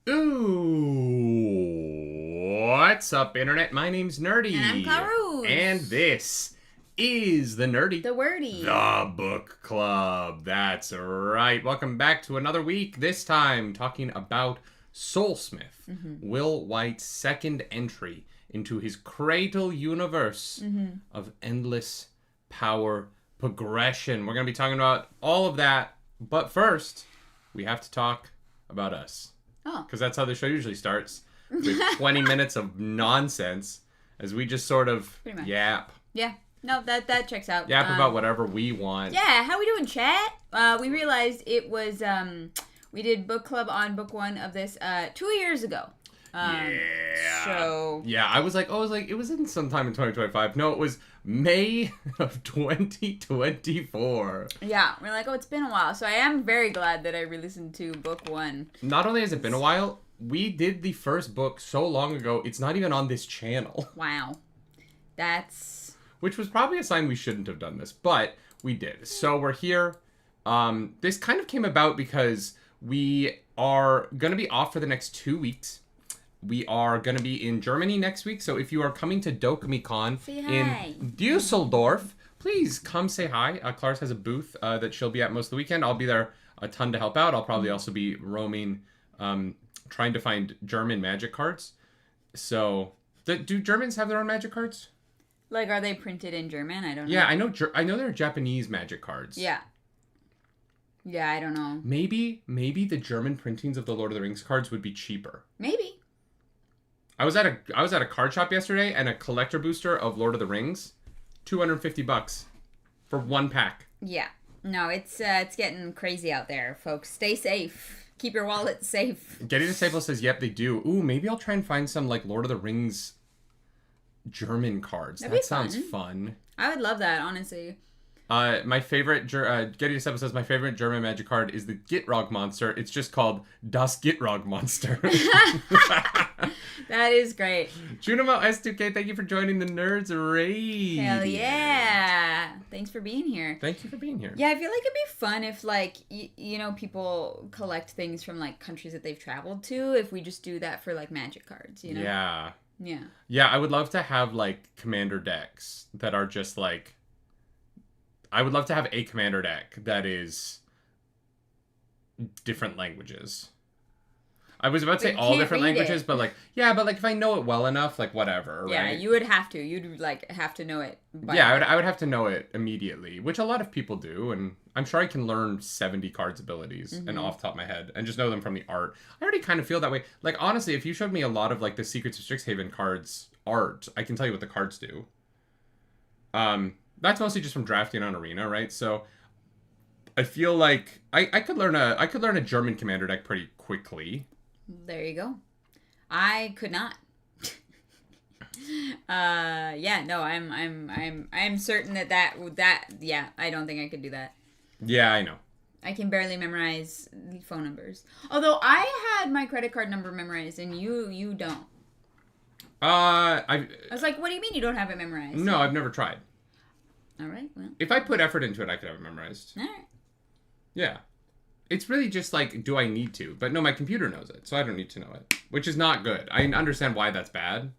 Ooh, what's up, Internet? My name's Nerdy. And I'm Clarus. And this is the Nerdy. The Wordy. The Book Club. That's right. Welcome back to another week. This time talking about Soulsmith, Will White's second entry into his Cradle universe of endless power progression. We're going to be talking about all of that. But first, we have to talk about us. Oh. Because that's how the show usually starts, with 20 minutes of nonsense, as we just sort of yap. Yeah. No, that checks out. Yap about whatever we want. Yeah, how we doing, chat? We realized it was, we did book club on book one of this 2 years ago. Yeah. So. Yeah, I was like, it was in sometime in 2025. No, it was May of 2024. Yeah, we're like, it's been a while. So I am very glad that I re-listened to book one. Not only has it been a while, we did the first book so long ago, it's not even on this channel. Wow. That's... Which was probably a sign we shouldn't have done this, but we did. So we're here. This kind of came about because we are going to be off for the next 2 weeks. We are going to be in Germany next week, so if you are coming to DokumiCon in Dusseldorf, please come say hi. Clarus has a booth that she'll be at most of the weekend. I'll be there a ton to help out. I'll probably also be roaming, trying to find German magic cards. So, do Germans have their own magic cards? Like, are they printed in German? I don't know. Yeah, I know there are Japanese magic cards. Yeah. Yeah, I don't know. Maybe the German printings of the Lord of the Rings cards would be cheaper. Maybe. I was at a card shop yesterday, and a collector booster of Lord of the Rings, $250 for one pack. Yeah. No, it's getting crazy out there, folks. Stay safe. Keep your wallet safe. Getty Disciple says, yep, they do. Ooh, maybe I'll try and find some, like, Lord of the Rings German cards. That sounds fun. I would love that, honestly. My favorite, Getty Disciple says, my favorite German magic card is the Gitrog monster. It's just called Das Gitrog Monster. That is great. Junimo S2K, thank you for joining the Nerds Raid. Hell yeah. Thanks for being here. Thank you for being here. Yeah, I feel like it'd be fun if, like, you know, people collect things from, like, countries that they've traveled to, if we just do that for, like, magic cards, you know? Yeah. Yeah. Yeah, I would love to have, like, commander decks that are just, like... I would love to have a commander deck that is different languages. I was about to say all different languages, but like, yeah, but like if I know it well enough, like whatever, yeah, right? you would have to. You'd like have to know it. I would have to know it immediately, which a lot of people do, and I'm sure I can learn 70 cards abilities and off the top of my head and just know them from the art. I already kind of feel that way. Like honestly, if you showed me a lot of like the Secrets of Strixhaven cards art, I can tell you what the cards do. That's mostly just from drafting on Arena, right? So I feel like I could learn a German commander deck pretty quickly. There you go. I could not. Yeah, no, I'm certain that yeah, I don't think I could do that. Yeah, I know. I can barely memorize phone numbers. Although I had my credit card number memorized and you don't. I was like, what do you mean you don't have it memorized? No, I've never tried. All right, well. If I put effort into it, I could have it memorized. All right. Yeah. It's really just like, do I need to? But no, my computer knows it, so I don't need to know it. Which is not good. I understand why that's bad.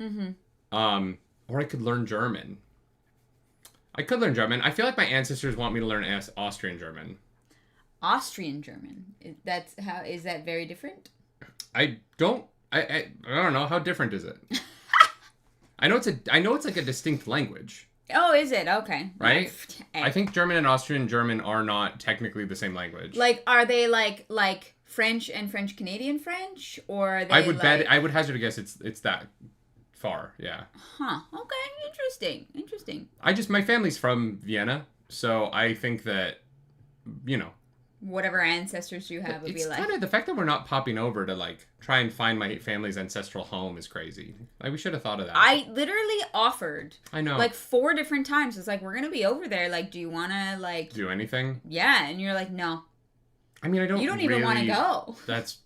Or I could learn German. I feel like my ancestors want me to learn Austrian German. Austrian German? Is that very different? I don't know. How different is it? I know it's like a distinct language. Oh, is it? Okay. Right? I think German and Austrian German are not technically the same language. Like, are they like French and French-Canadian French? Or are they I would hazard a guess it's that far, yeah. Huh. Okay, interesting. My family's from Vienna, so I think that, you know. Whatever ancestors you have would be like. It's kind of the fact that we're not popping over to like try and find my family's ancestral home is crazy. Like we should have thought of that. I literally offered. I know. Like 4 different times. It's like, we're gonna be over there. Like, do you wanna like do anything? Yeah, and you're like, no. I mean, I don't. You don't even want to go. It's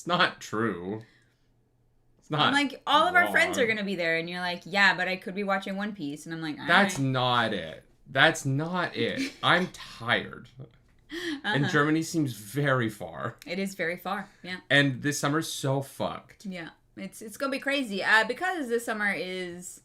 not true. It's not. I'm like, all of our friends are gonna be there, and you're like, yeah, but I could be watching One Piece, and I'm like, That's not it. I'm tired. And Germany seems very far. It is very far, yeah. And this summer's so fucked. Yeah, it's gonna be crazy. Because this summer is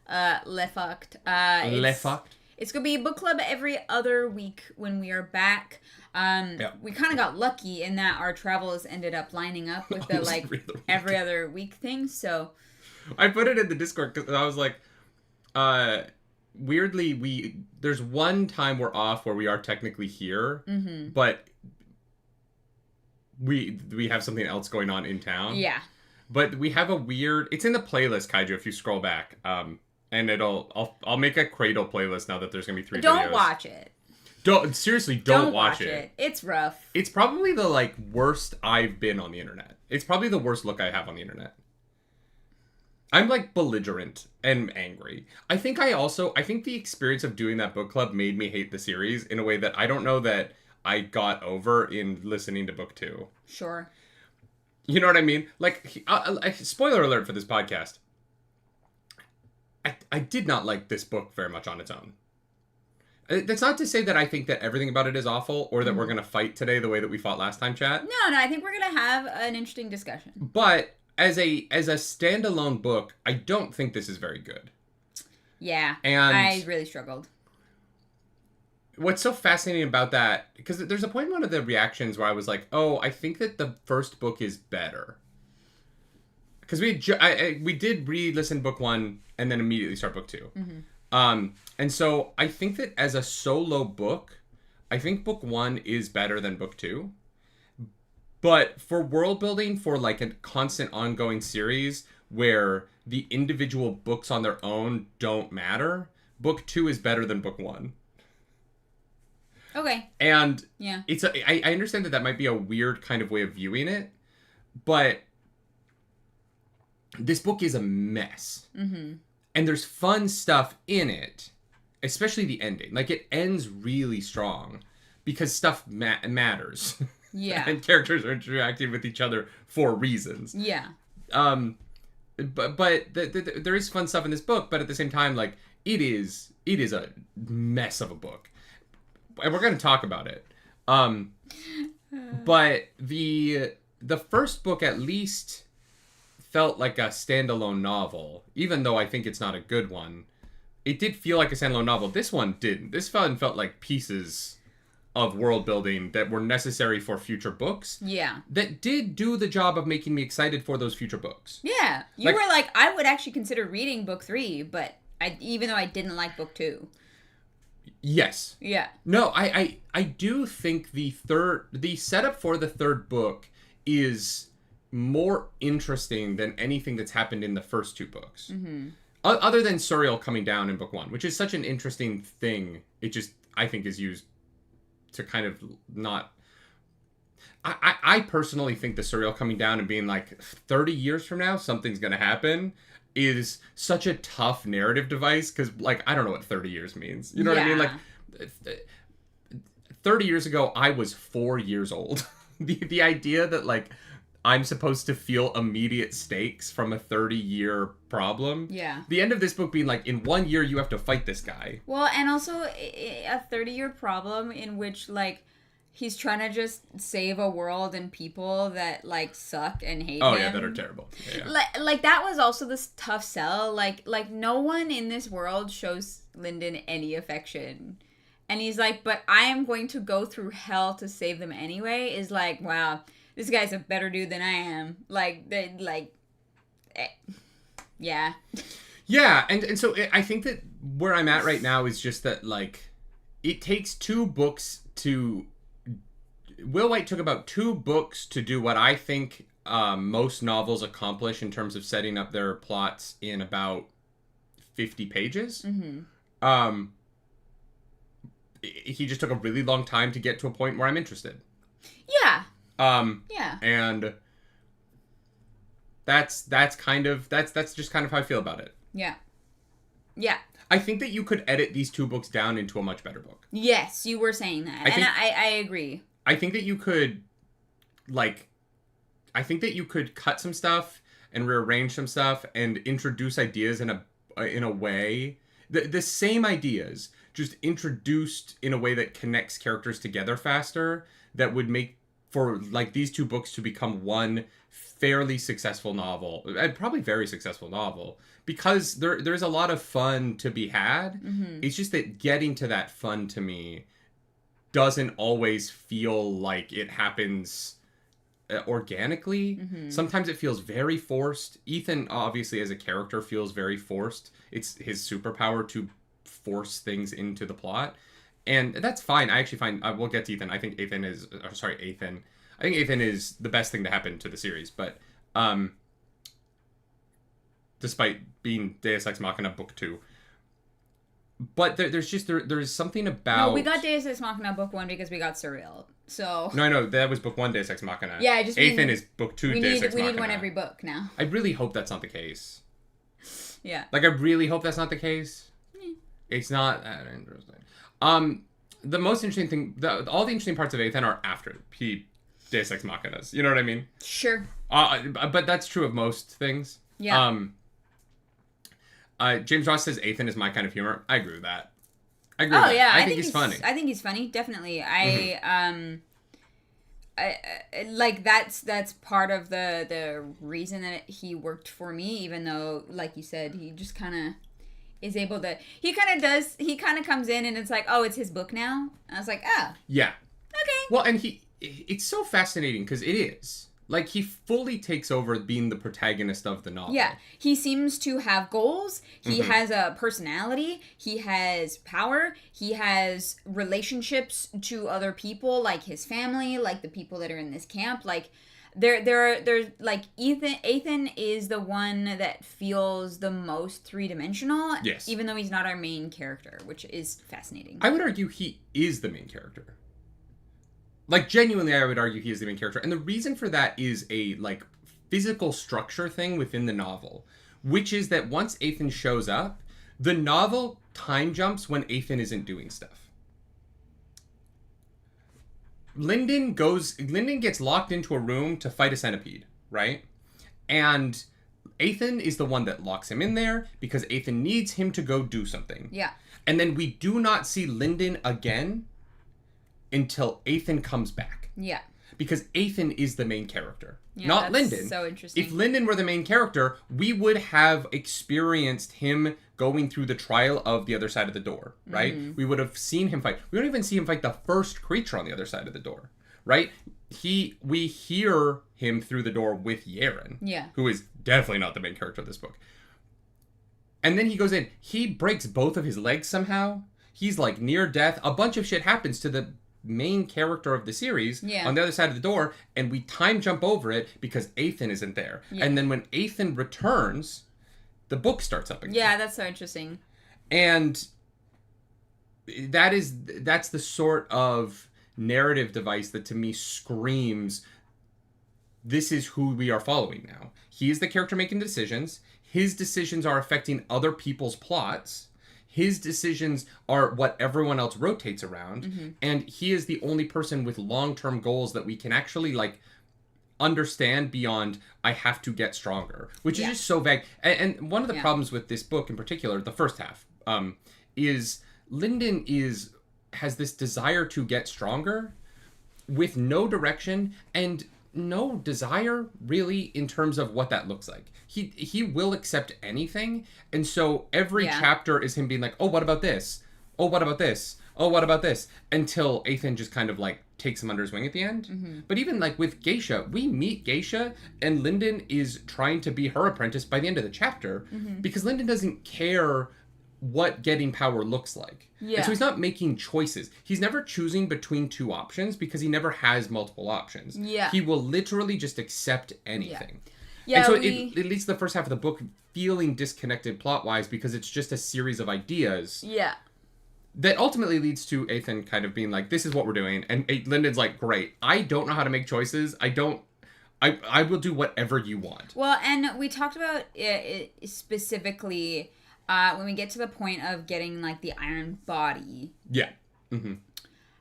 le fucked. Le fucked? It's gonna be book club every other week when we are back. We kind of got lucky in that our travels ended up lining up with the like every other week thing. So I put it in the Discord because I was like, weirdly, there's one time we're off where we are technically here, but we have something else going on in town. Yeah. But we have a weird. It's in the playlist, Kaiju. If you scroll back, and I'll make a Cradle playlist now that there's gonna be 3 videos. Don't watch it. Don't watch it. It's rough. It's probably the like worst I've been on the internet. It's probably the worst look I have on the internet. I'm like belligerent and angry. I think the experience of doing that book club made me hate the series in a way that I don't know that I got over in listening to book 2. Sure. You know what I mean? Like, spoiler alert for this podcast. I did not like this book very much on its own. That's not to say that I think that everything about it is awful or that we're going to fight today the way that we fought last time, chat. No, I think we're going to have an interesting discussion. But as a standalone book, I don't think this is very good. Yeah, and I really struggled. What's so fascinating about that, because there's a point in one of the reactions where I was like, oh, I think that the first book is better. Because we did re-listen book 1 and then immediately start book 2. And so I think that as a solo book, I think book 1 is better than book 2. But for world building, for like a constant ongoing series where the individual books on their own don't matter, book 2 is better than book 1. Okay. And yeah, I understand that might be a weird kind of way of viewing it, but this book is a mess. And there's fun stuff in it, especially the ending. Like, it ends really strong because stuff matters. Yeah. And characters are interacting with each other for reasons. Yeah. But there is fun stuff in this book, but at the same time, like, it is a mess of a book. And we're going to talk about it. But the first book at least felt like a standalone novel, even though I think it's not a good one. It did feel like a standalone novel. This one didn't. This one felt like pieces of world building that were necessary for future books. Yeah. That did do the job of making me excited for those future books. Yeah. You were like, I would actually consider reading book 3, but even though I didn't like book 2. Yes. Yeah. No, I do think the setup for the third book is more interesting than anything that's happened in the first 2 books. Other than Suriel coming down in book 1, which is such an interesting thing. It just, I think, is used to kind of not... I personally think the Suriel coming down and being like, 30 years from now, something's going to happen, is such a tough narrative device, because, like, I don't know what 30 years means. You know what I mean? Like, 30 years ago, I was 4 years old. The idea that, like, I'm supposed to feel immediate stakes from a 30-year problem. Yeah. The end of this book being like, in 1 year, you have to fight this guy. Well, and also a 30-year problem in which, like, he's trying to just save a world and people that, like, suck and hate him. Oh, yeah, that are terrible. Yeah. Like, that was also this tough sell. Like, no one in this world shows Lyndon any affection. And he's like, but I am going to go through hell to save them anyway, is like, wow, this guy's a better dude than I am. Yeah. Yeah, and so I think that where I'm at right now is just that, like, it takes 2 books to... Will White took about 2 books to do what I think most novels accomplish in terms of setting up their plots in about 50 pages. He just took a really long time to get to a point where I'm interested. Yeah. Yeah. And that's just kind of how I feel about it. Yeah. Yeah. I think that you could edit these 2 books down into a much better book. Yes, you were saying that. I agree. I think that you could, like, cut some stuff and rearrange some stuff and introduce ideas in a way, the same ideas, just introduced in a way that connects characters together faster, that would make for like these two books to become one fairly successful novel, and probably very successful novel, because there's a lot of fun to be had. It's just that getting to that fun to me doesn't always feel like it happens organically. Sometimes it feels very forced. Ethan obviously as a character feels very forced. It's his superpower to force things into the plot, and that's fine. I actually find we'll get to Ethan. I think Athan is Athan. I think Athan is the best thing to happen to the series, but despite being Deus Ex Machina Book 2. But there's something about... No, we got Deus Ex Machina Book 1 because we got Surreal. So... No, that was Book 1 Deus Ex Machina. Yeah, just... Athan is Book 2 Deus Ex Machina. We need one every book now. I really hope that's not the case. Yeah. Like, I really hope that's not the case. It's not that interesting. The most interesting thing... all the interesting parts of Athan are after he Deus Ex Machinas. You know what I mean? Sure. But that's true of most things. Yeah. James Ross says Athan is my kind of humor. I agree with that. I think he's funny. I think he's funny, definitely. I like that's part of the reason that he worked for me, even though, like you said, he just kind of is able to. He kind of comes in and it's like, oh, it's his book now. And I was like, oh. Yeah. Okay. Well, and it's so fascinating because it is. Like, he fully takes over being the protagonist of the novel. Yeah. He seems to have goals. He has a personality. He has power. He has relationships to other people, like his family, like the people that are in this camp. Like, there's like, Eithan is the one that feels the most three-dimensional. Yes. Even though he's not our main character, which is fascinating. I would argue he is the main character. Like, genuinely, I would argue he is the main character. And the reason for that is a, like, physical structure thing within the novel, which is that once Athan shows up, the novel time jumps when Athan isn't doing stuff. Linden gets locked into a room to fight a centipede, right? And Athan is the one that locks him in there because Athan needs him to go do something. Yeah. And then we do not see Linden again until Athan comes back. Yeah. Because Athan is the main character. Yeah, not that's Linden. So interesting. If Linden were the main character, we would have experienced him going through the trial of the other side of the door, right? We would have seen him fight. We don't even see him fight the first creature on the other side of the door, right? We hear him through the door with Yarin, who is definitely not the main character of this book. And then he goes in. He breaks both of his legs somehow. He's like near death. A bunch of shit happens to the main character of the series on the other side of the door, and we time jump over it because Athan isn't there. And then when Athan returns, the book starts up again. Yeah, that's so interesting. And that's the sort of narrative device that to me screams, this is who we are following now. He is the character making decisions. His decisions are affecting other people's plots. His decisions are what everyone else rotates around. And he is the only person with long-term goals that we can actually, like, understand beyond, I have to get stronger. Which is just so vague. And one of the problems with this book in particular, the first half, is Linden has this desire to get stronger with no direction and no desire, really, in terms of what that looks like. He will accept anything, and so every chapter is him being like, oh, what about this? Oh, what about this? Oh, what about this? Until Athan just kind of, like, takes him under his wing at the end. But even, like, with Geisha, we meet Geisha, and Linden is trying to be her apprentice by the end of the chapter, because Linden doesn't care what getting power looks like. And so he's not making choices. He's never choosing between two options because he never has multiple options. He will literally just accept anything. And so it leads to the first half of the book feeling disconnected plot-wise because it's just a series of ideas. That ultimately leads to Athan kind of being like, this is what we're doing. And Linden's like, great. I don't know how to make choices. I will do whatever you want. Well, and we talked about it specifically when we get to the point of getting, like, the iron body.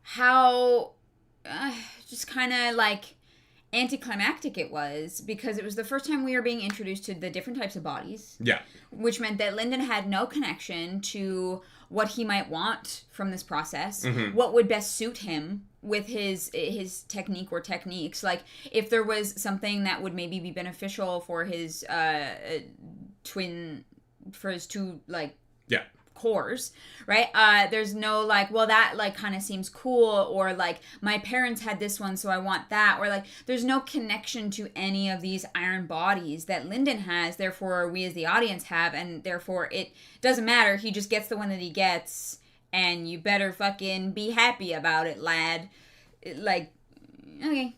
How just kind of, like, anticlimactic it was, because it was the first time we were being introduced to the different types of bodies. Which meant that Linden had no connection to what he might want from this process, Mm-hmm. what would best suit him with his technique or techniques. Like, if there was something that would maybe be beneficial for his two, like, Yeah. cores, right? There's no, like, well, that, like, kind of seems cool, or, like, my parents had this one, so I want that, or, like, there's no connection to any of these iron bodies that Lyndon has, therefore we as the audience have, and therefore it doesn't matter, he just gets the one that he gets, and you better fucking be happy about it, lad. Like, okay.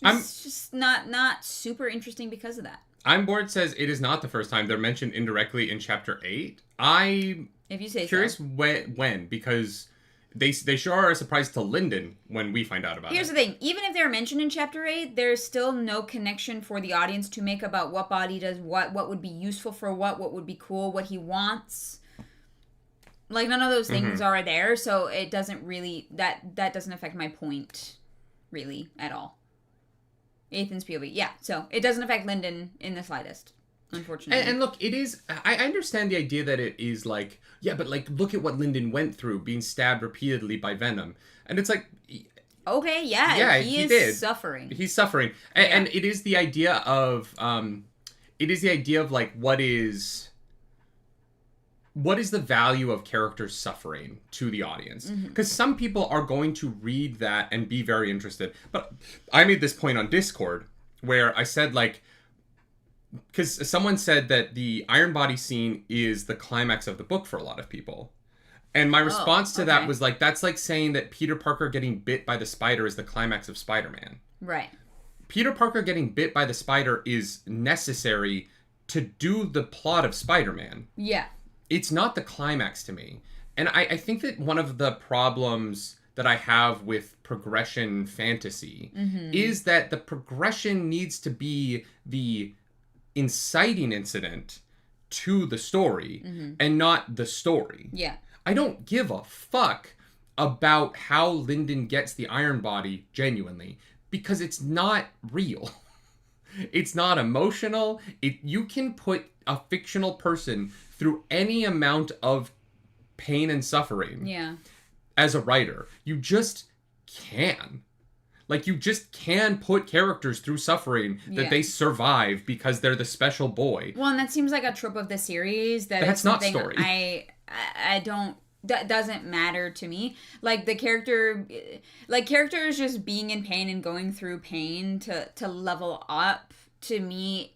It's just not super interesting because of that. I'm Bored says it is not the first time they're mentioned indirectly in chapter 8. If you say Curious so. when, because they sure are a surprise to Lyndon when we find out about Here's it. the thing. Even if they're mentioned in chapter 8, there's still no connection for the audience to make about what body does what would be useful for what would be cool, what he wants. Like, none of those things are there, so it doesn't really... That doesn't affect my point, really, at all. Ethan's POV. Yeah, so it doesn't affect Lyndon in the slightest, unfortunately. And look, it is... I understand the idea that it is like... Yeah, but, like, look at what Lyndon went through, being stabbed repeatedly by venom. And it's like... Okay, yeah, he is suffering. He's suffering. And it is the idea of... like, what is the value of characters suffering to the audience? Because some people are going to read that and be very interested. But I made this point on Discord where I said, like, because someone said that the Iron Body scene is the climax of the book for a lot of people. And my response to that was, like, that's like saying that Peter Parker getting bit by the spider is the climax of Spider-Man. Right. Peter Parker getting bit by the spider is necessary to do the plot of Spider-Man. Yeah. It's not the climax to me. And I think that one of the problems that I have with progression fantasy is that the progression needs to be the inciting incident to the story and not the story. Yeah. I don't give a fuck about how Lyndon gets the Iron Body genuinely, because it's not real. It's not emotional. You can put a fictional person through any amount of pain and suffering as a writer. You just can. Like, you just can put characters through suffering that they survive because they're the special boy. Well, and that seems like a trope of the series. That's not story. I don't... That doesn't matter to me. Like, the character... Like, characters just being in pain and going through pain to level up, to me,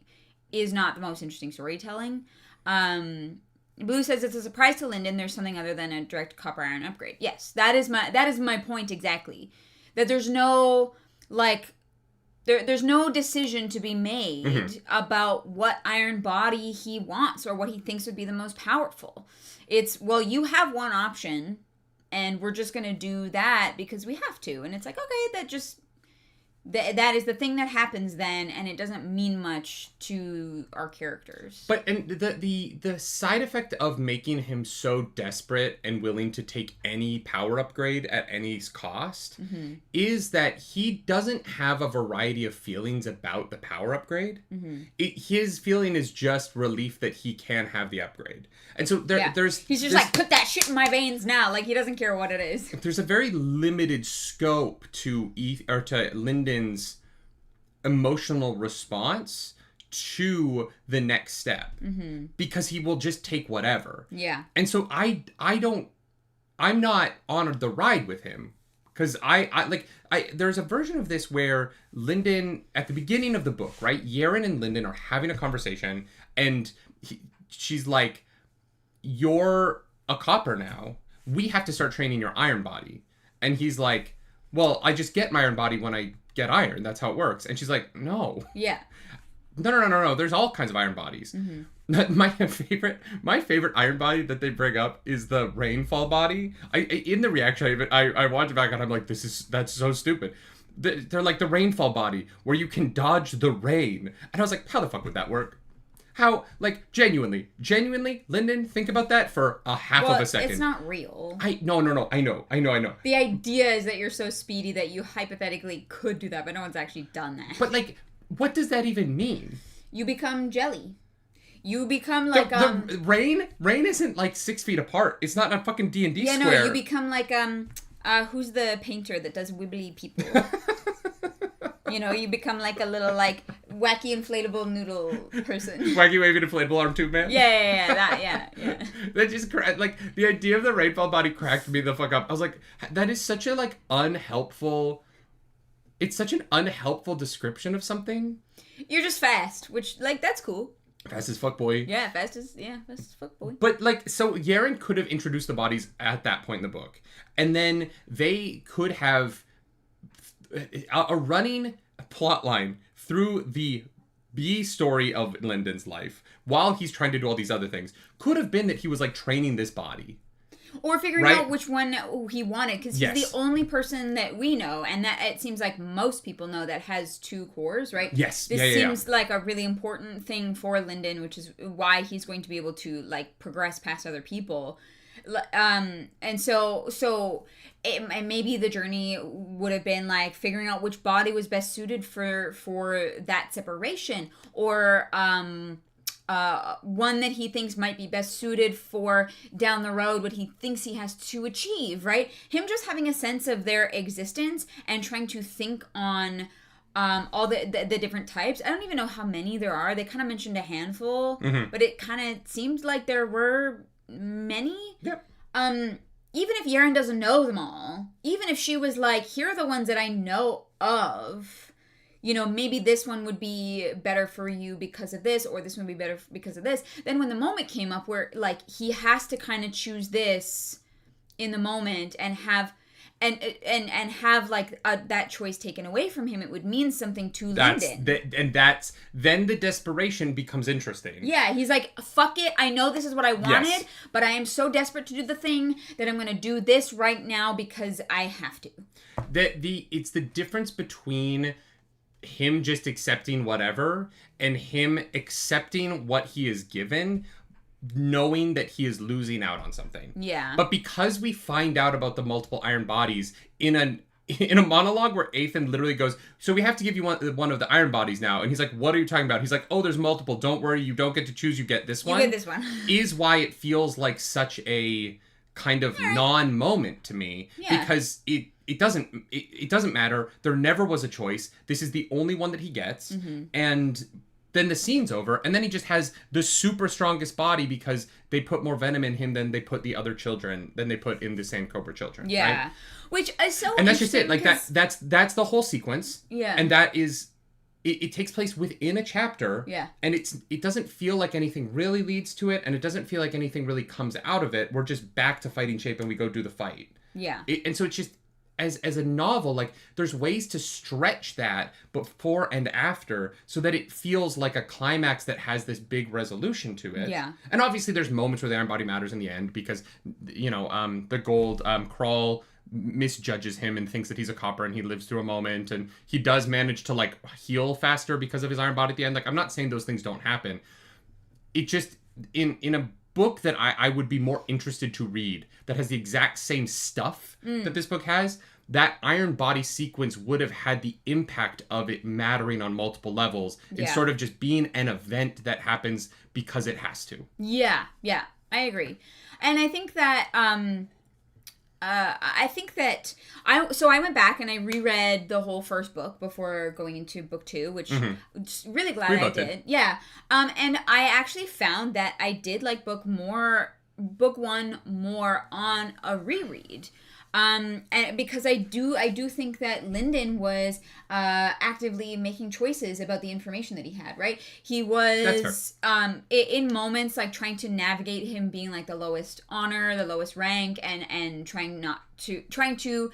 is not the most interesting storytelling. Blue says it's a surprise to Lyndon there's something other than a direct copper iron upgrade. Yes, that is my point exactly. That there's no, like, there's no decision to be made about what iron body he wants or what he thinks would be the most powerful. It's, well, you have one option and we're just going to do that because we have to. And it's like, okay, that just... that is the thing that happens then, and it doesn't mean much to our characters. But and the side effect of making him so desperate and willing to take any power upgrade at any cost is that he doesn't have a variety of feelings about the power upgrade. His feeling is just relief that he can have the upgrade. And so he's just like, put that shit in my veins now. Like, he doesn't care what it is. There's a very limited scope to Lyndon's emotional response to the next step because he will just take whatever. Yeah. And so I'm not on the ride with him because there's a version of this where Lyndon, at the beginning of the book, right? Yarin and Lyndon are having a conversation and she's like, you're a copper now. We have to start training your iron body. And he's like, well, I just get my iron body when I get iron. That's how it works. And she's like, no. Yeah. No. There's all kinds of iron bodies. My favorite iron body that they bring up is the rainfall body. In the reaction, I watch it back and I'm like, that's so stupid. They're like the rainfall body where you can dodge the rain. And I was like, how the fuck would that work? How, like, genuinely, Lyndon, think about that for a half of a second. It's not real. No, I know. The idea is that you're so speedy that you hypothetically could do that, but no one's actually done that. But, like, what does that even mean? You become jelly. You become like the Rain isn't like 6 feet apart. It's not a fucking D&D yeah, square. no, you become like who's the painter that does wibbly people? You know, you become like a little like wacky inflatable noodle person. Wacky waving inflatable arm tube man. Yeah. That just like the idea of the rainfall body cracked me the fuck up. I was like, that is such a like unhelpful. It's such an unhelpful description of something. You're just fast, which like that's cool. Fast as fuck, boy. Yeah, fast as fuck, boy. But like, so Yarin could have introduced the bodies at that point in the book, and then they could have a running plot line through the B story of Lyndon's life while he's trying to do all these other things. Could have been that he was like training this body. Or figuring out which one he wanted, because he's the only person that we know, and that it seems like most people know, that has 2 cores, right? Yes. This seems like a really important thing for Lyndon, which is why he's going to be able to like progress past other people. And so maybe the journey would have been like figuring out which body was best suited for that separation, or one that he thinks might be best suited for down the road what he thinks he has to achieve, right? Him just having a sense of their existence and trying to think on all the different types. I don't even know how many there are. They kind of mentioned a handful, but it kind of seemed like there were many. Yep. Even if Yarin doesn't know them all, even if she was like, here are the ones that I know of, you know, maybe this one would be better for you because of this, or this one would be better because of this. Then when the moment came up where, like, he has to kind of choose this in the moment and have like that choice taken away from him, it would mean something to Lyndon. Then the desperation becomes interesting. Yeah, he's like, fuck it, I know this is what I wanted, yes. but I am so desperate to do the thing that I'm going to do this right now because I have to. It's the difference between him just accepting whatever and him accepting what he is given, knowing that he is losing out on something. Yeah. But because we find out about the multiple iron bodies in a monologue where Athan literally goes, so we have to give you one of the iron bodies now. And he's like, what are you talking about? He's like, oh, there's multiple. Don't worry. You don't get to choose. You get this one. You get this one. Is why it feels like such a kind of non-moment to me. Yeah. Because it doesn't matter. There never was a choice. This is the only one that he gets. Mm-hmm. And then the scene's over, and then he just has the super strongest body because they put more venom in him than they put the other children, than they put in the same Cobra children. Yeah. Right? Which is so and that's just it. Like that's the whole sequence. Yeah. And that is it takes place within a chapter. Yeah. And it doesn't feel like anything really leads to it, and it doesn't feel like anything really comes out of it. We're just back to fighting shape and we go do the fight. Yeah. And so it's just as a novel, like, there's ways to stretch that before and after so that it feels like a climax that has this big resolution to it. Yeah. And obviously there's moments where the iron body matters in the end because, you know, the gold Crawl misjudges him and thinks that he's a copper, and he lives through a moment, and he does manage to, like, heal faster because of his iron body at the end. Like, I'm not saying those things don't happen. It just, in a book that I would be more interested to read that has the exact same stuff that this book has, that iron body sequence would have had the impact of it mattering on multiple levels and sort of just being an event that happens because it has to. Yeah, I agree. And I think that I went back and I reread the whole first book before going into book 2, which I'm really glad I did. Yeah. And I actually found that I did like book 1 more on a reread. And because I do think that Lyndon was actively making choices about the information that he had, right? He was in moments like trying to navigate him being like the lowest honor, the lowest rank, and trying to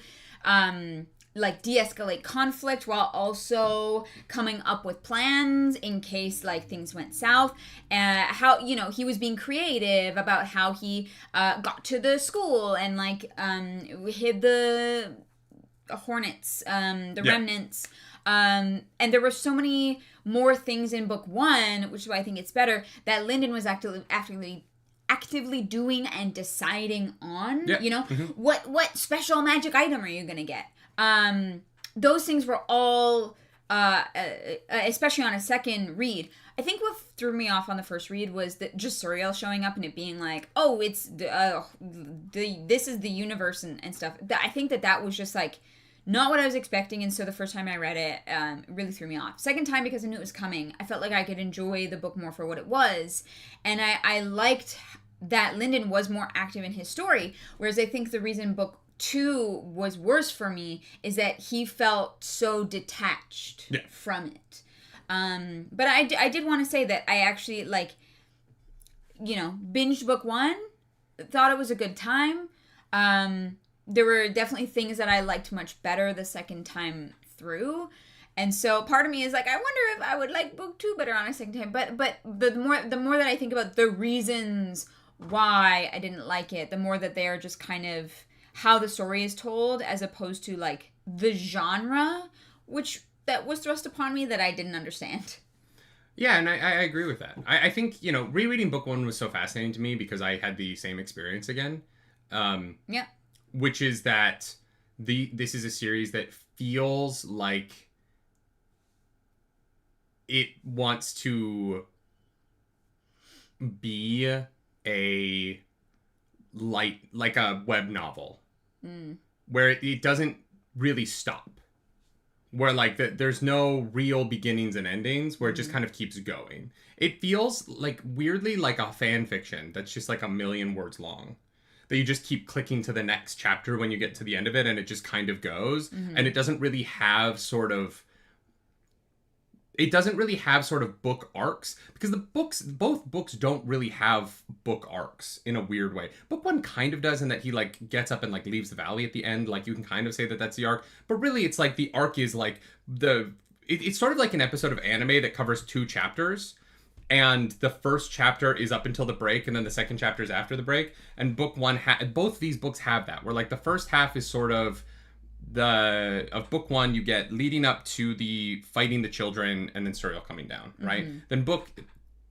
like de-escalate conflict while also coming up with plans in case like things went south. How, you know, he was being creative about how he got to the school and like hid the hornets, remnants. And there were so many more things in book 1, which is why I think it's better, that Lyndon was actively doing and deciding on. You know, what special magic item are you gonna get? Those things were all especially on a second read. I think what threw me off on the first read was that just Suriel showing up and it being like, oh, it's this is the universe and stuff. I think that was just like not what I was expecting, and so the first time I read it, it really threw me off. Second time, because I knew it was coming, I felt like I could enjoy the book more for what it was, and I liked that Lyndon was more active in his story, whereas I think the reason book 2 was worse for me is that he felt so detached from it. But I did want to say that I actually, like, you know, binged book 1, thought it was a good time. There were definitely things that I liked much better the second time through. And so part of me is like, I wonder if I would like book 2 better on a second time. But the more that I think about the reasons why I didn't like it, the more that they are just kind of how the story is told as opposed to like the genre, which that was thrust upon me that I didn't understand. Yeah, and I agree with that. I think, you know, rereading book 1 was so fascinating to me because I had the same experience again. Yeah. Which is that this is a series that feels like it wants to be a like a web novel. Where it doesn't really stop. Where like there's no real beginnings and endings, where it just kind of keeps going. It feels like weirdly like a fan fiction that's just like 1,000,000 words long. That you just keep clicking to the next chapter when you get to the end of it, and it just kind of goes. And it doesn't really have sort of book arcs, because both books don't really have book arcs in a weird way. Book 1 kind of does, in that he like gets up and like leaves the valley at the end. Like you can kind of say that that's the arc, but really it's like the arc is like it's sort of like an episode of anime that covers 2 chapters. And the first chapter is up until the break, and then the second chapter is after the break. And book 1, both these books have that, where like the first half is sort of of book 1, you get leading up to the fighting the children and then Suriel coming down, right? Then book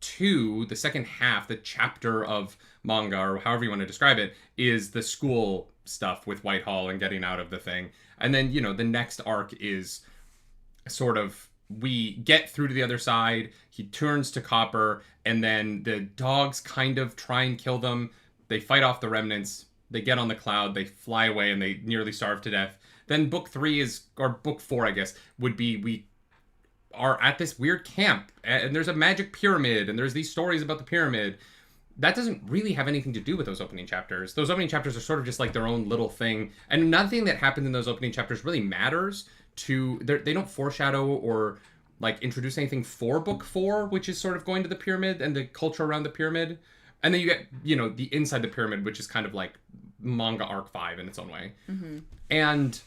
2, the second half, the chapter of manga, or however you want to describe it, is the school stuff with Whitehall and getting out of the thing. And then, you know, the next arc is sort of, we get through to the other side, he turns to Copper, and then the dogs kind of try and kill them. They fight off the remnants, they get on the cloud, they fly away, and they nearly starve to death. Then book 3 or book 4, I guess, would be, we are at this weird camp, and there's a magic pyramid, and there's these stories about the pyramid. That doesn't really have anything to do with those opening chapters. Those opening chapters are sort of just like their own little thing, and nothing that happens in those opening chapters really matters to, they don't foreshadow or like introduce anything for book 4, which is sort of going to the pyramid and the culture around the pyramid. And then you get, you know, the inside the pyramid, which is kind of like manga arc 5 in its own way. And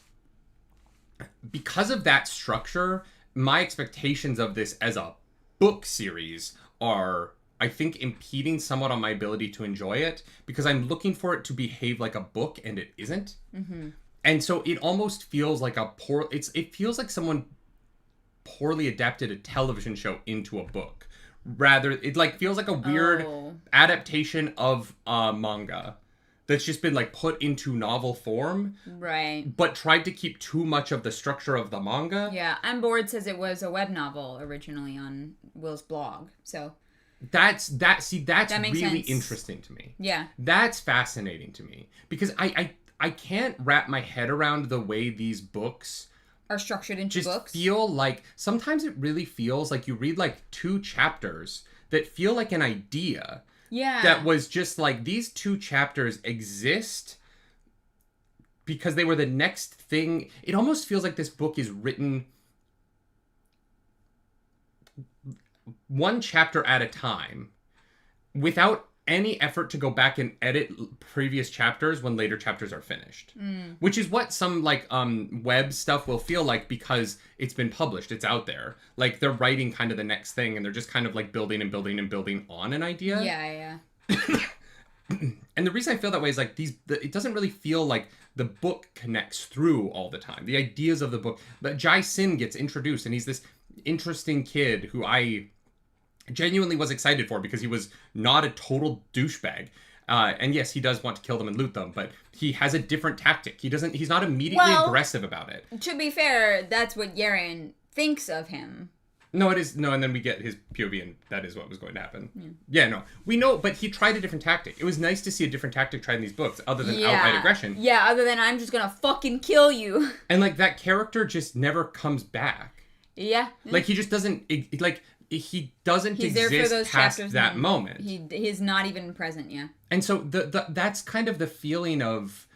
because of that structure, my expectations of this as a book series are, I think, impeding somewhat on my ability to enjoy it, because I'm looking for it to behave like a book, and it isn't. And so it almost feels like it feels like someone poorly adapted a television show into a book. Rather, it like feels like a weird adaptation of manga that's just been like put into novel form, right? But tried to keep too much of the structure of the manga. Yeah, and Board says it was a web novel originally on Will's blog. So that's really sense. Interesting to me. Yeah, that's fascinating to me, because I can't wrap my head around the way these books are structured into just books. Feel like sometimes it really feels like you read like 2 chapters that feel like an idea. Yeah. That was just like, these 2 chapters exist because they were the next thing. It almost feels like this book is written 1 chapter at a time without any effort to go back and edit previous chapters when later chapters are finished. Which is what some like web stuff will feel like, because it's been published, it's out there. Like they're writing kind of the next thing, and they're just kind of like building and building and building on an idea. Yeah. And the reason I feel that way is like it doesn't really feel like the book connects through all the time. The ideas of the book, but Jai Sin gets introduced, and he's this interesting kid who I genuinely was excited for, because he was not a total douchebag. And yes, he does want to kill them and loot them, but he has a different tactic. He's not immediately aggressive about it. To be fair, that's what Yarin thinks of him. No, it is. No, and then we get his POV, and that is what was going to happen. Yeah, no. We know, but he tried a different tactic. It was nice to see a different tactic tried in these books, other than outright aggression. Yeah, other than I'm just gonna fucking kill you. And, like, that character just never comes back. Yeah. Like, he just doesn't, like, he doesn't He's there for exist those past chapters that moment. He's not even present, yeah. And so that's kind of the feeling of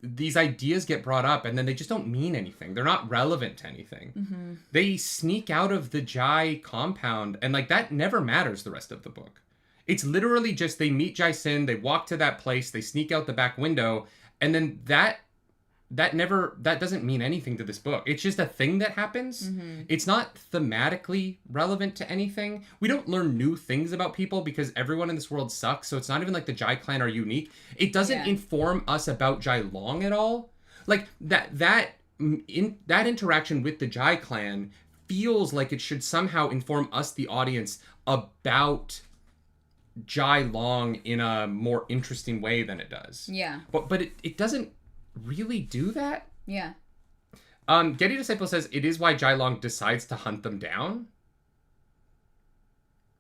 these ideas get brought up and then they just don't mean anything. They're not relevant to anything. Mm-hmm. They sneak out of the Jai compound and, like, that never matters the rest of the book. It's literally just they meet Jai Sin, they walk to that place, they sneak out the back window, and then that doesn't mean anything to this book. It's just a thing that happens. Mm-hmm. It's not thematically relevant to anything. We don't learn new things about people because everyone in this world sucks, so it's not even like the Jai clan are unique. It doesn't inform us about Jai Long at all. Like, that interaction with the Jai clan feels like it should somehow inform us, the audience, about Jai Long in a more interesting way than it does. Yeah. But it doesn't really do that. Yeah. Getty Disciple says it is why Jai Long decides to hunt them down.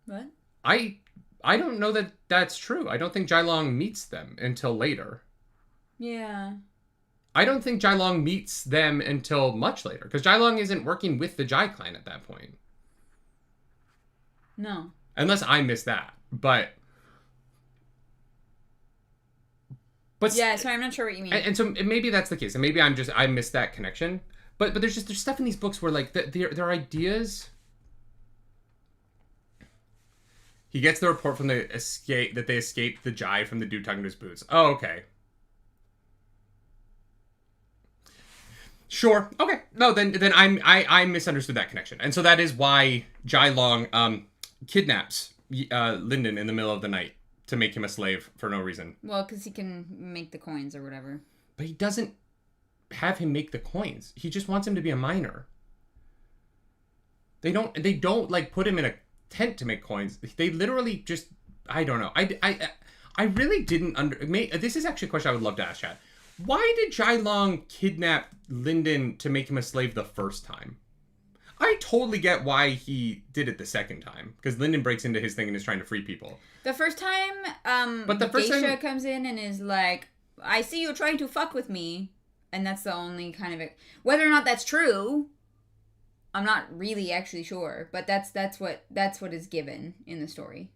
What? I don't know that that's true. I don't think Jai Long meets them until later. Yeah. I don't think Jai Long meets them until much later, because Jai Long isn't working with the Jai clan at that point. No. Unless I missed that. But yeah, so I'm not sure what you mean. And so maybe that's the case, and maybe I missed that connection. But there's stuff in these books where, like, their ideas. He gets the report from the escape that they escaped the Jai from the dude tugging his boots. Oh, okay. Sure. Okay. No, then I misunderstood that connection, and so that is why Jai Long kidnaps Lyndon in the middle of the night to make him a slave for no reason. Well, because he can make the coins or whatever. But he doesn't have him make the coins. He just wants him to be a miner. They don't like put him in a tent to make coins. They literally just, I don't know. I really didn't this is actually a question I would love to ask Chad. Why did Jai Long kidnap Lyndon to make him a slave the first time? I totally get why he did it the second time, because Lyndon breaks into his thing and is trying to free people. The first time, but the geisha comes in and is like, I see you trying to fuck with me. And that's the only kind of... Whether or not that's true, I'm not really actually sure. But that's what is given in the story.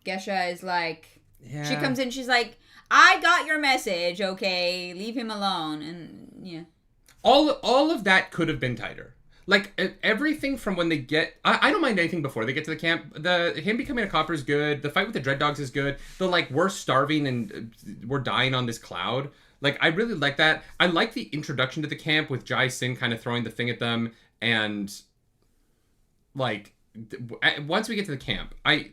Geisha is like... Yeah. She comes in, she's like, I got your message, okay? Leave him alone. And, yeah. All of that could have been tighter. Like, everything from when they get... I don't mind anything before they get to the camp. Him becoming a copper is good. The fight with the Dread Dogs is good. The, like, we're starving and we're dying on this cloud. Like, I really like that. I like the introduction to the camp with Jai Sin kind of throwing the thing at them. And, like, once we get to the camp, that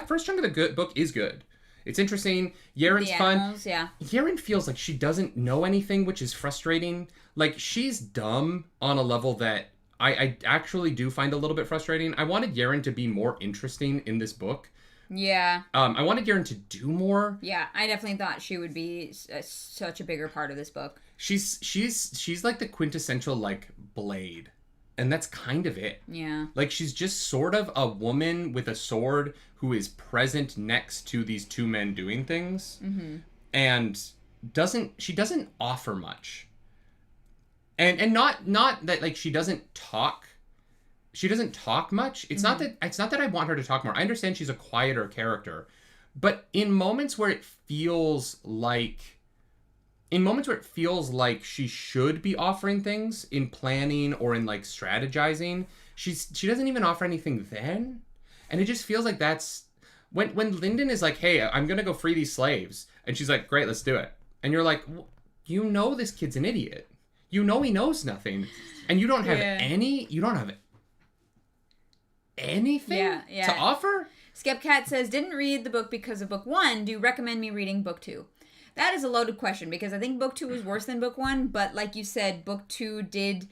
first chunk of the book is good. It's interesting. Yarin's fun. Yeah. Yarin feels like she doesn't know anything, which is frustrating. Like, she's dumb on a level that I actually do find a little bit frustrating. I wanted Yarin to be more interesting in this book. Yeah. I wanted Yarin to do more. Yeah, I definitely thought she would be such a bigger part of this book. She's like the quintessential, like, Blade. And that's kind of it. Yeah. Like, she's just sort of a woman with a sword who is present next to these two men doing things. Mm-hmm. And she doesn't offer much. And not that, like, she doesn't talk much. It's mm-hmm. not that I want her to talk more. I understand she's a quieter character. But in moments where it feels like she should be offering things in planning or in, like, strategizing, she doesn't even offer anything then. And it just feels like that's when Lyndon is like, hey, I'm gonna go free these slaves, and she's like, great, let's do it. And you're like, you know this kid's an idiot. You know he knows nothing. And you don't have anything to offer? Skepcat says, didn't read the book because of book 1. Do you recommend me reading book 2? That is a loaded question, because I think book 2 is worse than book 1, but like you said, book 2 did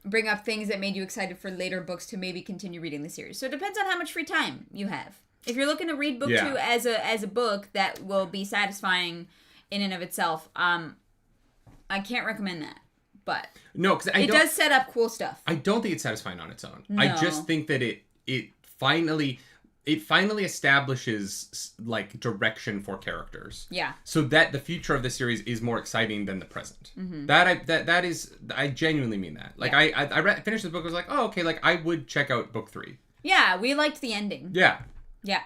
bring up things that made you excited for later books to maybe continue reading the series. So it depends on how much free time you have. If you're looking to read book 2 as a book that will be satisfying in and of itself, I can't recommend that. but no, because it does set up cool stuff. I don't think it's satisfying on its own. No. I just think that it finally establishes like direction for characters. Yeah. So that the future of the series is more exciting than the present. Mm-hmm. That is I genuinely mean that. Like I finished this book, I was like, oh okay, like I would check out book 3. Yeah, we liked the ending. Yeah. Yeah.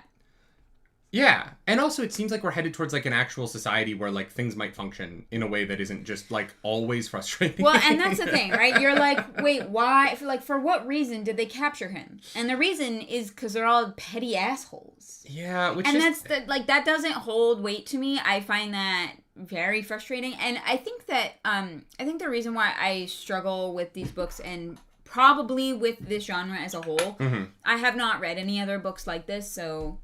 Yeah, and also it seems like we're headed towards like an actual society where like things might function in a way that isn't just like always frustrating. Well, and that's the thing, right? You're like, wait, why? For what reason did they capture him? And the reason is because they're all petty assholes. Yeah, that doesn't hold weight to me. I find that very frustrating, and I think that the reason why I struggle with these books and probably with this genre as a whole, mm-hmm. I have not read any other books like this, so.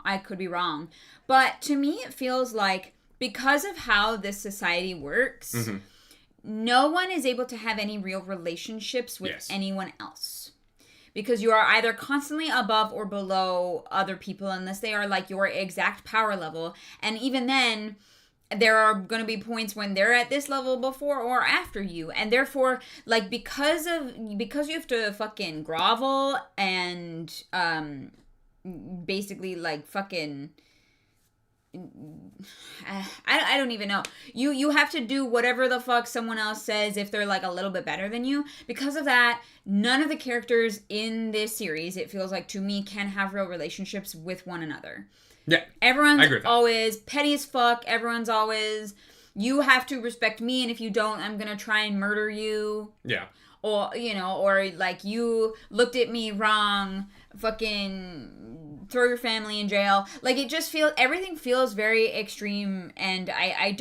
I could be wrong. But to me, it feels like because of how this society works, mm-hmm. no one is able to have any real relationships with yes. anyone else. Because you are either constantly above or below other people unless they are like your exact power level. And even then, there are going to be points when they're at this level before or after you. And therefore, like, because you have to fucking grovel and, basically like fucking I don't even know. You have to do whatever the fuck someone else says if they're like a little bit better than you. Because of that, none of the characters in this series, it feels like to me, can have real relationships with one another. Yeah. Everyone's always petty as fuck. Everyone's always, you have to respect me, and if you don't, I'm gonna try and murder you. Yeah. Or, or like, you looked at me wrong, fucking throw your family in jail. Like, it just feels, everything feels very extreme, and I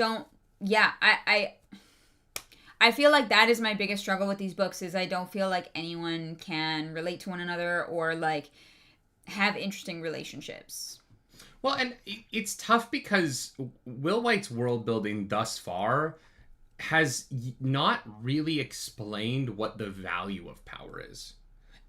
feel like that is my biggest struggle with these books, is I don't feel like anyone can relate to one another or, like, have interesting relationships. Well, and it's tough because Will White's world building thus far has not really explained what the value of power is.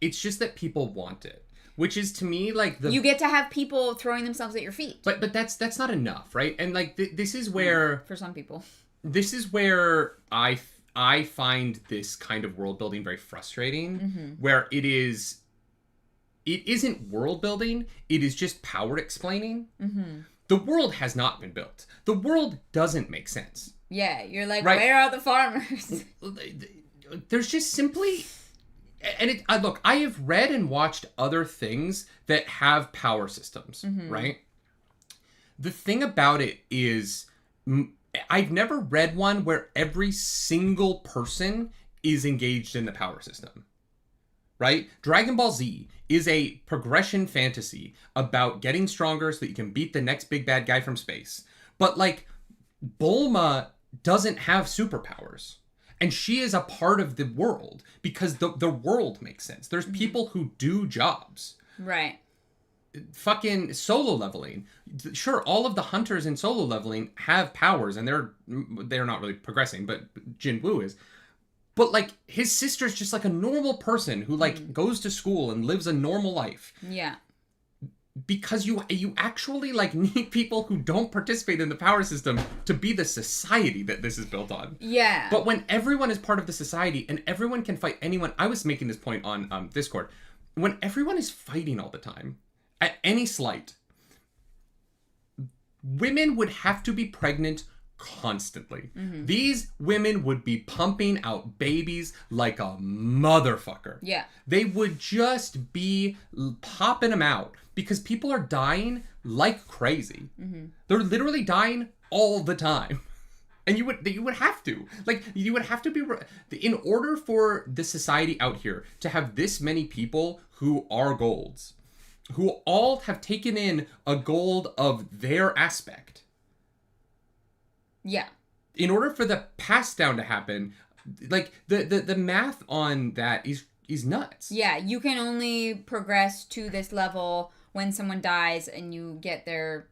It's just that people want it, which is to me like you get to have people throwing themselves at your feet. But that's not enough, right? And like this is where for some people, this is where I find this kind of world building very frustrating, mm-hmm. where it isn't world building, it is just power explaining. Mm-hmm. The world has not been built. The world doesn't make sense. Yeah, you're like, right. Where are the farmers? There's just simply... And look, I have read and watched other things that have power systems, mm-hmm. right? The thing about it is, I've never read one where every single person is engaged in the power system, right? Dragon Ball Z is a progression fantasy about getting stronger so that you can beat the next big bad guy from space. But, like, Bulma doesn't have superpowers. And she is a part of the world because the world makes sense. There's people who do jobs. Right. Fucking solo leveling. Sure, all of the hunters in solo leveling have powers and they're not really progressing, but Jin Woo is. But, like, his sister's just like a normal person who, like, goes to school and lives a normal life. Yeah. Because you actually, like, need people who don't participate in the power system to be the society that this is built on. Yeah. But when everyone is part of the society and everyone can fight anyone... I was making this point on Discord. When everyone is fighting all the time, at any slight, women would have to be pregnant constantly. Mm-hmm. These women would be pumping out babies like a motherfucker. Yeah. They would just be popping them out because people are dying like crazy. Mm-hmm. They're literally dying all the time. And you would have to. Like, you would have to be... In order for the society out here to have this many people who are golds, who all have taken in a gold of their aspect. Yeah. In order for the pass down to happen, like, the math on that is nuts. Yeah, you can only progress to this level when someone dies and you get their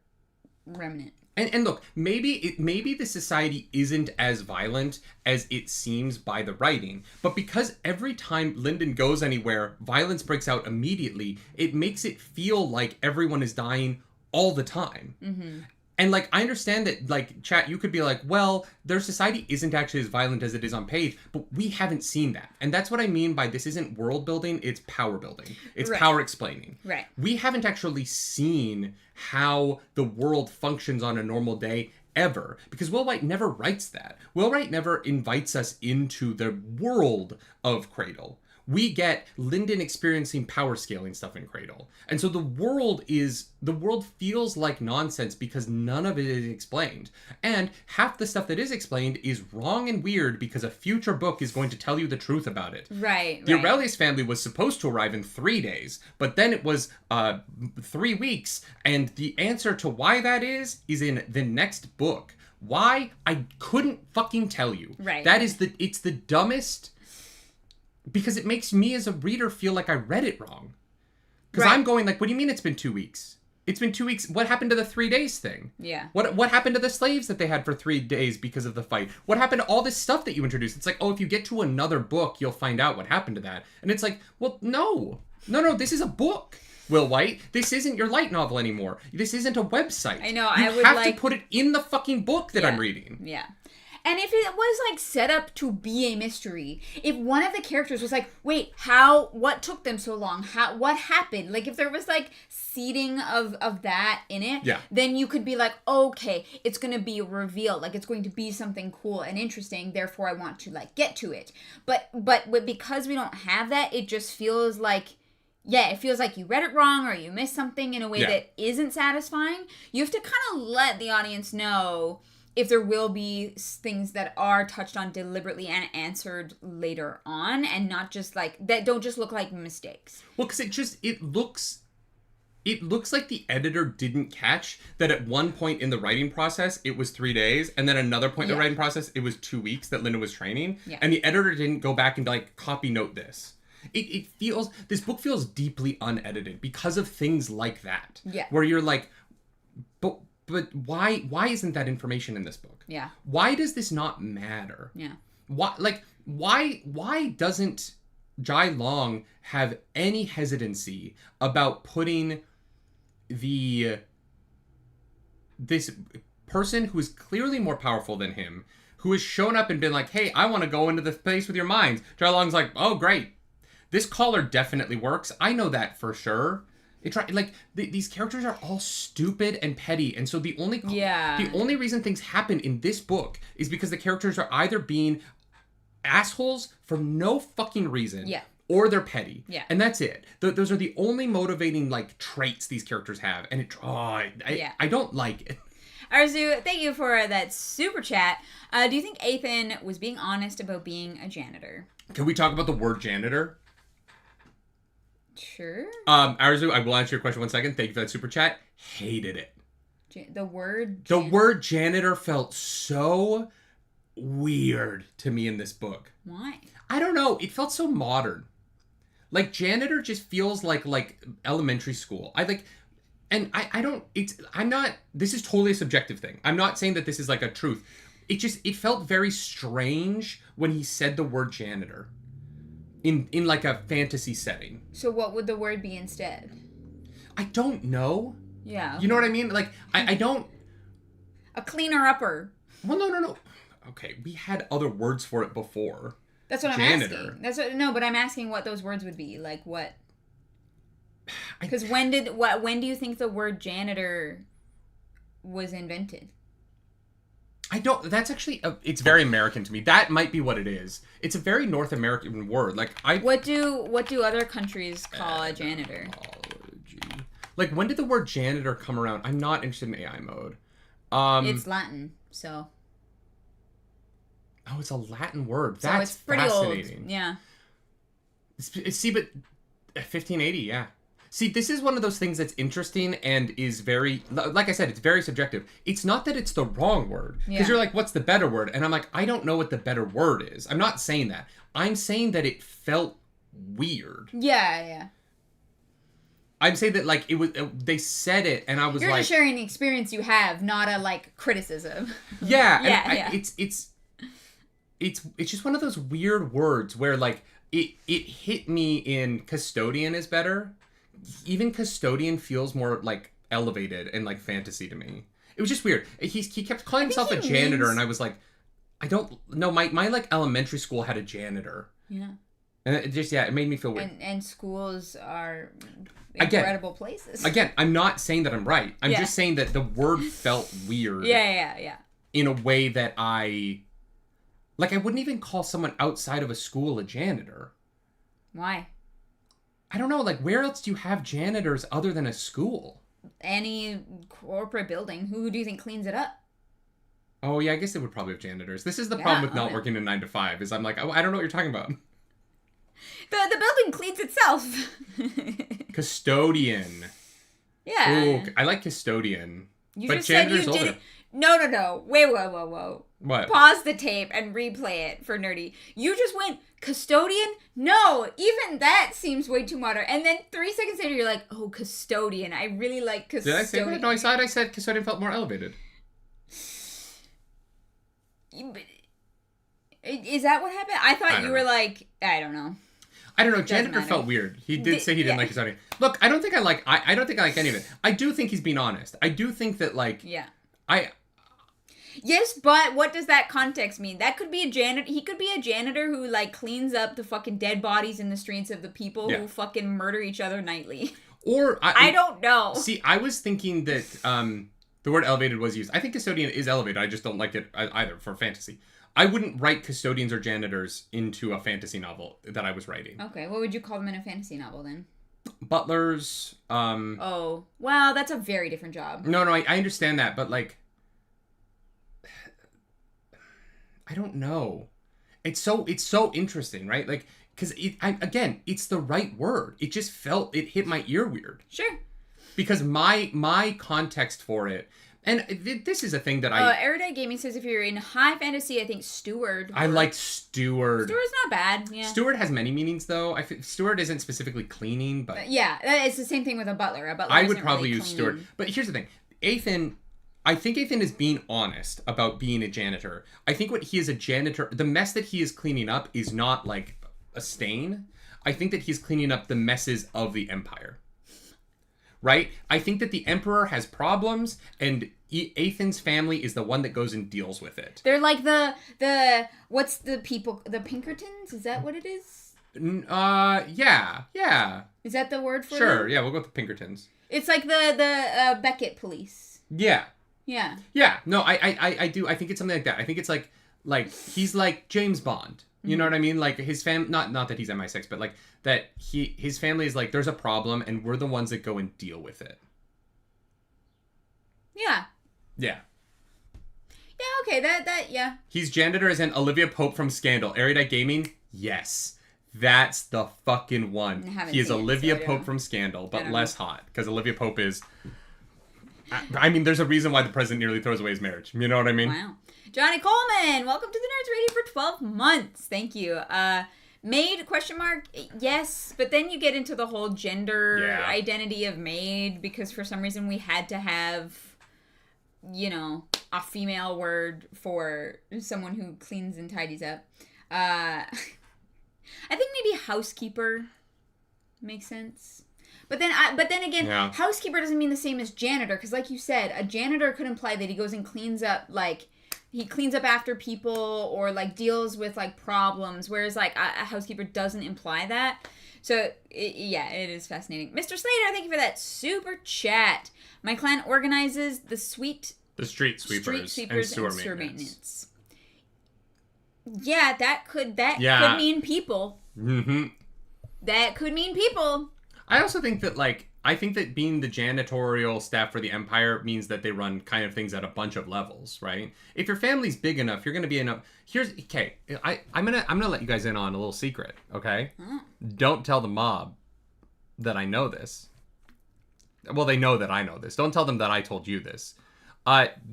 remnant. And look, maybe the society isn't as violent as it seems by the writing, but because every time Lyndon goes anywhere, violence breaks out immediately, it makes it feel like everyone is dying all the time. Mm-hmm. And, like, I understand that, like, chat, you could be like, well, their society isn't actually as violent as it is on page, but we haven't seen that. And that's what I mean by this isn't world building, it's power building. It's power explaining. Right. We haven't actually seen how the world functions on a normal day ever. Because Will Wright never writes that. Will Wright never invites us into the world of Cradle. We get Lyndon experiencing power scaling stuff in Cradle. And so the world feels like nonsense because none of it is explained. And half the stuff that is explained is wrong and weird because a future book is going to tell you the truth about it. Right. The Aurelius family was supposed to arrive in 3 days, but then it was 3 weeks. And the answer to why that is in the next book. Why? I couldn't fucking tell you. Right. It's the dumbest... Because it makes me as a reader feel like I read it wrong. Because I'm going like, what do you mean it's been 2 weeks? It's been 2 weeks. What happened to the 3 days thing? Yeah. What happened to the slaves that they had for 3 days because of the fight? What happened to all this stuff that you introduced? It's like, oh, if you get to another book, you'll find out what happened to that. And it's like, well, no, this is a book. Will White, this isn't your light novel anymore. This isn't a website. I know. You have to put it in the fucking book that I'm reading. Yeah. And if it was, like, set up to be a mystery, if one of the characters was like, wait, what took them so long? What happened? Like, if there was, like, seeding of that in it, then you could be like, okay, it's going to be a reveal. Like, it's going to be something cool and interesting, therefore I want to, like, get to it. But because we don't have that, it just feels like... Yeah, it feels like you read it wrong or you missed something in a way that isn't satisfying. You have to kind of let the audience know... if there will be things that are touched on deliberately and answered later on and not just like that don't just look like mistakes. Well, because it looks like the editor didn't catch that at one point in the writing process it was 3 days, and then another point in the writing process it was 2 weeks that Linda was training, and the editor didn't go back and like copy note this. This book feels deeply unedited because of things like that. Yeah. Where you're like, But why isn't that information in this book? Yeah. Why does this not matter? Yeah. Why doesn't Jai Long have any hesitancy about putting this person who is clearly more powerful than him, who has shown up and been like, hey, I want to go into the place with your minds. Jai Long's like, oh, great. This collar definitely works. I know that for sure. These characters are all stupid and petty, and so the only reason things happen in this book is because the characters are either being assholes for no fucking reason, or they're petty, and that's it. Those are the only motivating like traits these characters have, and I don't like it. Arzu, thank you for that super chat. Do you think Athan was being honest about being a janitor? Can we talk about the word janitor? Sure. Arzu, I will answer your question 1 second. Thank you for that super chat. Hated it. The word janitor felt so weird to me in this book. Why? I don't know. It felt so modern. Like janitor just feels like elementary school. This is totally a subjective thing. I'm not saying that this is like a truth. It felt very strange when he said the word janitor. In like a fantasy setting. So what would the word be instead? I don't know. Yeah. Okay. You know what I mean? Like, I don't... A cleaner-upper. Well, no. Okay, we had other words for it before. That's what Janitor. I'm asking. But I'm asking what those words would be. Like, what? Because when do you think the word janitor was invented? That's actually, it's very American to me. That might be what it is. It's a very North American word. What do other countries call a janitor? Like, when did the word janitor come around? I'm not interested in AI mode. It's Latin, so. Oh, it's a Latin word. So That's it's pretty fascinating. old. Yeah. See, but 1580, yeah. See, this is one of those things that's interesting and is very, like I said, it's very subjective. It's not that it's the wrong word. Because you're like, what's the better word? And I'm like, I don't know what the better word is. I'm not saying that. I'm saying that it felt weird. Yeah. I'm saying that, like, it was, they said it, and I was You're like... just sharing the experience you have, not a, like, criticism. Yeah. It's just one of those weird words where, like, it hit me in custodian is better. Even custodian feels more like elevated and like fantasy to me. It was just weird. He kept calling himself a janitor, and I was like, I don't know. My like elementary school had a janitor. Yeah. And it made me feel weird. And schools are incredible places. Again, I'm not saying that I'm right. I'm just saying that the word felt weird. Yeah. In a way that I wouldn't even call someone outside of a school a janitor. Why? I don't know. Like, where else do you have janitors other than a school? Any corporate building. Who do you think cleans it up? Oh, yeah, I guess they would probably have janitors. This is the problem with not working a 9 to 5, is I'm like, I don't know what you're talking about. The building cleans itself. Custodian. Yeah. Ooh, I like custodian. You but just said you did it. No. Wait, whoa. What? Pause the tape and replay it for Nerdy. You just went, custodian? No, even that seems way too modern. And then 3 seconds later, you're like, oh, custodian. I really like custodian. Did I say that? No, I said custodian felt more elevated. Is that what happened? I thought you were like, I don't know. Janitor felt weird. He did say he didn't like custodian. Look, I don't think I like any of it. I do think he's being honest. I do think that Yes, but what does that context mean? That could be a janitor. He could be a janitor who like cleans up the fucking dead bodies in the streets of the people who fucking murder each other nightly. Or I don't know. See, I was thinking that the word elevated was used. I think custodian is elevated. I just don't like it either for fantasy. I wouldn't write custodians or janitors into a fantasy novel that I was writing. Okay, what would you call them in a fantasy novel then? Butlers. Oh, wow, that's a very different job. No, I understand that, but like, I don't know. It's so interesting, right? Like, because it's the right word. It just it hit my ear weird. Sure. Because my context for it. And this is a thing that Erudite Gaming says if you're in high fantasy, I think steward. I like steward. Steward's not bad, yeah. Steward has many meanings, though. Steward isn't specifically cleaning, but... yeah, it's the same thing with a butler. A butler I would probably really use steward. But here's the thing. I think Athan is being honest about being a janitor. I think what he is a janitor... The mess that he is cleaning up is not, like, a stain. I think that he's cleaning up the messes of the Empire. Right? I think that the Emperor has problems, and Athan's family is the one that goes and deals with it. They're like the what's the people, the Pinkertons? Is that what it is? Yeah. Is that the word for Sure, them? yeah, we'll go with the Pinkertons. It's like the Beckett police. Yeah. Yeah. Yeah, no, I do. I think it's something like that. I think it's like he's like James Bond. You know what I mean? Like his not that he's MI6, but like that his family is like, there's a problem and we're the ones that go and deal with it. Yeah. Yeah. Yeah, okay, that. He's janitor as in Olivia Pope from Scandal. Erudite Gaming? Yes. That's the fucking one. He is Olivia Pope from Scandal, but less hot. Because Olivia Pope is... I mean, there's a reason why the president nearly throws away his marriage. You know what I mean? Wow. Johnny Coleman, welcome to the Nerds Radio for 12 months. Thank you. Maid, ? Yes, but then you get into the whole gender identity of maid, because for some reason we had to have, a female word for someone who cleans and tidies up. I think maybe housekeeper makes sense. But then again, housekeeper doesn't mean the same as janitor, because like you said, a janitor could imply that he goes and cleans up, like, he cleans up after people or, like, deals with, like, problems, whereas, like, a housekeeper doesn't imply that. So, it is fascinating. Mr. Slater, thank you for that super chat. My clan organizes the street sweepers and sewer maintenance. Yeah, that could mean people. Mm-hmm. That could mean people. I also think that, like, being the janitorial staff for the Empire means that they run kind of things at a bunch of levels, right? If your family's big enough, you're going to be enough. I'm gonna let you guys in on a little secret, okay? Don't tell the mob that I know this. Well, they know that I know this. Don't tell them that I told you this.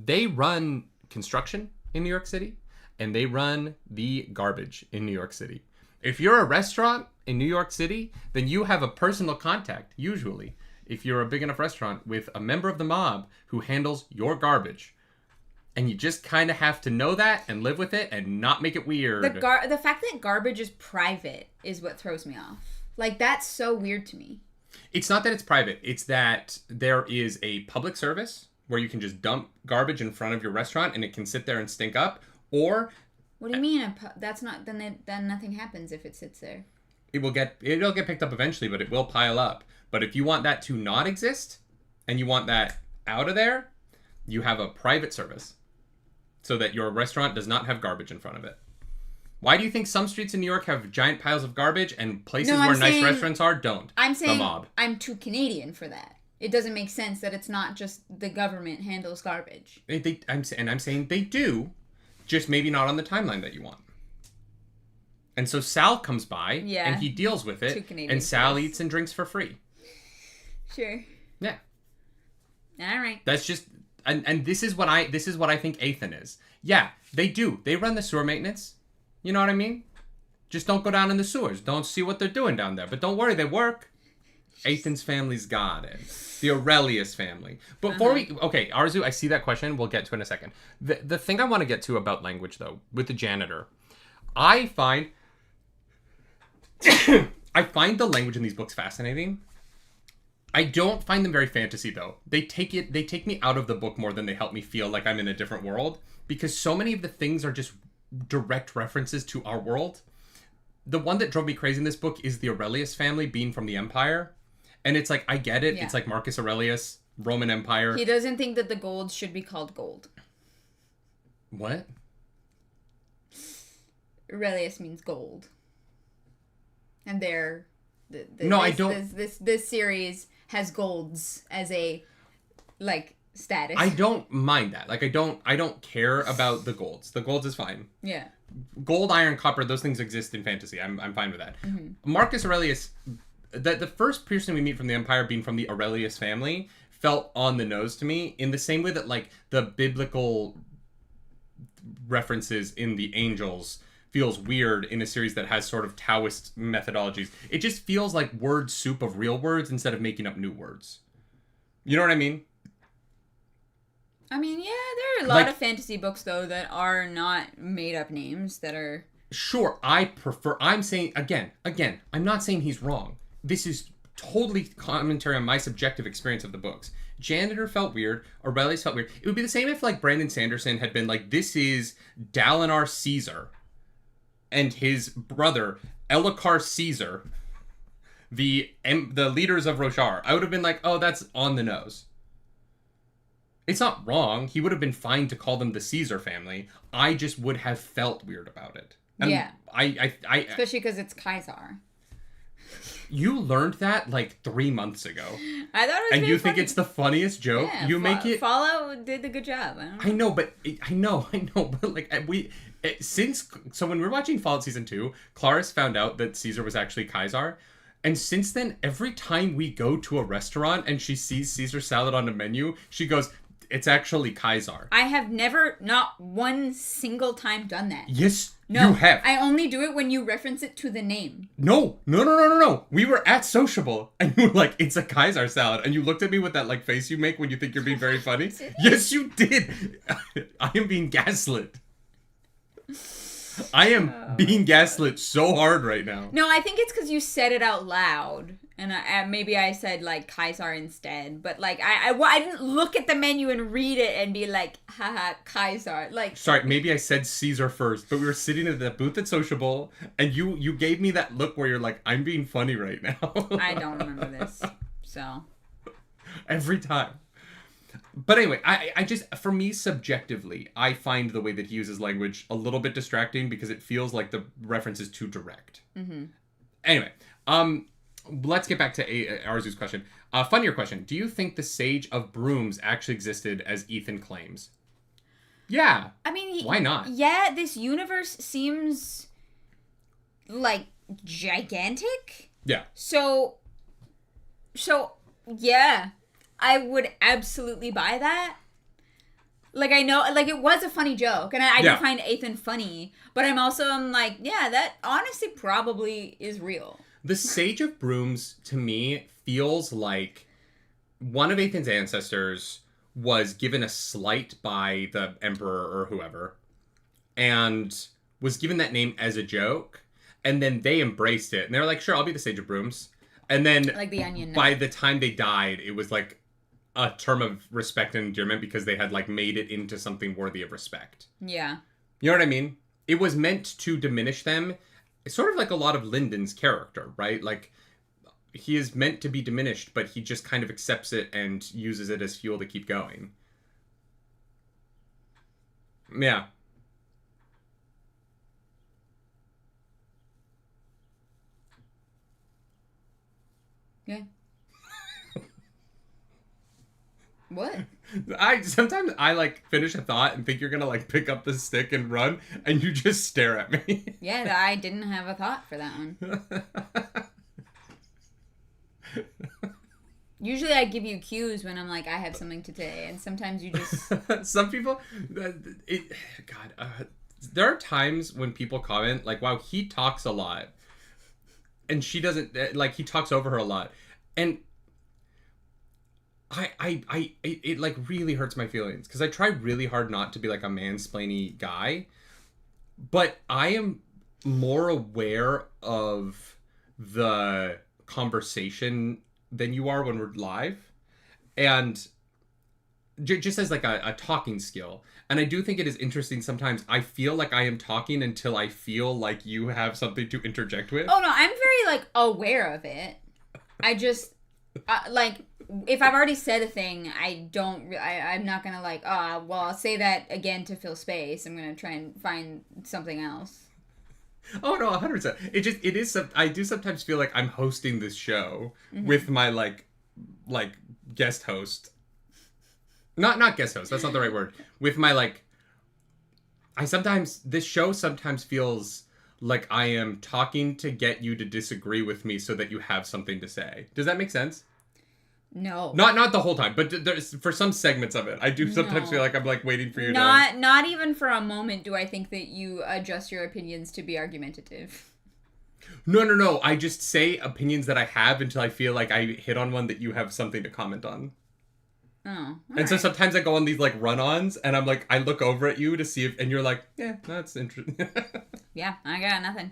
They run construction in New York City, and they run the garbage in New York City. If you're a restaurant in New York City, then you have a personal contact, usually, if you're a big enough restaurant, with a member of the mob who handles your garbage. And you just kind of have to know that and live with it and not make it weird. The fact that garbage is private is what throws me off. Like, that's so weird to me. It's not that it's private. It's that there is a public service where you can just dump garbage in front of your restaurant and it can sit there and stink up, or... What do you mean? That's not... Then nothing happens if it sits there. It'll get picked up eventually, but it will pile up. But if you want that to not exist, and you want that out of there, you have a private service so that your restaurant does not have garbage in front of it. Why do you think some streets in New York have giant piles of garbage and places where nice restaurants are don't? I'm saying the mob. I'm too Canadian for that. It doesn't make sense that it's not just the government handles garbage. I'm saying they do, just maybe not on the timeline that you want. And so Sal comes by, and he deals with it, and Sal eats and drinks for free. Sure. Yeah. All right. That's just, and this is what I think Athan is. Yeah, they do. They run the sewer maintenance. You know what I mean? Just don't go down in the sewers. Don't see what they're doing down there. But don't worry, they work. Athan's family's got it. The Aurelius family. Before okay, Arzu, I see that question. We'll get to it in a second. The thing I want to get to about language, though, with the janitor, I find the language in these books fascinating. I don't find them very fantasy, though. They take me out of the book more than they help me feel like I'm in a different world, because so many of the things are just direct references to our world. The one that drove me crazy in this book is the Aurelius family being from the Empire. And it's like, I get it. Yeah. It's like Marcus Aurelius, Roman Empire. He doesn't think that the gold should be called gold. What? Aurelius means gold. And this series has golds as a, like, status. I don't mind that. Like, I don't care about the golds. The golds is fine. Yeah. Gold, iron, copper, those things exist in fantasy. I'm fine with that. Mm-hmm. Marcus Aurelius, the first person we meet from the Empire being from the Aurelius family felt on the nose to me, in the same way that, like, the biblical references in the Angels feels weird in a series that has sort of Taoist methodologies. It just feels like word soup of real words instead of making up new words. You know what I mean? I mean, yeah, there are a lot of fantasy books, though, that are not made-up names, that are... Sure, I'm saying, again, I'm not saying he's wrong. This is totally commentary on my subjective experience of the books. Janitor felt weird, Aurelius felt weird. It would be the same if, like, Brandon Sanderson had been like, this is Dalinar Caesar and his brother, Elhokar Caesar, the leaders of Roshar. I would have been like, oh, that's on the nose. It's not wrong. He would have been fine to call them the Caesar family. I just would have felt weird about it. And yeah. I especially because it's Kaisar. You learned that like 3 months ago. I thought it was And you funny. think it's the funniest joke? Yeah, you make it... Fallout did a good job. I know, but like so when we were watching Fallout Season 2, Clarice found out that Caesar was actually Kaisar. And since then, every time we go to a restaurant and she sees Caesar salad on the menu, she goes, it's actually Kaisar. I have never, not one single time done that. Yes, no, you have. I only do it when you reference it to the name. No. We were at Sociable and you were like, it's a Kaisar salad. And you looked at me with that like face you make when you think you're being very funny. Yes, you did. I am being gaslit. I am being gaslit so hard right now. No, I think it's because you said it out loud. And maybe I said, like, Kaisar instead. But, like, I didn't look at the menu and read it and be like, haha, Kaisar. Like, sorry, maybe I said Caesar first. But we were sitting at the booth at Sociable. And you gave me that look where you're like, I'm being funny right now. I don't remember this. So. Every time. But anyway, I just, for me, subjectively, I find the way that he uses language a little bit distracting because it feels like the reference is too direct. Mm-hmm. Anyway, let's get back to Arzu's question. Funnier question. Do you think the Sage of Brooms actually existed as Eithan claims? Yeah. I mean... Why not? Yeah, this universe seems, like, gigantic. Yeah. So, yeah. I would absolutely buy that. Like, I know, like, it was a funny joke, and I do find Athan funny, but I'm like, yeah, that honestly probably is real. The Sage of Brooms, to me, feels like one of Athan's ancestors was given a slight by the Emperor or whoever, and was given that name as a joke, and then they embraced it, and they were like, sure, I'll be the Sage of Brooms. And then, like the Onion. By the time they died, it was like a term of respect and endearment because they had, like, made it into something worthy of respect. Yeah. You know what I mean? It was meant to diminish them. It's sort of like a lot of Lyndon's character, right? Like, he is meant to be diminished, but he just kind of accepts it and uses it as fuel to keep going. Yeah. Yeah. What? Sometimes I like finish a thought and think you're gonna like pick up the stick and run, and you just stare at me. Yeah, I didn't have a thought for that one. Usually I give you cues when I'm like, I have something to say, and sometimes you just... Some people... there are times when people comment, like, wow, he talks a lot. And she doesn't... Like, he talks over her a lot. And it like, really hurts my feelings. Because I try really hard not to be, like, a mansplainy guy. But I am more aware of the conversation than you are when we're live, and just as like a talking skill. And I do think it is interesting sometimes. I feel like I am talking until I feel like you have something to interject with. Oh no, I'm very like aware of it. I just like, if I've already said a thing, I'm not gonna like, well, I'll say that again to fill space. I'm gonna try and find something else. Oh no, 100%. I do sometimes feel like I'm hosting this show with my like guest host. Not guest host. That's not the right word. With my like, this show sometimes feels like I am talking to get you to disagree with me so that you have something to say. Does that make sense? No. Not the whole time, but there's, for some segments of it, I do sometimes feel like I'm like waiting for you to... Not even for a moment do I think that you adjust your opinions to be argumentative. No. I just say opinions that I have until I feel like I hit on one that you have something to comment on. Oh. And so sometimes I go on these like run-ons and I'm like, I look over at you to see if, and you're like, yeah, that's interesting. Yeah, I got nothing.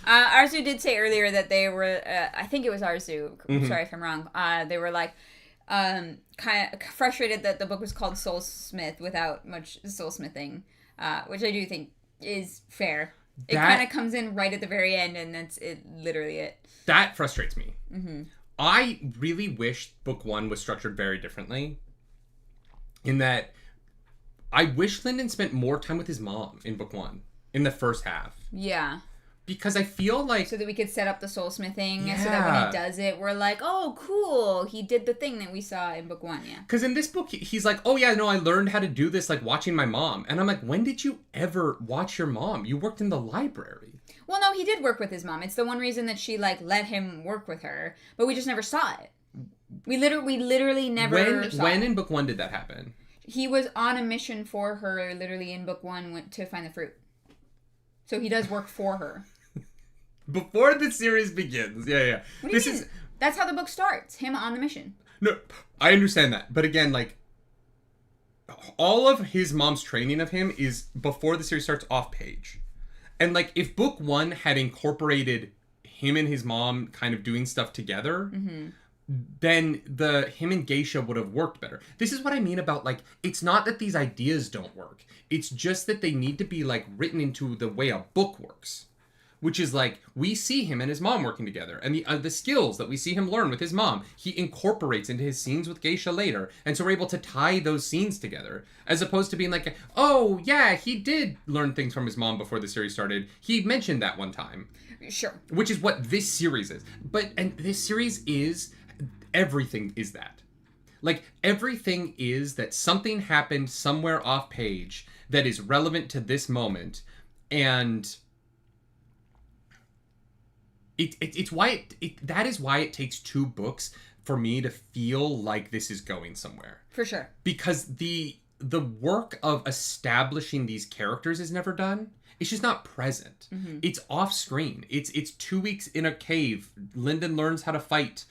Arzu did say earlier that they were, I think it was Arzu, sorry if I'm wrong, they were like, kind of frustrated that the book was called Soulsmith without much soulsmithing, which I do think is fair. It kind of comes in right at the very end, and that's literally it. That frustrates me. Mm-hmm. I really wish book one was structured very differently. In that, I wish Lyndon spent more time with his mom in book one, in the first half. Yeah. Because I feel like... So that we could set up the soulsmithing, so that when he does it, we're like, oh, cool, he did the thing that we saw in book one, yeah. Because in this book, he's like, oh yeah, no, I learned how to do this, like, watching my mom. And I'm like, when did you ever watch your mom? You worked in the library. Well, no, he did work with his mom. It's the one reason that she, like, let him work with her, but we just never saw it. We literally never saw it. When in book one did that happen? He was on a mission for her, literally in book one, went to find the fruit. So he does work for her. Before the series begins. Yeah. What do you mean? That's how the book starts. Him on the mission. No, I understand that. But again, like, all of his mom's training of him is before the series starts off page. And, like, if book one had incorporated him and his mom kind of doing stuff together, then him and Geisha would have worked better. This is what I mean about, like, it's not that these ideas don't work. It's just that they need to be, like, written into the way a book works. Which is, like, we see him and his mom working together. And the skills that we see him learn with his mom, he incorporates into his scenes with Geisha later. And so we're able to tie those scenes together. As opposed to being like, oh, yeah, he did learn things from his mom before the series started. He mentioned that one time. Sure. Which is what this series is. And this series is... Everything is that. Like, everything is that something happened somewhere off page that is relevant to this moment. And... It's why that is why it takes two books for me to feel like this is going somewhere. For sure. Because the work of establishing these characters is never done. It's just not present. Mm-hmm. It's off screen. It's 2 weeks in a cave. Lyndon learns how to fight.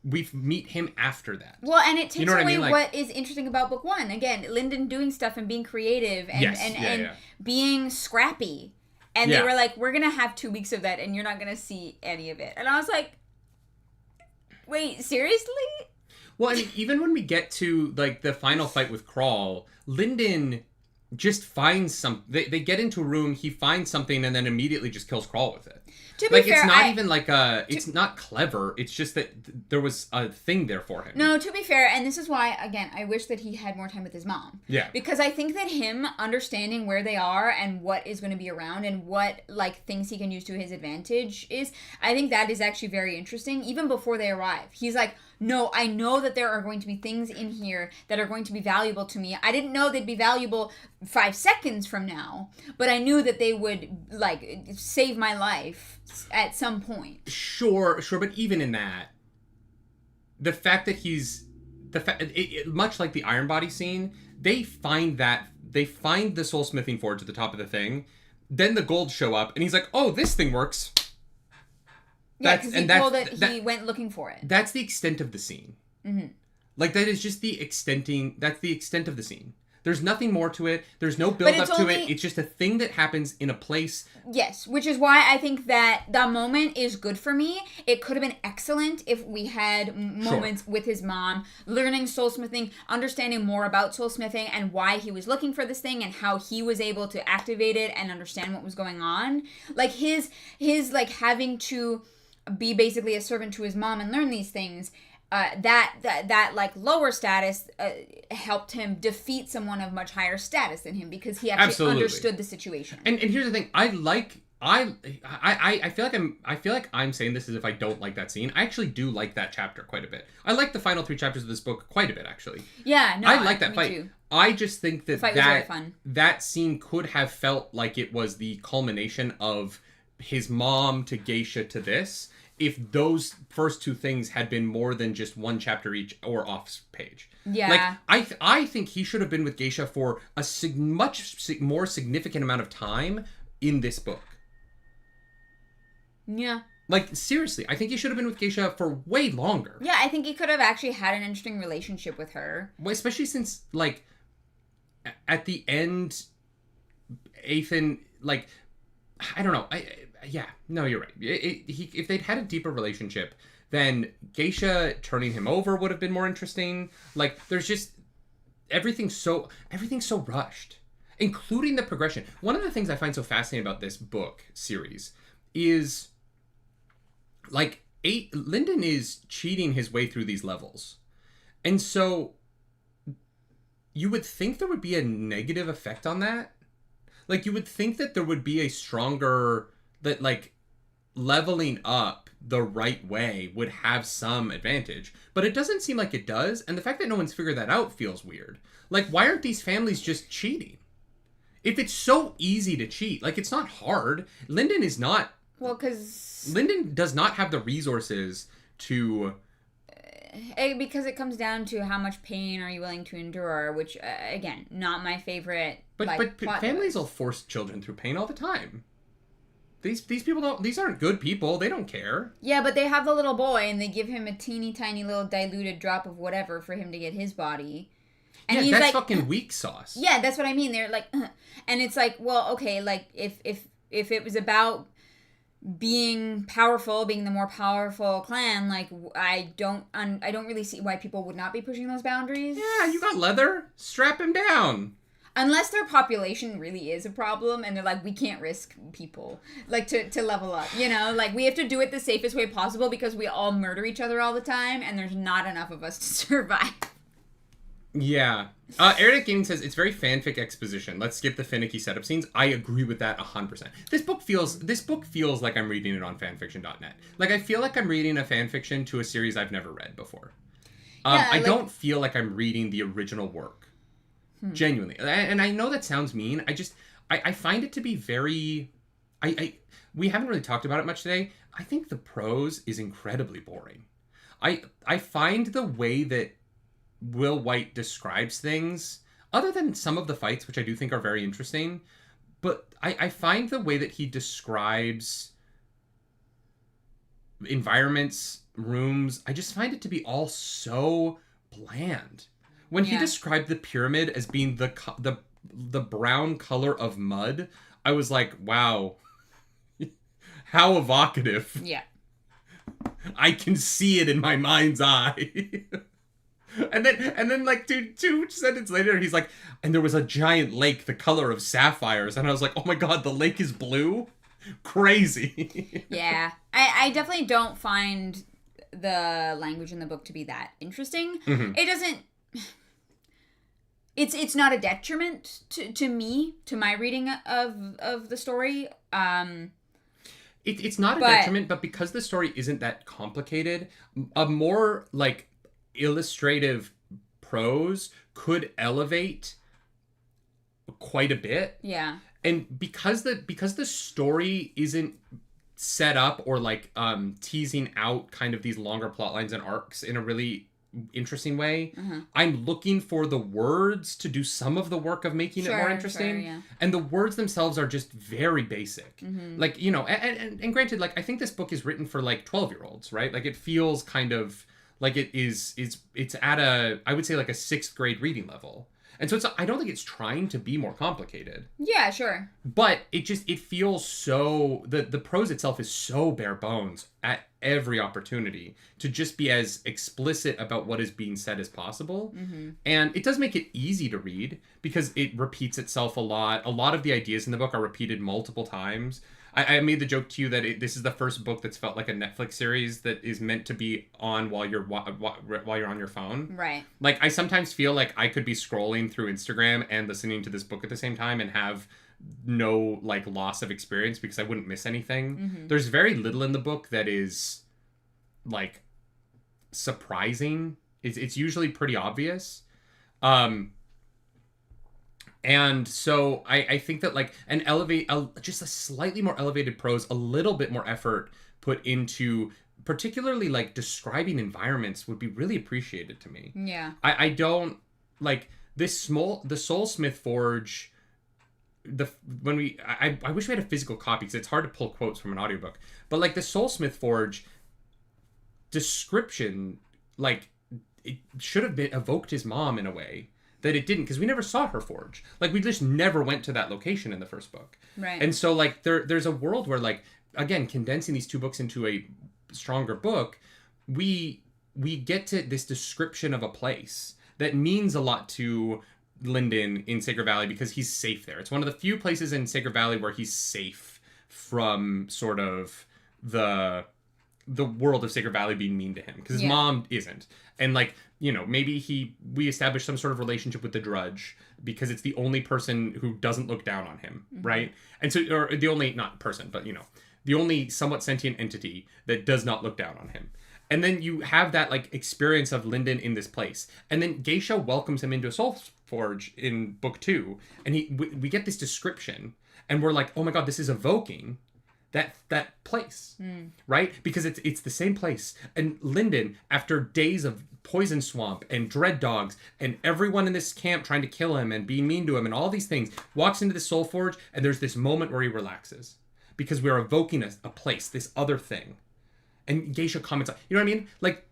We meet him after that. Well, and it takes away what is interesting about book one. Again, Lyndon doing stuff and being creative and being scrappy. And they were like, we're going to have 2 weeks of that, and you're not going to see any of it. And I was like, wait, seriously? Well, and even when we get to, like, the final fight with Crawl, Lyndon just finds they get into a room, he finds something, and then immediately just kills Crawl with it. To be fair, it's not even like it's not clever. It's just that there was a thing there for him. No, to be fair, and this is why, again, I wish that he had more time with his mom. Yeah. Because I think that him understanding where they are and what is going to be around and what, like, things he can use to his advantage is, I think that is actually very interesting, even before they arrive. He's like, no, I know that there are going to be things in here that are going to be valuable to me. I didn't know they'd be valuable 5 seconds from now, but I knew that they would, like, save my life at some point. Sure, but even in that, the fact that much like the Iron Body scene, they find the soulsmithing forge at the top of the thing, then the gold show up, and he's like, oh, this thing works. Yeah, because he told it, he went looking for it. That's the extent of the scene. Mm-hmm. Like, that is just that's the extent of the scene. There's nothing more to it. There's no build up to it. It's just a thing that happens in a place. Yes, which is why I think that the moment is good for me. It could have been excellent if we had moments with his mom, learning soulsmithing, understanding more about soulsmithing and why he was looking for this thing and how he was able to activate it and understand what was going on. Like his like having to be basically a servant to his mom and learn these things. That like lower status helped him defeat someone of much higher status than him because he actually understood the situation. And here's the thing, I feel like I'm saying this as if I don't like that scene. I actually do like that chapter quite a bit. I like the final 3 chapters of this book quite a bit, actually. Yeah, no, I like that fight. Too. I just think that was very fun. That scene could have felt like it was the culmination of his mom to Geisha to this, if those first 2 things had been more than just 1 chapter each or off page. Yeah. Like, I think he should have been with Geisha for a much more significant amount of time in this book. Yeah. Like, seriously, I think he should have been with Geisha for way longer. Yeah, I think he could have actually had an interesting relationship with her. Well, especially since, like, at the end, Athan, like, I don't know, yeah, no, you're right. If they'd had a deeper relationship, then Geisha turning him over would have been more interesting. Like, there's just everything's so rushed, including the progression. One of the things I find so fascinating about this book series is, like, Lyndon is cheating his way through these levels, and so you would think there would be a negative effect on that. Like, you would think that there would be a stronger, that, like, leveling up the right way would have some advantage. But it doesn't seem like it does, and the fact that no one's figured that out feels weird. Like, why aren't these families just cheating? If it's so easy to cheat, like, it's not hard. Lyndon is not... Well, because... Lyndon does not have the resources to... Because it comes down to how much pain are you willing to endure, which, again, not my favorite. But families will force children through pain all the time. These people don't. These aren't good people. They don't care. Yeah, but they have the little boy, and they give him a teeny tiny little diluted drop of whatever for him to get his body. And yeah, that's like, fucking weak sauce. Yeah, that's what I mean. They're like, and it's like, well, okay, like if it was about being powerful, being the more powerful clan, like I don't really see why people would not be pushing those boundaries. Yeah, you got leather. Strap him down. Unless their population really is a problem and they're like, we can't risk people, like, to level up, you know? Like, we have to do it the safest way possible because we all murder each other all the time and there's not enough of us to survive. Yeah. Eric Gaming says, it's very fanfic exposition. Let's skip the finicky setup scenes. I agree with that 100%. This book feels like I'm reading it on fanfiction.net. Like, I feel like I'm reading a fanfiction to a series I've never read before. I don't feel like I'm reading the original work. Genuinely. And I know that sounds mean. I find it to be very... we haven't really talked about it much today. I think the prose is incredibly boring. I find the way that Will White describes things, other than some of the fights, which I do think are very interesting, but I find the way that he describes environments, rooms, I just find it to be all so bland. When he described the pyramid as being the brown color of mud, I was like, wow, how evocative. Yeah. I can see it in my mind's eye. And then like two sentences later, he's like, and there was a giant lake the color of sapphires. And I was like, oh my god, the lake is blue? Crazy. Yeah. I definitely don't find the language in the book to be that interesting. Mm-hmm. It doesn't... It's not a detriment to me, to my reading of the story. It's not a detriment, but because the story isn't that complicated, a more like illustrative prose could elevate quite a bit. Yeah. And because the story isn't set up or like teasing out kind of these longer plot lines and arcs in a really interesting way, I'm looking for the words to do some of the work of making it more interesting. Yeah. And the words themselves are just very basic. Like, you know, and granted, like, I think this book is written for like 12-year-olds, right? Like, it feels kind of like it's at I would say like a 6th grade reading level. And so I don't think it's trying to be more complicated. Yeah, sure. But it feels so, the prose itself is so bare bones at every opportunity to just be as explicit about what is being said as possible. And it does make it easy to read because it repeats itself a lot. A lot of the ideas in the book are repeated multiple times. I made the joke to you that this is the first book that's felt like a Netflix series that is meant to be on while you're on your phone. Right. Like, I sometimes feel like I could be scrolling through Instagram and listening to this book at the same time and have no, like, loss of experience because I wouldn't miss anything. There's very little in the book that is, like, surprising. It's usually pretty obvious. And so I think that, like, just a slightly more elevated prose, a little bit more effort put into particularly, like, describing environments would be really appreciated to me. Yeah. I don't, like, the Soulsmith Forge, I wish we had a physical copy because it's hard to pull quotes from an audiobook. But, like, the Soulsmith Forge description, like, it should have been evoked his mom in a way that it didn't, because we never saw her forge. Like, we just never went to that location in the first book. Right. And so, like, there's a world where, like, again, condensing these 2 books into a stronger book, we get to this description of a place that means a lot to Lyndon in Sacred Valley because he's safe there. It's one of the few places in Sacred Valley where he's safe from sort of the world of Sacred Valley being mean to him, because his mom isn't. And, like, you know, maybe we established some sort of relationship with the Drudge because it's the only person who doesn't look down on him, right? And so, or the only, not person, but, you know, the only somewhat sentient entity that does not look down on him. And then you have that, like, experience of Lyndon in this place. And then Geisha welcomes him into a Soul Forge in book 2. And we get this description, and we're like, oh my god, this is evoking that place, right? Because it's the same place. And Lyndon, after days of poison swamp and dread dogs and everyone in this camp trying to kill him and being mean to him and all these things, walks into the Soul Forge, and there's this moment where he relaxes because we're evoking a place, this other thing. And Geisha comments on, you know what I mean? Like,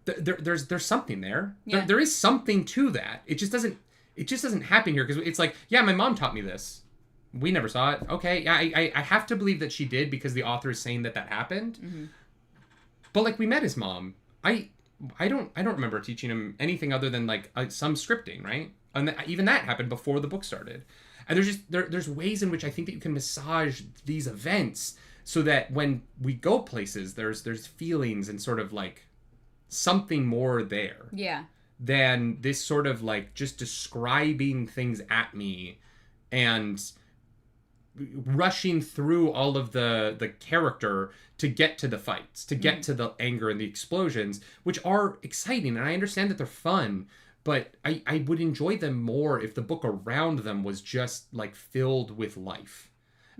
there's something there. Yeah. There is something to that. It just doesn't happen here because it's like, yeah, my mom taught me this. We never saw it. Okay, yeah, I have to believe that she did because the author is saying that happened. But, like, we met his mom. I don't remember teaching him anything other than, like, some scripting, right? And even that happened before the book started. And there's ways in which I think that you can massage these events so that when we go places, there's feelings and sort of, like, something more there. Yeah. Than this sort of, like, just describing things at me and rushing through all of the character to get to the fights, to get to the anger and the explosions, which are exciting, and I understand that they're fun, but I would enjoy them more if the book around them was just, like, filled with life,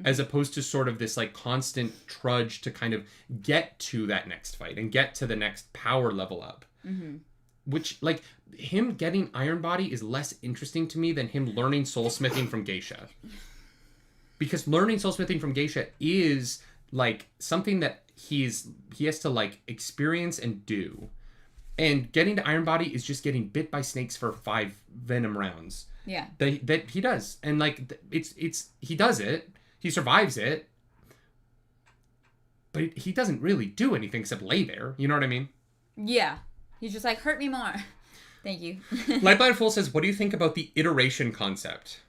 as opposed to sort of this, like, constant trudge to kind of get to that next fight and get to the next power level up. Which, like, him getting Iron Body is less interesting to me than him learning soulsmithing from Geisha. Because learning soulsmithing from Geisha is, like, something that he has to, like, experience and do. And getting to Iron Body is just getting bit by snakes for 5 venom rounds. Yeah. That he does. And, like, he does it. He survives it. But he doesn't really do anything except lay there. You know what I mean? Yeah. He's just like, hurt me more. Thank you. Lightblind Fool says, what do you think about the iteration concept?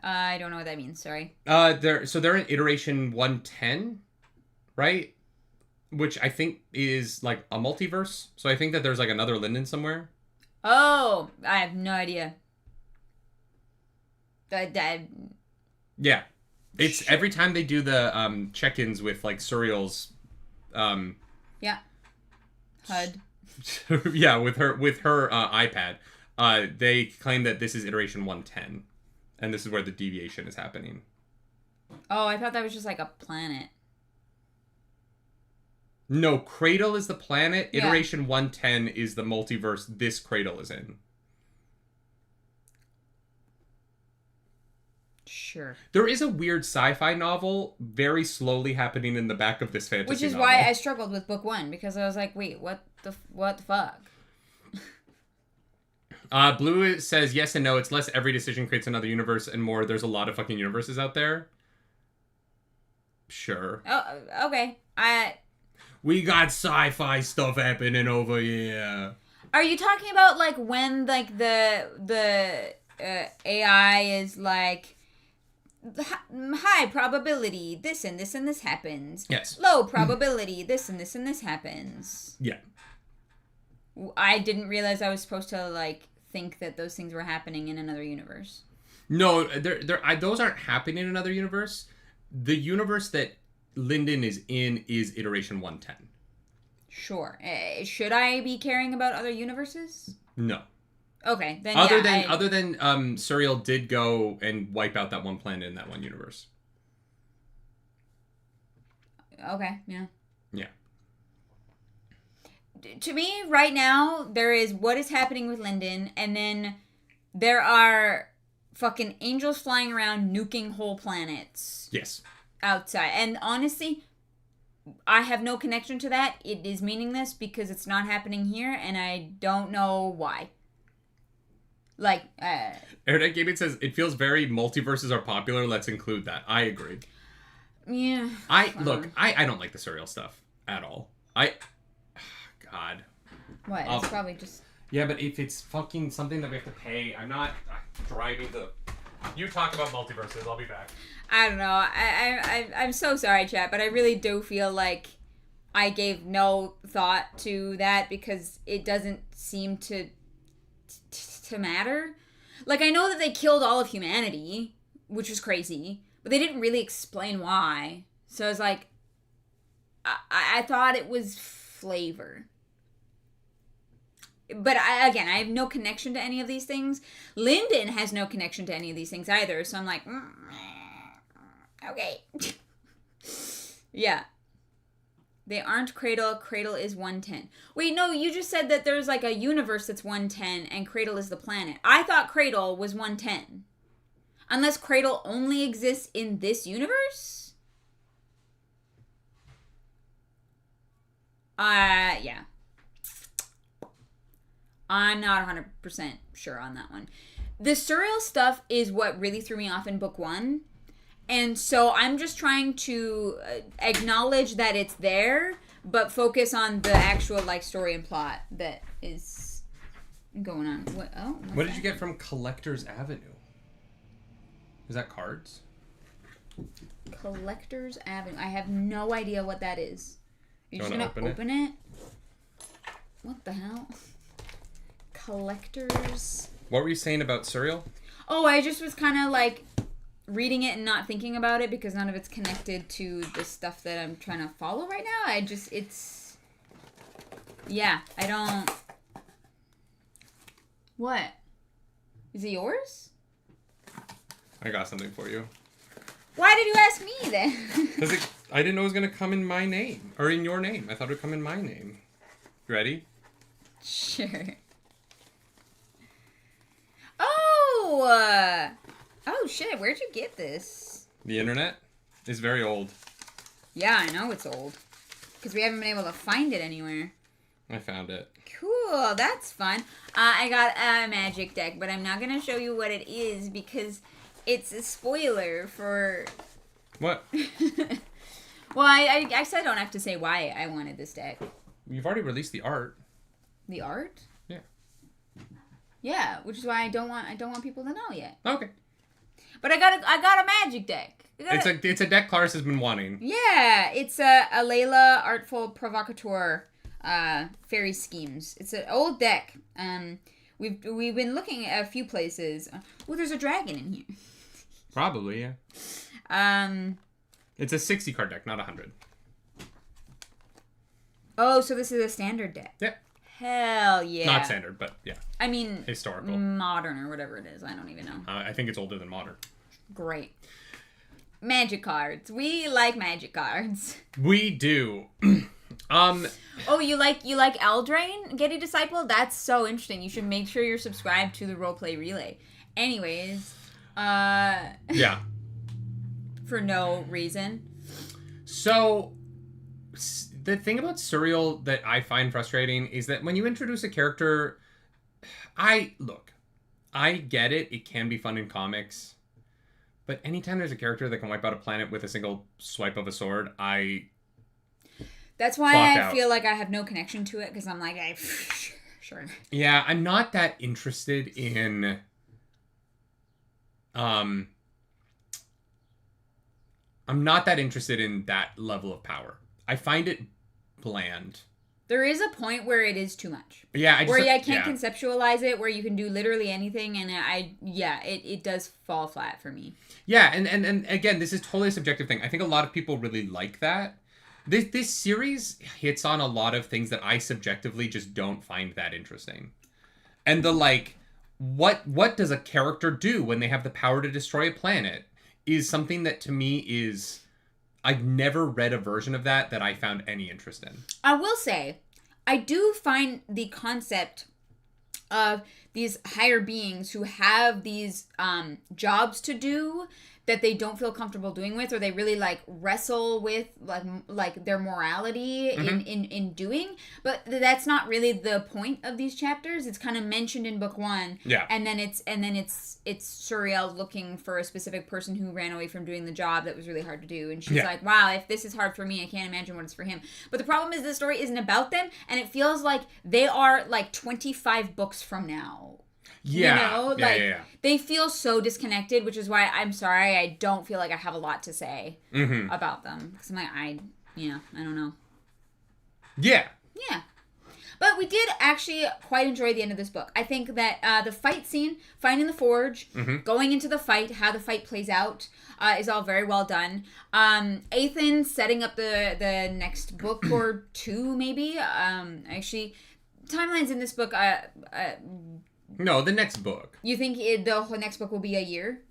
I don't know what that means. Sorry. They're in iteration 110, right? Which I think is like a multiverse. So I think that there's like another Linden somewhere. Oh, I have no idea. Yeah. It's every time they do the check-ins with like Surreal's yeah. HUD. yeah, with her iPad. They claim that this is iteration 110. And this is where the deviation is happening. Oh, I thought that was just like a planet. No, Cradle is the planet. Yeah. Iteration 110 is the multiverse this Cradle is in. Sure. There is a weird sci-fi novel very slowly happening in the back of this fantasy Which is novel. why I struggled with book 1, because I was like, wait, what the fuck? Blue says yes and no. It's less every decision creates another universe and more there's a lot of fucking universes out there. Sure. Oh, okay. We got sci-fi stuff happening over here. Are you talking about like when like the AI is like high probability this and this and this happens? Yes. Low probability this and this and this happens. Yeah. I didn't realize I was supposed to like think that those things were happening in another universe. No, those aren't happening in another universe. The universe that Linden is in is iteration 110. Sure. Should I be caring about other universes? No. Okay, then other than Surreal did go and wipe out that one planet in that one universe. Okay, yeah. Yeah. To me, right now, there is what is happening with Linden, and then there are fucking angels flying around nuking whole planets. Yes. Outside. And honestly, I have no connection to that. It is meaningless because it's not happening here, and I don't know why. Like, Airdeck Gaming says, it feels very multiverses are popular, let's include that. I agree. Yeah. I don't like the Surreal stuff at all. God. What? It's probably just... Yeah, but if it's fucking something that we have to pay, I'm not driving the... You talk about multiverses, I'll be back. I don't know. I'm so sorry, chat, but I really do feel like I gave no thought to that because it doesn't seem to matter. Like, I know that they killed all of humanity, which was crazy, but they didn't really explain why. So I was like, I thought it was flavor. But I have no connection to any of these things. Linden has no connection to any of these things either. So I'm like, okay. Yeah. They aren't Cradle. Cradle is 110. Wait, no, you just said that there's like a universe that's 110 and Cradle is the planet. I thought Cradle was 110. Unless Cradle only exists in this universe? Yeah. I'm not 100% sure on that one. The surreal stuff is what really threw me off in book 1. And so I'm just trying to acknowledge that it's there, but focus on the actual like story and plot that is going on. What did you get from Collector's Avenue? Is that cards? Collector's Avenue. I have no idea what that is. Are you just gonna open it? What the hell? Collector's... What were you saying about Surreal? Oh, I just was kind of like reading it and not thinking about it because none of it's connected to the stuff that I'm trying to follow right now. Yeah, I don't... What? Is it yours? I got something for you. Why did you ask me then? Because I didn't know it was going to come in my name. Or in your name. I thought it would come in my name. You ready? Sure. Oh, shit. Where'd you get this? The internet is very old. Yeah, I know it's old. Because we haven't been able to find it anywhere. I found it. Cool. That's fun. I got a magic deck, but I'm not going to show you what it is because it's a spoiler for... What? Well, I guess I don't have to say why I wanted this deck. You've already released the art. The art? Yeah. Yeah, which is why I don't want people to know yet. Okay. But I got a magic deck. It's a deck Claris has been wanting. Yeah, it's a Layla Artful Provocateur fairy schemes. It's an old deck. We've been looking at a few places. Oh, there's a dragon in here. Probably, yeah. It's a 60 card deck, not 100. Oh, so this is a standard deck. Yeah. Hell yeah. Not standard, but yeah. I mean, historical. Modern or whatever it is. I don't even know. I think it's older than modern. Great. Magic cards. We like magic cards. We do. Oh, you like Eldraine, Getty Disciple? That's so interesting. You should make sure you're subscribed to the Roleplay Relay. Anyways, yeah. For no reason. So, the thing about Surreal that I find frustrating is that when you introduce a character, I get it. It can be fun in comics. But anytime there's a character that can wipe out a planet with a single swipe of a sword, That's why I feel like I have no connection to it, because I'm like, sure. Yeah, I'm not that interested in... I'm not that interested in that level of power. I find it bland. There is a point where it is too much. Yeah, I can't conceptualize it, where you can do literally anything, and it does fall flat for me. Yeah, and again, this is totally a subjective thing. I think a lot of people really like that. This series hits on a lot of things that I subjectively just don't find that interesting. And the what does a character do when they have the power to destroy a planet is something that to me is... I've never read a version of that I found any interest in. I will say, I do find the concept of these higher beings who have these jobs to do that they don't feel comfortable doing with, or they really wrestle with like their morality in doing. But that's not really the point of these chapters. It's kind of mentioned in book 1. Yeah. And then it's Surreal looking for a specific person who ran away from doing the job that was really hard to do. And she's like, wow, if this is hard for me, I can't imagine what it's for him. But the problem is the story isn't about them, and it feels like they are 25 books from now. Yeah. Yeah. They feel so disconnected, which is why I'm sorry, I don't feel like I have a lot to say about them. Because I'm like, I don't know. Yeah. Yeah. But we did actually quite enjoy the end of this book. I think that the fight scene, finding the forge, going into the fight, how the fight plays out, is all very well done. Athan setting up the next book or 2, maybe. Actually, timelines in this book... No, the next book. You think the next book will be a year?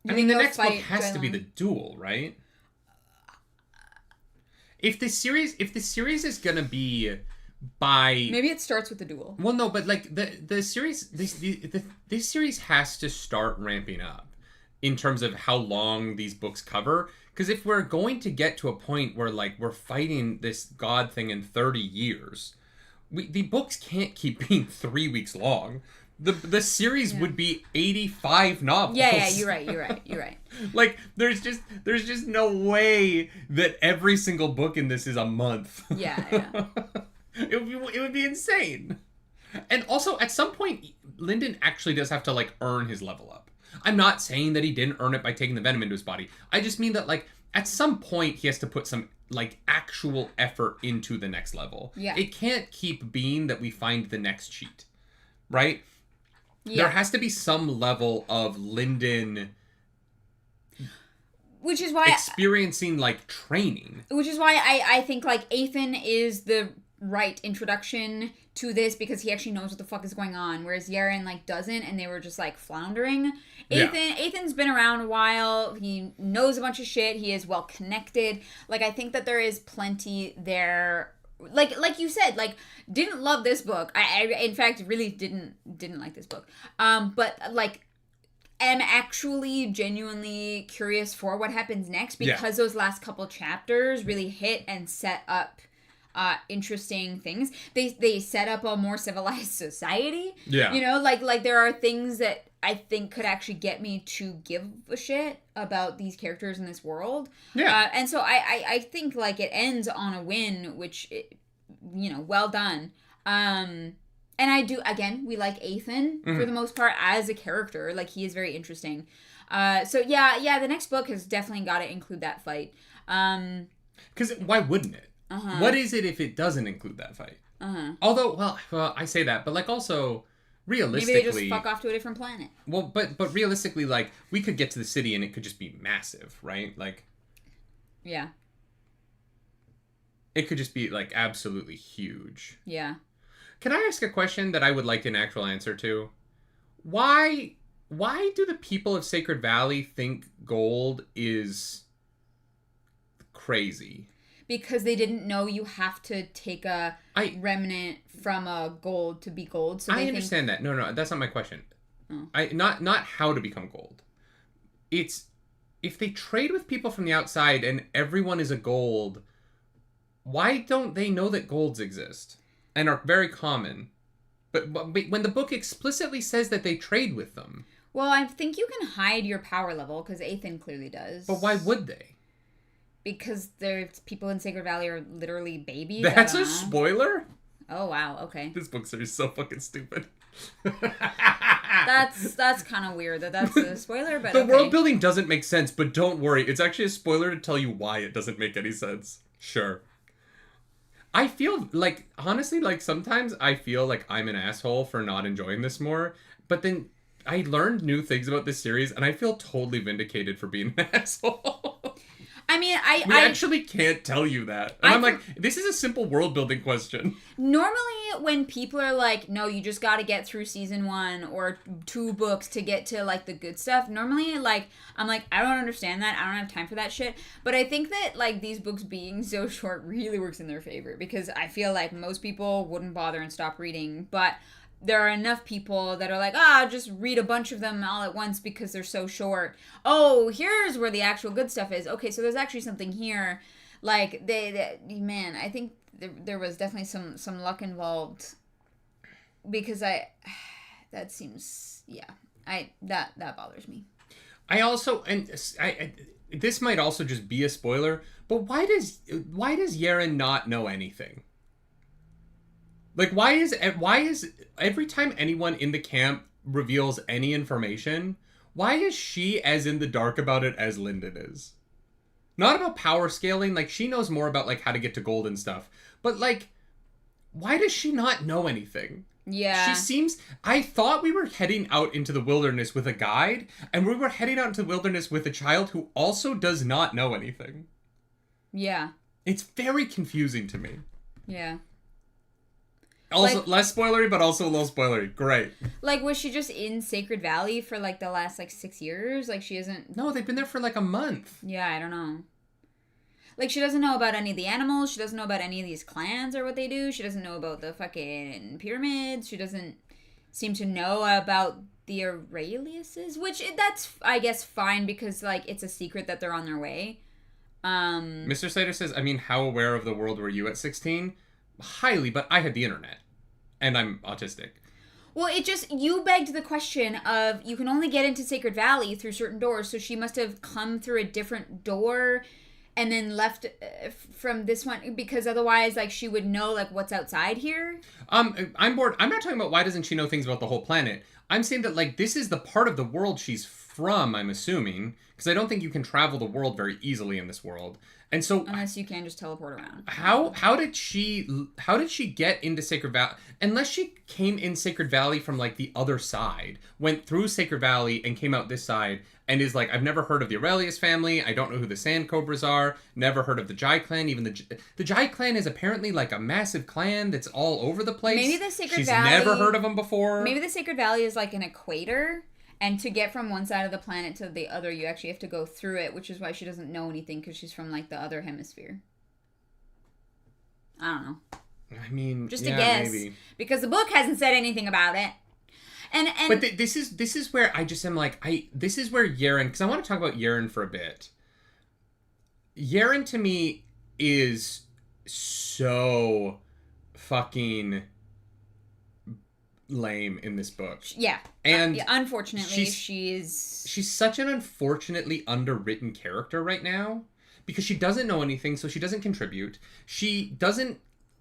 I mean, the next book has to be the duel, right? If the series is gonna be by... Maybe it starts with the duel. Well, no, but the series, this series has to start ramping up in terms of how long these books cover. Because if we're going to get to a point where we're fighting this god thing in 30 years... the books can't keep being 3 weeks long. The series would be 85 novels. Yeah, you're right. There's just no way that every single book in this is a month. Yeah. It would be insane. And also, at some point, Lyndon actually does have to earn his level up. I'm not saying that he didn't earn it by taking the venom into his body. I just mean that at some point he has to put some actual effort into the next level. Yeah. It can't keep being that we find the next cheat. Right? Yeah. There has to be some level of Lyndon, which is why experiencing training. Which is why I think Athan is the right introduction to this, because he actually knows what the fuck is going on, whereas Yarin doesn't, and they were just floundering. Athan's been around a while. He knows a bunch of shit. He is well connected. I think that there is plenty there. Like you said, didn't love this book. I in fact really didn't like this book. But am actually genuinely curious for what happens next, because those last couple chapters really hit and set up interesting things. They set up a more civilized society. Yeah. There are things that I think could actually get me to give a shit about these characters in this world. Yeah. And so I think it ends on a win, which, well done. And I do, again, we like Athan for the most part as a character. Like, he is very interesting. So yeah, the next book has definitely got to include that fight. Because why wouldn't it? What is it if it doesn't include that fight? Although, well, I say that, but like also realistically, maybe they just fuck off to a different planet. Well, but realistically, like we could get to the city and it could just be massive, right? Like, yeah, it could just be like absolutely huge. Yeah. Can I ask a question that I would like an actual answer to? Why do the people of Sacred Valley think gold is crazy? Because they didn't know you have to take a remnant from a gold to be gold. So I understand that. No, that's not my question. Oh. Not how to become gold. It's if they trade with people from the outside and everyone is a gold, why don't they know that golds exist and are very common? But when the book explicitly says that they trade with them. Well, I think you can hide your power level because Athan clearly does. But why would they? Because there's people in Sacred Valley are literally babies. That's a spoiler? Oh, wow. Okay. This book series is so fucking stupid. That's kind of weird that's a spoiler, but the world building doesn't make sense, but don't worry. It's actually a spoiler to tell you why it doesn't make any sense. Sure. I feel like, honestly, like sometimes I feel like I'm an asshole for not enjoying this more, but then I learned new things about this series and I feel totally vindicated for being an asshole. I mean, I actually can't tell you that. And I'm like, this is a simple world building question. Normally, when people are like, no, you just got to get through season 1 or 2 books to get to, like, the good stuff. Normally, like, I'm like, I don't understand that. I don't have time for that shit. But I think that, like, these books being so short really works in their favor. Because I feel like most people wouldn't bother and stop reading. But there are enough people that are like, just read a bunch of them all at once because they're so short. Oh, here's where the actual good stuff is. Okay, so there's actually something here. Like, man, I think there was definitely some luck involved. Because that seems, that bothers me. I also, and this might also just be a spoiler, but why does Yarin not know anything? Like, why is every time anyone in the camp reveals any information, why is she as in the dark about it as Lyndon is? Not about power scaling, like, she knows more about, like, how to get to gold and stuff. But, like, why does she not know anything? Yeah. I thought we were heading out into the wilderness with a guide, and we were heading out into the wilderness with a child who also does not know anything. Yeah. It's very confusing to me. Yeah. Also, like, less spoilery, but also a little spoilery. Great. Like, was she just in Sacred Valley for, like, the last, like, 6 years? Like, she isn't... No, they've been there for, like, a month. Yeah, I don't know. Like, she doesn't know about any of the animals. She doesn't know about any of these clans or what they do. She doesn't know about the fucking pyramids. She doesn't seem to know about the Aureliuses, which that's, I guess, fine because, like, it's a secret that they're on their way. Mr. Slater says, I mean, how aware of the world were you at 16? Highly, but I had the internet. And I'm autistic. Well, you begged the question of, you can only get into Sacred Valley through certain doors, so she must have come through a different door and then left from this one, because otherwise, like, she would know, like, what's outside here. I'm bored. I'm not talking about why doesn't she know things about the whole planet. I'm saying that, like, this is the part of the world she's from, I'm assuming, because I don't think you can travel the world very easily in this world. And so, unless you can just teleport around. How did she get into Sacred Valley? Unless she came in Sacred Valley from, like, the other side, went through Sacred Valley and came out this side, and is like, I've never heard of the Aurelius family. I don't know who the Sand Cobras are. Never heard of the Jai clan. Even the Jai clan is apparently like a massive clan that's all over the place. Maybe the Sacred Valley. She's never heard of them before. Maybe the Sacred Valley is like an equator. And to get from one side of the planet to the other, you actually have to go through it, which is why she doesn't know anything, because she's from, like, the other hemisphere. I don't know. I mean, just a guess. Maybe. Because the book hasn't said anything about it. But this is where I just am like, this is where Yarin, because I want to talk about Yarin for a bit. Yarin, to me, is so fucking lame in this book. Yeah. And unfortunately, she's such an unfortunately underwritten character right now, because she doesn't know anything, so she doesn't contribute. She doesn't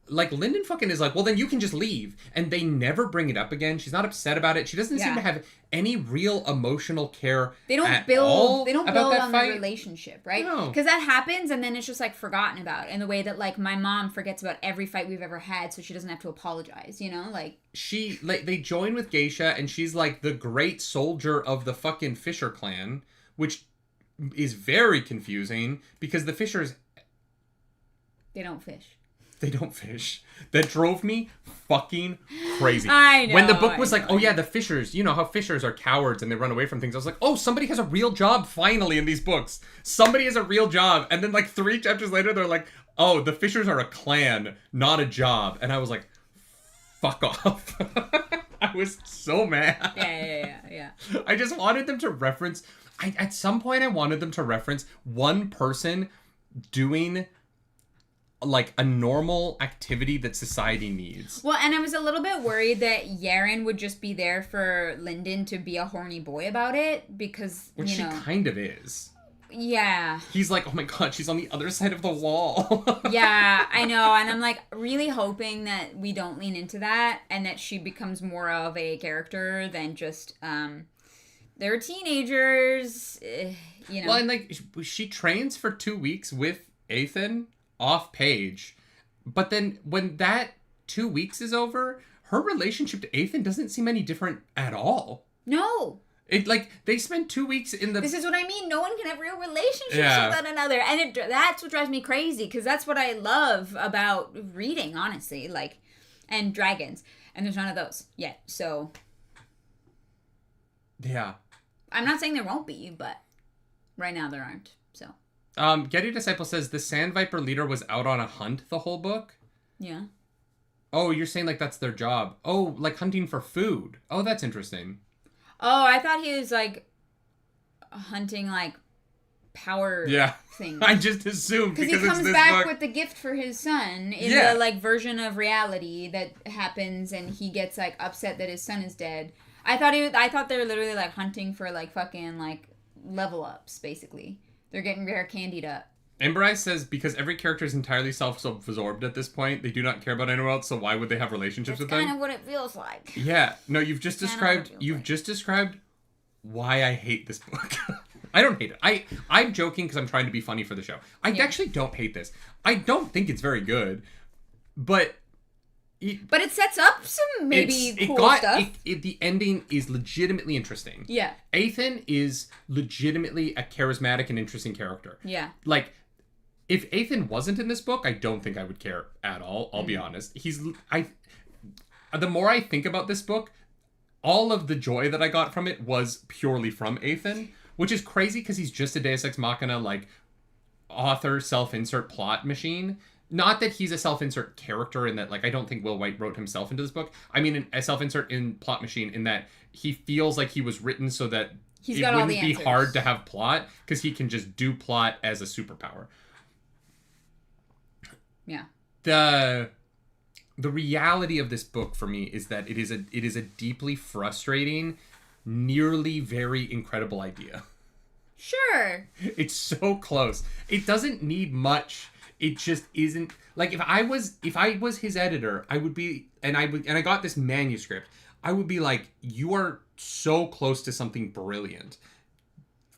like, Lyndon fucking is like, well, then you can just leave. And they never bring it up again. She's not upset about it. She doesn't seem to have any real emotional care. They don't at build. all They don't about build that on fight. the relationship, right? No. Because that happens, and then it's just like forgotten about in the way that like my mom forgets about every fight we've ever had, so she doesn't have to apologize. You know, like They join with Geisha, and she's like the great soldier of the fucking Fisher clan, which is very confusing because the Fishers. They don't fish. They don't fish. That drove me fucking crazy. I know. When the book was like, oh yeah, the Fishers, you know how Fishers are cowards and they run away from things. I was like, oh, somebody has a real job finally in these books. Somebody has a real job. And then like 3 chapters later, they're like, oh, the Fishers are a clan, not a job. And I was like, fuck off. I was so mad. Yeah. I just wanted them to reference, at some point I wanted them to reference one person doing like a normal activity that society needs. Well, and I was a little bit worried that Yarin would just be there for Lyndon to be a horny boy about it because, Which you know. she kind of is. Yeah. He's like, oh my god, she's on the other side of the wall. Yeah, I know. And I'm like really hoping that we don't lean into that and that she becomes more of a character than just, they're teenagers, you know. Well, and like, she trains for 2 weeks with Athan off page. But then when that 2 weeks is over, her relationship to Athan doesn't seem any different at all. No. It like they spent 2 weeks in the. This is what I mean. No one can have real relationships Yeah. with one another, and that's what drives me crazy because that's what I love about reading, honestly. Like, and dragons, and there's none of those yet. So, Yeah. I'm not saying there won't be, but right now there aren't. So. Getty Disciple says the Sand Viper leader was out on a hunt the whole book. Yeah. Oh, you're saying like that's their job. Oh, like hunting for food. Oh, that's interesting. Oh, I thought he was like hunting like power things. I just assumed because he it's comes this back book. with the gift for his son in Yeah. the like version of reality that happens, and he gets like upset that his son is dead. I thought they were literally like hunting for like fucking like level ups. Basically, they're getting rare candied up. Emberice says because every character is entirely self-absorbed at this point, they do not care about anyone else. So why would they have relationships with them? Kind of what it feels like. Yeah. No, you've just described. Why I hate this book. I don't hate it. I'm joking because I'm trying to be funny for the show. I actually don't hate this. I don't think it's very good, but it sets up some stuff. The ending is legitimately interesting. Yeah. Athan is legitimately a charismatic and interesting character. Yeah. Like, if Athan wasn't in this book, I don't think I would care at all. I'll be honest. The more I think about this book, all of the joy that I got from it was purely from Athan, which is crazy because he's just a Deus Ex Machina, like, author self-insert plot machine. Not that he's a self-insert character in that, like, I don't think Will White wrote himself into this book. I mean, a self-insert in plot machine in that he feels like he was written so that it wouldn't be hard to have plot because he can just do plot as a superpower. Yeah. The reality of this book for me is that it is a deeply frustrating, nearly very incredible idea. Sure. It's so close. It doesn't need much. It just isn't like if I was his editor, I would be and I got this manuscript, I would be like, you are so close to something brilliant.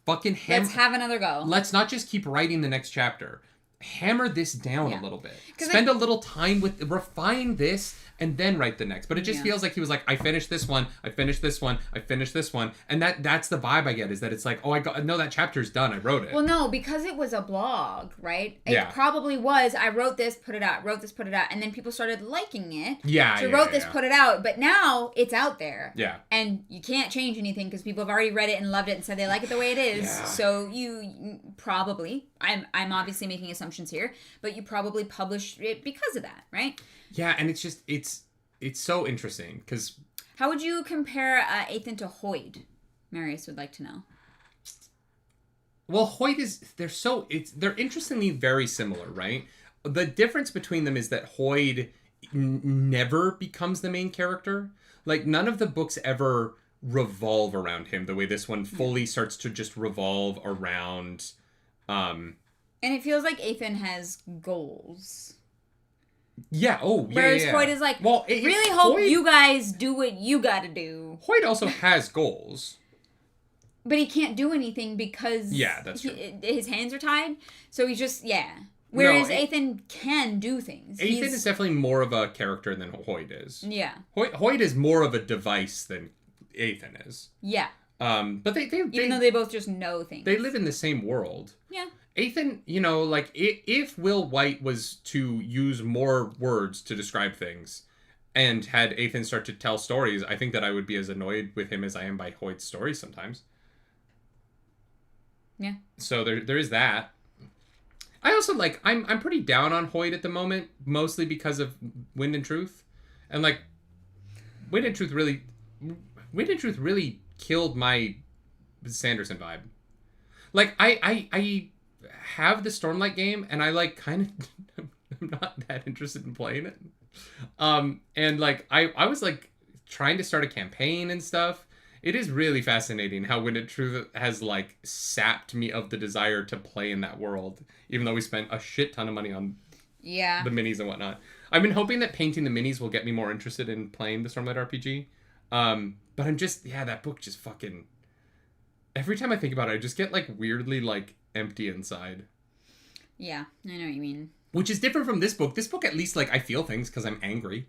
Fucking let's have another go. Let's not just keep writing the next chapter. Hammer this down a little bit. Spend a little time refine this and then write the next. But it just feels like he was like, I finished this one, I finished this one, I finished this one. And that's the vibe I get, is that it's like, oh, that chapter's done, I wrote it. Well, no, because it was a blog, right? It probably was, I wrote this, put it out, and then people started liking it. Put it out. But now it's out there. Yeah. And you can't change anything because people have already read it and loved it and said they like it the way it is. Yeah. So you probably, I'm obviously making assumptions here, but you probably published it because of that, right? Yeah, and it's just, it's so interesting, because... How would you compare Athan to Hoyd? Marius would like to know. Well, Hoyd they're interestingly very similar, right? The difference between them is that Hoyd never becomes the main character. Like, none of the books ever revolve around him the way this one fully starts to just revolve around... And it feels like Athan has goals. Yeah. Oh, yeah. Whereas yeah. Hoyt is like, well, really hope Hoyt, you guys do what you gotta do. Hoyt also has goals. But he can't do anything because that's true. His hands are tied. So he's just, Whereas Athan can do things. Athan is definitely more of a character than Hoyt is. Yeah. Hoyt is more of a device than Athan is. Yeah. But they even though they both just know things. They live in the same world. Yeah. Athan, like, if Will White was to use more words to describe things and had Athan start to tell stories, I think that I would be as annoyed with him as I am by Hoyt's stories sometimes. Yeah. So there is that. I also, like, I'm pretty down on Hoyt at the moment, mostly because of Wind and Truth. And, like, Wind and Truth really killed my Sanderson vibe. Like, I have the Stormlight game, and I, like, kind of I'm not that interested in playing it. And, like, I was, like, trying to start a campaign and stuff. It is really fascinating how Wind and Truth has, like, sapped me of the desire to play in that world, even though we spent a shit ton of money on the minis and whatnot. I've been hoping that painting the minis will get me more interested in playing the Stormlight RPG. But I'm just, that book just fucking... Every time I think about it, I just get, like, weirdly, like, empty inside. Yeah, I know what you mean. Which is different from this book. This book, at least, like, I feel things because I'm angry.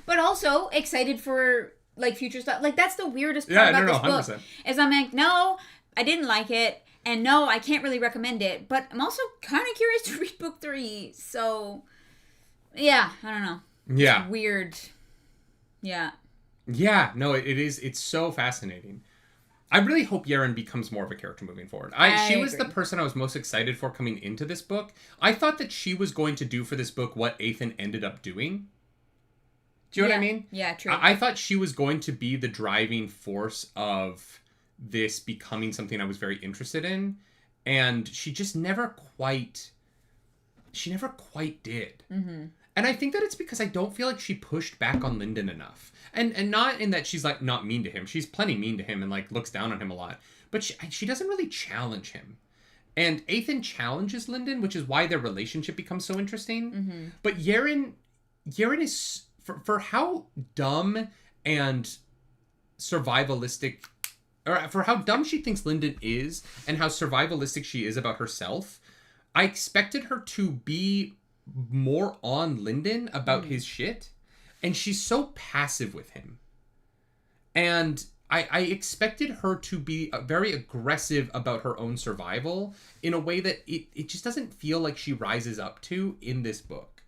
But also excited for... like future stuff. Like that's the weirdest part about this 100%. Book. Is I'm like, no, I didn't like it, and no, I can't really recommend it. But I'm also kind of curious to read book 3. So, I don't know. Yeah, it's weird. Yeah. Yeah. No, it is. It's so fascinating. I really hope Yarin becomes more of a character moving forward. She was the person I was most excited for coming into this book. I thought that she was going to do for this book what Athan ended up doing. Do you know what I mean? Yeah, true. I thought she was going to be the driving force of this becoming something I was very interested in. And she just never quite did. Mm-hmm. And I think that it's because I don't feel like she pushed back on Lyndon enough. And not in that she's, like, not mean to him. She's plenty mean to him and, like, looks down on him a lot. But she doesn't really challenge him. And Athan challenges Lyndon, which is why their relationship becomes so interesting. Mm-hmm. But Yarin is... For how dumb and survivalistic, or for how dumb she thinks Lyndon is and how survivalistic she is about herself, I expected her to be more on Lyndon about his shit, and she's so passive with him. And I expected her to be very aggressive about her own survival in a way that it just doesn't feel like she rises up to in this book.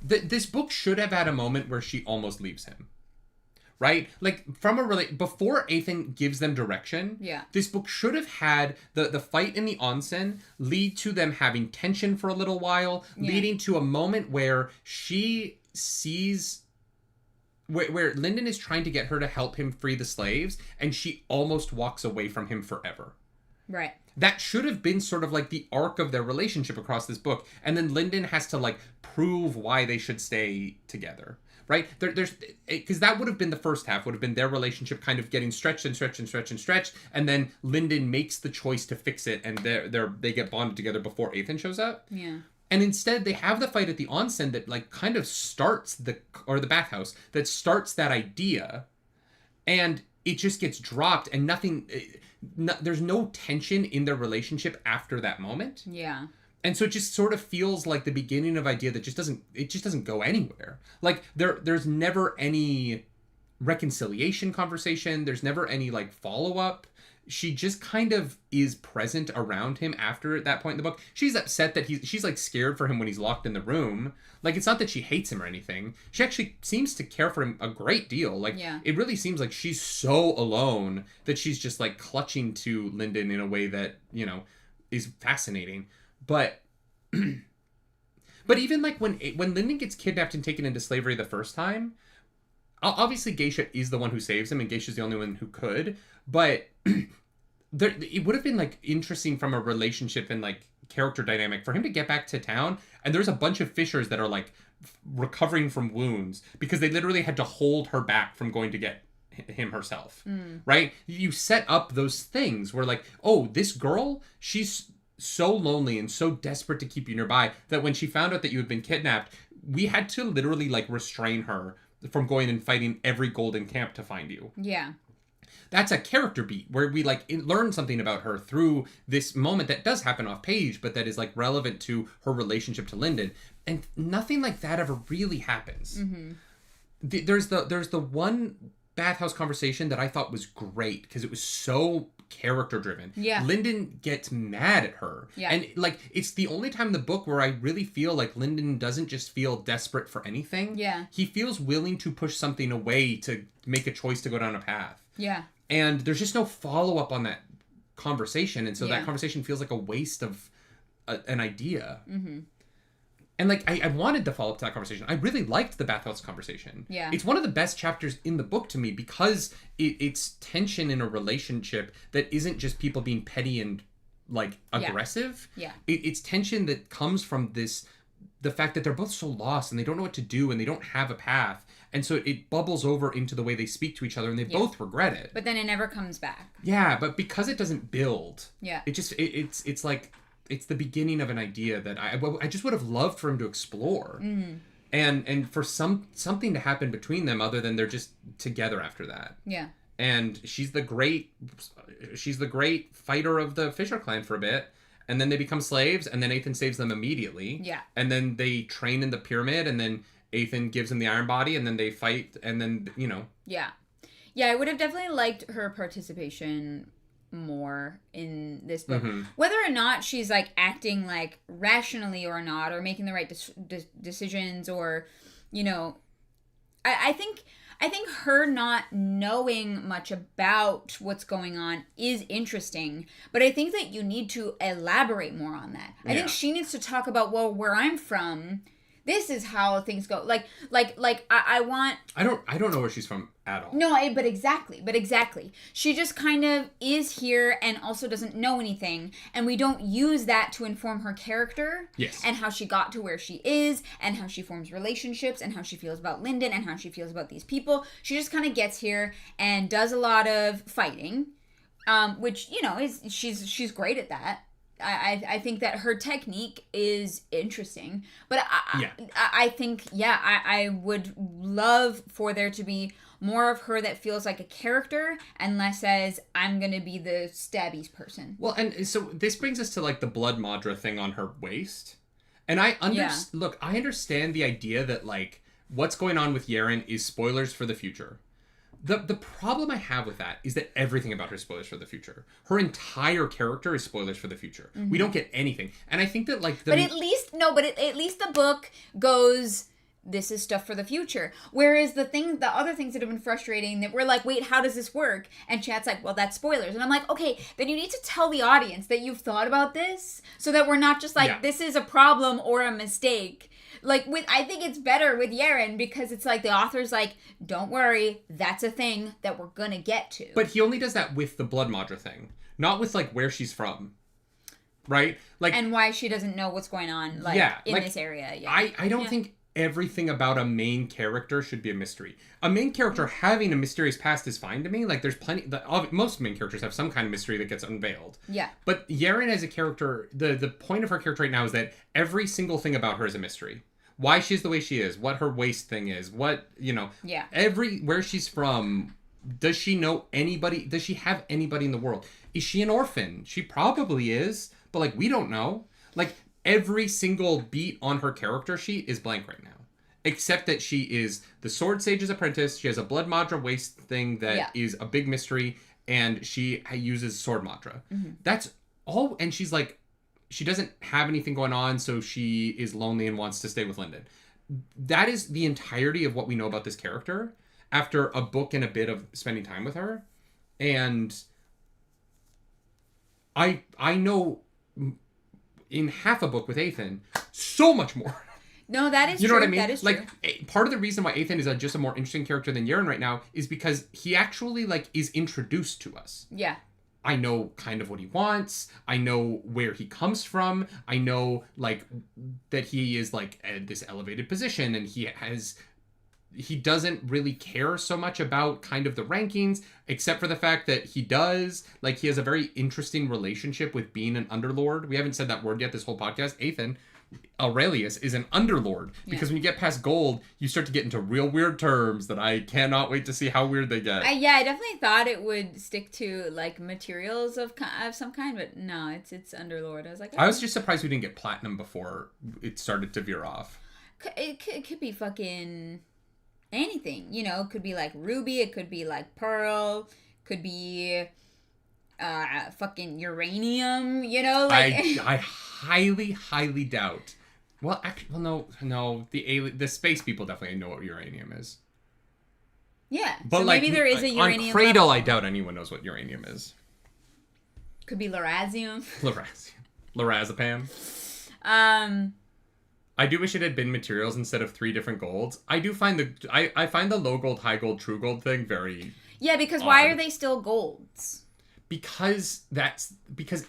This book should have had a moment where she almost leaves him. Right? Like, before Athan gives them direction, this book should have had the fight in the onsen lead to them having tension for a little while, leading to a moment where she sees... Where Lyndon is trying to get her to help him free the slaves, and she almost walks away from him forever. Right. That should have been sort of like the arc of their relationship across this book. And then Lyndon has to, like, prove why they should stay together. Right? Because that would have been the first half, would have been their relationship kind of getting stretched and stretched and stretched and stretched. And then Lyndon makes the choice to fix it, and they get bonded together before Athan shows up. Yeah. And instead, they have the fight at the onsen that, like, kind of starts the bathhouse, that starts that idea. And it just gets dropped, and there's no tension in their relationship after that moment. Yeah. And so it just sort of feels like the beginning of idea that just doesn't go anywhere. Like there's never any reconciliation conversation. There's never any, like, follow-up. She just kind of is present around him after that point in the book. She's upset that she's, like, scared for him when he's locked in the room. Like, it's not that she hates him or anything. She actually seems to care for him a great deal. Like, It really seems like she's so alone that she's just, like, clutching to Lyndon in a way that, is fascinating. But even, like, when Lyndon gets kidnapped and taken into slavery the first time, obviously Geisha is the one who saves him, and Geisha's the only one who could. But it would have been, like, interesting from a relationship and, like, character dynamic for him to get back to town, and there's a bunch of fishers that are, like, recovering from wounds because they literally had to hold her back from going to get him herself. Right? You set up those things where, like, oh, this girl, she's so lonely and so desperate to keep you nearby that when she found out that you had been kidnapped, we had to literally like restrain her from going and fighting every golden camp to find you. Yeah. That's a character beat where we like learn something about her through this moment that does happen off page, but that is like relevant to her relationship to Lyndon. And nothing like that ever really happens. Mm-hmm. There's the one bathhouse conversation that I thought was great because it was so character driven. Yeah. Lyndon gets mad at her. Yeah. And like it's the only time in the book where I really feel like Lyndon doesn't just feel desperate for anything. Yeah. He feels willing to push something away to make a choice to go down a path. Yeah. And there's just no follow up on that conversation. And so Yeah. that conversation feels like a waste of an idea. Mm-hmm. And like I wanted to follow up to that conversation. I really liked the bathhouse conversation. Yeah. It's one of the best chapters in the book to me because it's tension in a relationship that isn't just people being petty and like aggressive. Yeah. It's tension that comes from the fact that they're both so lost and they don't know what to do and they don't have a path. And so it bubbles over into the way they speak to each other and they both regret it. But then it never comes back. Yeah, but because it doesn't build. Yeah. It just it's like it's the beginning of an idea that I just would have loved for him to explore. Mm-hmm. And for something to happen between them other than they're just together after that. Yeah. And she's the great fighter of the Fisher clan for a bit. And then they become slaves, and then Athan saves them immediately. Yeah. And then they train in the pyramid, and then Athan gives them the iron body, and then they fight, and then, you know. Yeah. Yeah, I would have definitely liked her participation more in this book. Mm-hmm. Whether or not she's, like, acting, like, rationally or not, or making the right decisions, or, you know... I think her not knowing much about what's going on is interesting, but I think that you need to elaborate more on that. I think she needs to talk about, well, where I'm from, this is how things go. I want... I don't know where she's from at all. No, but exactly. She just kind of is here and also doesn't know anything, and we don't use that to inform her character. Yes. And how she got to where she is, and how she forms relationships, and how she feels about Lyndon, and how she feels about these people. She just kind of gets here and does a lot of fighting, which, you know, she's great at that. I think that her technique is interesting, but I think, I would love for there to be more of her that feels like a character and less as I'm going to be the stabbies person. Well, and so this brings us to like the blood madra thing on her waist. And I understand the idea that like what's going on with Yarin is spoilers for the future. The problem I have with that is that everything about her is spoilers for the future. Her entire character is spoilers for the future. Mm-hmm. We don't get anything. And I think that like But at least the book goes, this is stuff for the future. Whereas the other things that have been frustrating that we're like, wait, how does this work? And chat's like, well, that's spoilers. And I'm like, okay, then you need to tell the audience that you've thought about this so that we're not just like, this is a problem or a mistake. Like, I think it's better with Yarin because it's like the author's like, don't worry, that's a thing that we're gonna get to. But he only does that with the blood madra thing, not with like where she's from, right? Like, and why she doesn't know what's going on, like in this area. Yeah, I don't think everything about a main character should be a mystery. A main character having a mysterious past is fine to me. Like, there's plenty. Most main characters have some kind of mystery that gets unveiled. Yeah. But Yarin as a character, the point of her character right now is that every single thing about her is a mystery. Why she's the way she is, what her waist thing is, what, you know, where she's from, does she know anybody, does she have anybody in the world? Is she an orphan? She probably is, but like, we don't know. Like, every single beat on her character sheet is blank right now. Except that she is the Sword Sage's apprentice, she has a blood madra waist thing that is a big mystery, and she uses sword madra. Mm-hmm. That's all, and she's like, she doesn't have anything going on, so she is lonely and wants to stay with Lyndon. That is the entirety of what we know about this character after a book and a bit of spending time with her. And I know in half a book with Athan, so much more. No, that is true. You know what I mean? That is like, true. Part of the reason why Athan is just a more interesting character than Yarin right now is because he actually, like, is introduced to us. Yeah. I know kind of what he wants. I know where he comes from. I know, like, that he is, like, at this elevated position and he has he doesn't really care so much about kind of the rankings, except for the fact that he does, like, he has a very interesting relationship with being an underlord. We haven't said that word yet this whole podcast. Athan, Aurelius, is an underlord, because when you get past gold, you start to get into real weird terms that I cannot wait to see how weird they get. I definitely thought it would stick to, like, materials of some kind, but no, it's underlord. I was like, I was just surprised we didn't get platinum before it started to veer off. It could be fucking anything, you know. It could be like ruby, it could be like pearl, could be fucking uranium, you know. Like I highly doubt. Well, actually, well, no. The space people definitely know what uranium is. Yeah, but so like, maybe there is a uranium. On Cradle, level. I doubt anyone knows what uranium is. Could be lorazium. Lorazepam. I do wish it had been materials instead of 3 different golds. I do find I find the low gold, high gold, true gold thing very because odd. why are they still golds? Because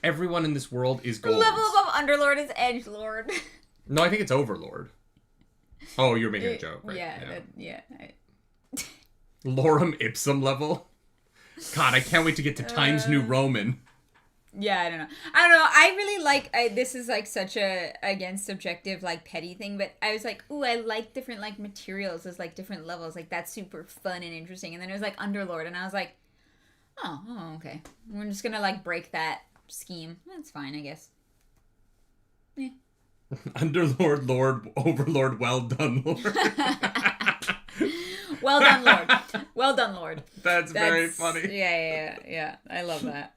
everyone in this world is gold. The level above underlord is edgelord. No, I think it's overlord. Oh, you're making a joke, right? Yeah. Lorem ipsum level. God, I can't wait to get to Times New Roman. Yeah, I don't know. I really like, this is like such a, again, subjective, like, petty thing, but I was like, ooh, I like different, like, materials as, like, different levels. Like, that's super fun and interesting. And then it was like Underlord, and I was like, oh, okay. We're just gonna, like, break that scheme. That's fine, I guess. Yeah. Underlord, Lord, Overlord, well done, Lord. Well done, Lord. Well done, Lord. That's very funny. Yeah. I love that.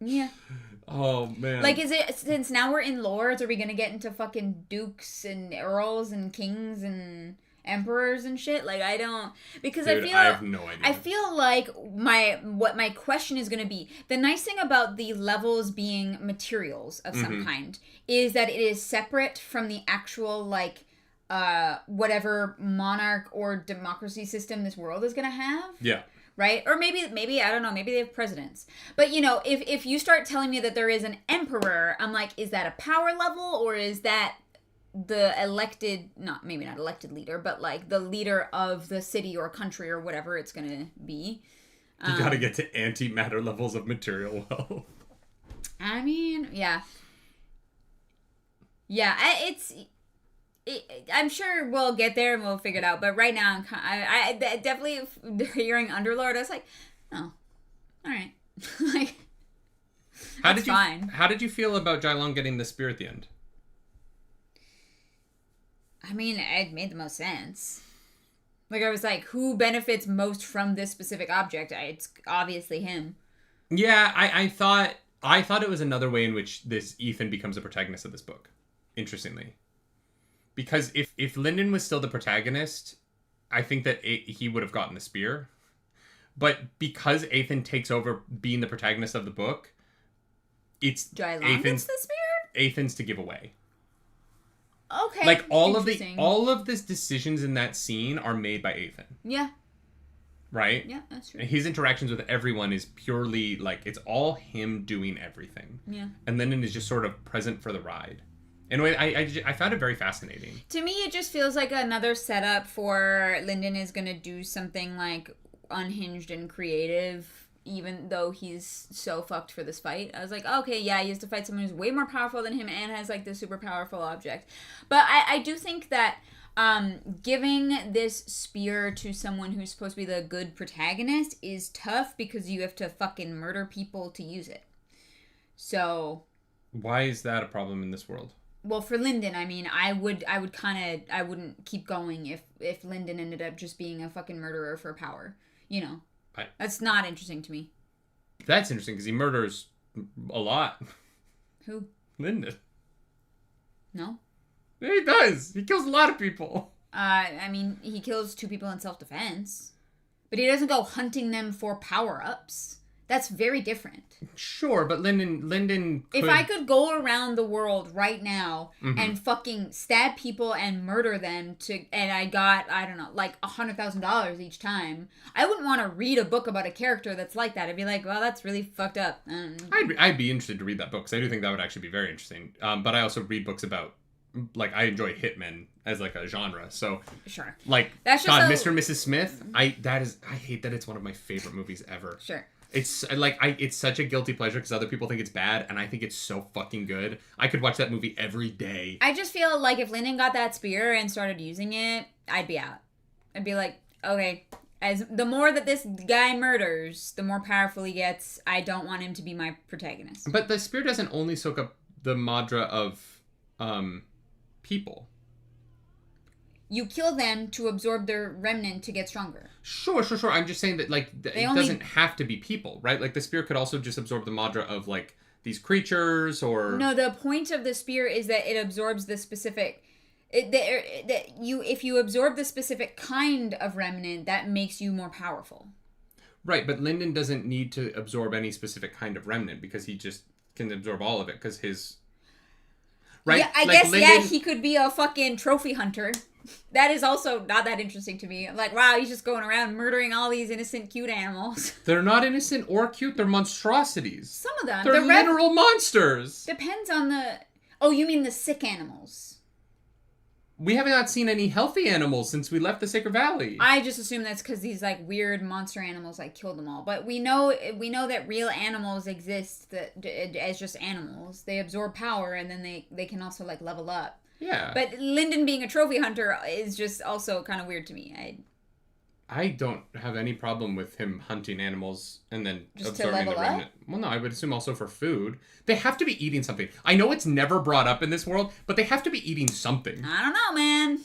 Yeah. Oh man. Like, is it, since now we're in lords, are we gonna get into fucking dukes and earls and kings and emperors and shit? Like, I don't, because Dude, I have no idea. I feel like what my question is gonna be, the nice thing about the levels being materials of some kind is that it is separate from the actual, like, whatever monarch or democracy system this world is gonna have. Yeah. Right? Or maybe I don't know, maybe they have presidents. But, you know, if you start telling me that there is an emperor, I'm like, is that a power level, or is that the elected, maybe not elected leader, but like the leader of the city or country or whatever it's going to be? You gotta get to antimatter levels of material wealth. I mean, yeah. Yeah, I'm sure we'll get there and we'll figure it out. But right now, I definitely, hearing Underlord, I was like, oh, all right. Like, fine. How did you feel about Jailong getting the spear at the end? I mean, it made the most sense. Like, I was like, who benefits most from this specific object? It's obviously him. Yeah, I thought it was another way in which this Eithan becomes a protagonist of this book. Interestingly. Because if Lyndon was still the protagonist, I think that he would have gotten the spear. But because Athan takes over being the protagonist of the book, it's Jailong gets the spear? Athan's to give away. Okay. Like, all of the decisions in that scene are made by Athan. Yeah. Right? Yeah, that's true. And his interactions with everyone is purely, like, it's all him doing everything. Yeah. And Lyndon is just sort of present for the ride. Anyway, I found it very fascinating. To me, it just feels like another setup for Lyndon is going to do something, like, unhinged and creative, even though he's so fucked for this fight. I was like, okay, yeah, he has to fight someone who's way more powerful than him and has, like, this super powerful object. But I do think that giving this spear to someone who's supposed to be the good protagonist is tough because you have to fucking murder people to use it. So... Why is that a problem in this world? Well, for Lyndon, I mean, I wouldn't keep going if Lyndon ended up just being a fucking murderer for power. You know. That's not interesting to me. That's interesting because he murders a lot. Who? Lyndon. No. Yeah, he does. He kills a lot of people. I mean, he kills 2 people in self-defense. But he doesn't go hunting them for power-ups. That's very different. Sure, but Lyndon could... If I could go around the world right now and fucking stab people and murder them and I got, I don't know, like $100,000 each time, I wouldn't want to read a book about a character that's like that. I'd be like, well, that's really fucked up. I'd be interested to read that book because I do think that would actually be very interesting. But I also read books about like, I enjoy hitmen as, like, a genre. So, Sure. like, That's God, just Mr. and Mrs. Smith, I hate that it's one of my favorite movies ever. Sure. It's, like, it's such a guilty pleasure because other people think it's bad, and I think it's so fucking good. I could watch that movie every day. I just feel like if Lyndon got that spear and started using it, I'd be out. I'd be like, okay, as the more that this guy murders, the more powerful he gets. I don't want him to be my protagonist. But the spear doesn't only soak up the madra of people. You kill them to absorb their remnant to get stronger. Sure. I'm just saying that, like, it doesn't have to be people, right? Like, the spear could also just absorb the madra of, like, these creatures or... No, the point of the spear is that it absorbs the specific... If you absorb the specific kind of remnant, that makes you more powerful. Right, but Lyndon doesn't need to absorb any specific kind of remnant because he just can absorb all of it because his... Right? Yeah, I guess, Lyndon... he could be a fucking trophy hunter. That is also not that interesting to me. Like, wow, he's just going around murdering all these innocent, cute animals. They're not innocent or cute. They're monstrosities. Some of them. They're literal monsters. Depends on the... Oh, you mean the sick animals. We have not seen any healthy animals since we left the Sacred Valley. I just assume that's because these, like, weird monster animals, like, killed them all. But we know that real animals exist as just animals. They absorb power, and then they can also, like, level up. Yeah. But Lyndon being a trophy hunter is just also kind of weird to me. I don't have any problem with him hunting animals and then just absorbing the remnant. Well, no, I would assume also for food. They have to be eating something. I know it's never brought up in this world, but they have to be eating something. I don't know, man.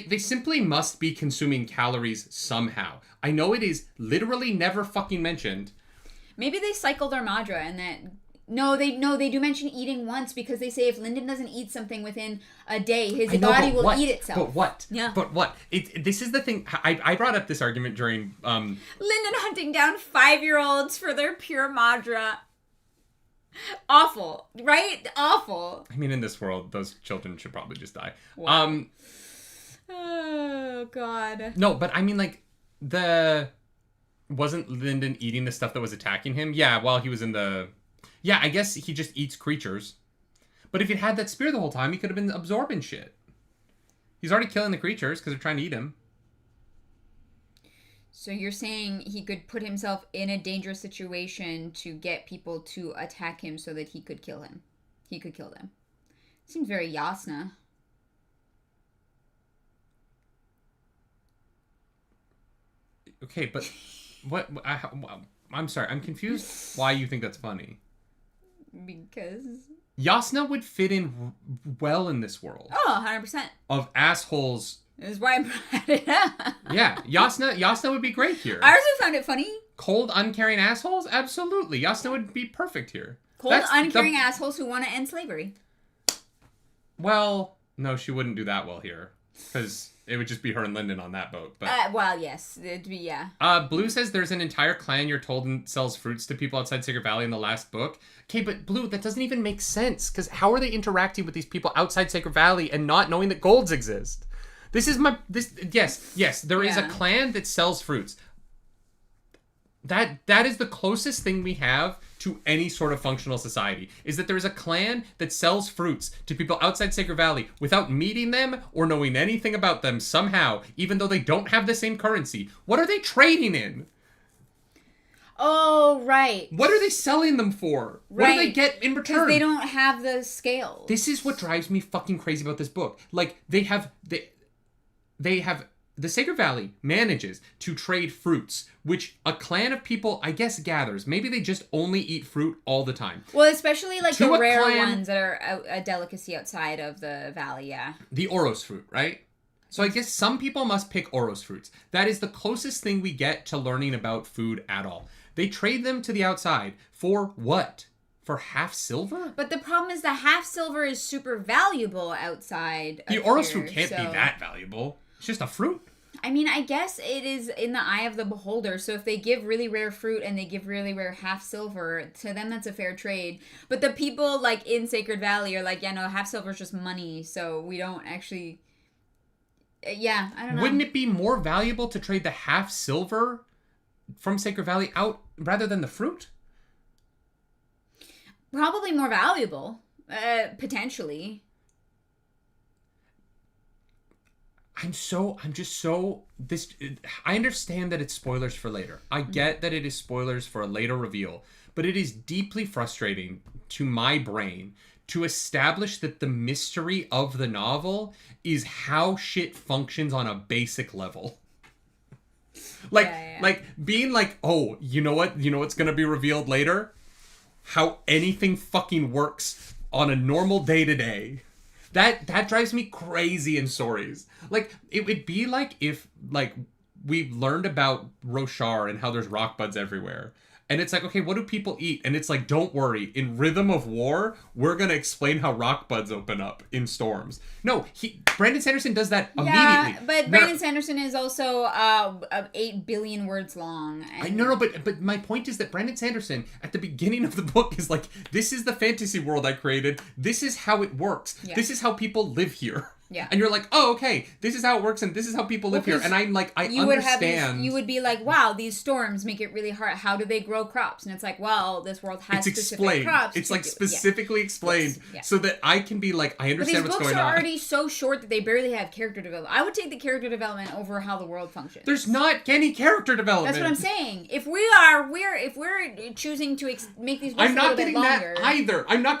They simply must be consuming calories somehow. I know it is literally never fucking mentioned. Maybe they cycle their madra and that... No, they do mention eating once because they say if Lyndon doesn't eat something within a day, his body will eat itself. But what? Yeah. But what? This is the thing. I brought up this argument during... Lyndon hunting down 5-year-olds for their pure madra. Awful. Right? Awful. I mean, in this world, those children should probably just die. Wow. Oh, God. No, but I mean, like, wasn't Lyndon eating the stuff that was attacking him? Yeah, while he was in the... Yeah, I guess he just eats creatures. But if he had that spear the whole time, he could have been absorbing shit. He's already killing the creatures because they're trying to eat him. So you're saying he could put himself in a dangerous situation to get people to attack him so that he could kill him. He could kill them. Seems very Yasna. Okay, but what? I'm sorry. I'm confused why you think that's funny. Because... Yasna would fit in well in this world. Oh, 100%. Of assholes. This is why I brought it up. Yeah, Yasna would be great here. I also found it funny. Cold, uncaring assholes? Absolutely. Yasna would be perfect here. Cold, uncaring assholes who want to end slavery. Well, no, she wouldn't do that well here. Because it would just be her and Lyndon on that boat. But well, yes. It'd be, yeah. Blue says there's an entire clan you're told sells fruits to people outside Sacred Valley in the last book. Okay, but Blue, that doesn't even make sense. Because how are they interacting with these people outside Sacred Valley and not knowing that golds exist? Yes, there is a clan that sells fruits. That is the closest thing we have to any sort of functional society, is that there is a clan that sells fruits to people outside Sacred Valley without meeting them or knowing anything about them somehow, even though they don't have the same currency. What are they trading in? Oh, right. What are they selling them for? Right. What do they get in return? Because they don't have the scales. This is what drives me fucking crazy about this book. Like, they have the Sacred Valley manages to trade fruits, which a clan of people, I guess, gathers. Maybe they just only eat fruit all the time. Well, especially like the rare ones that are a delicacy outside of the valley, yeah. The Oros fruit, right? So I guess some people must pick Oros fruits. That is the closest thing we get to learning about food at all. They trade them to the outside for what? For half silver? But the problem is the half silver is super valuable outside. The Oros fruit can't be that valuable. It's just a fruit. I mean, I guess it is in the eye of the beholder. So if they give really rare fruit and they give really rare half silver, to them that's a fair trade. But the people like in Sacred Valley are like, yeah, no, half silver is just money. So we don't actually... Yeah, I don't know. Wouldn't it be more valuable to trade the half silver from Sacred Valley out rather than the fruit? Probably more valuable, potentially. I understand that it's spoilers for later. I get that it is spoilers for a later reveal, but it is deeply frustrating to my brain to establish that the mystery of the novel is how shit functions on a basic level. Like being like, oh, you know what's gonna be revealed later? How anything fucking works on a normal day-to-day. That drives me crazy in stories. Like, it would be like if, like, we learned about Roshar and how there's rock buds everywhere. And it's like, okay, what do people eat? And it's like, don't worry. In Rhythm of War, we're going to explain how rock buds open up in storms. No, Brandon Sanderson does that immediately. Yeah, but Brandon Sanderson is also 8 billion words long. And... But my point is that Brandon Sanderson, at the beginning of the book, is like, this is the fantasy world I created. This is how it works. Yeah. This is how people live here. Yeah. And you're like, oh, okay, this is how it works and this is how people live here. And I'm like, I understand. You would be like, wow, these storms make it really hard. How do they grow crops? And it's like, well, this world has specific crops. It's like specifically explained so that I can be like, I understand what's going on. These books are already so short that they barely have character development. I would take the character development over how the world functions. There's not any character development. That's what I'm saying. If we're choosing to make these books I'm not getting that either. I'm not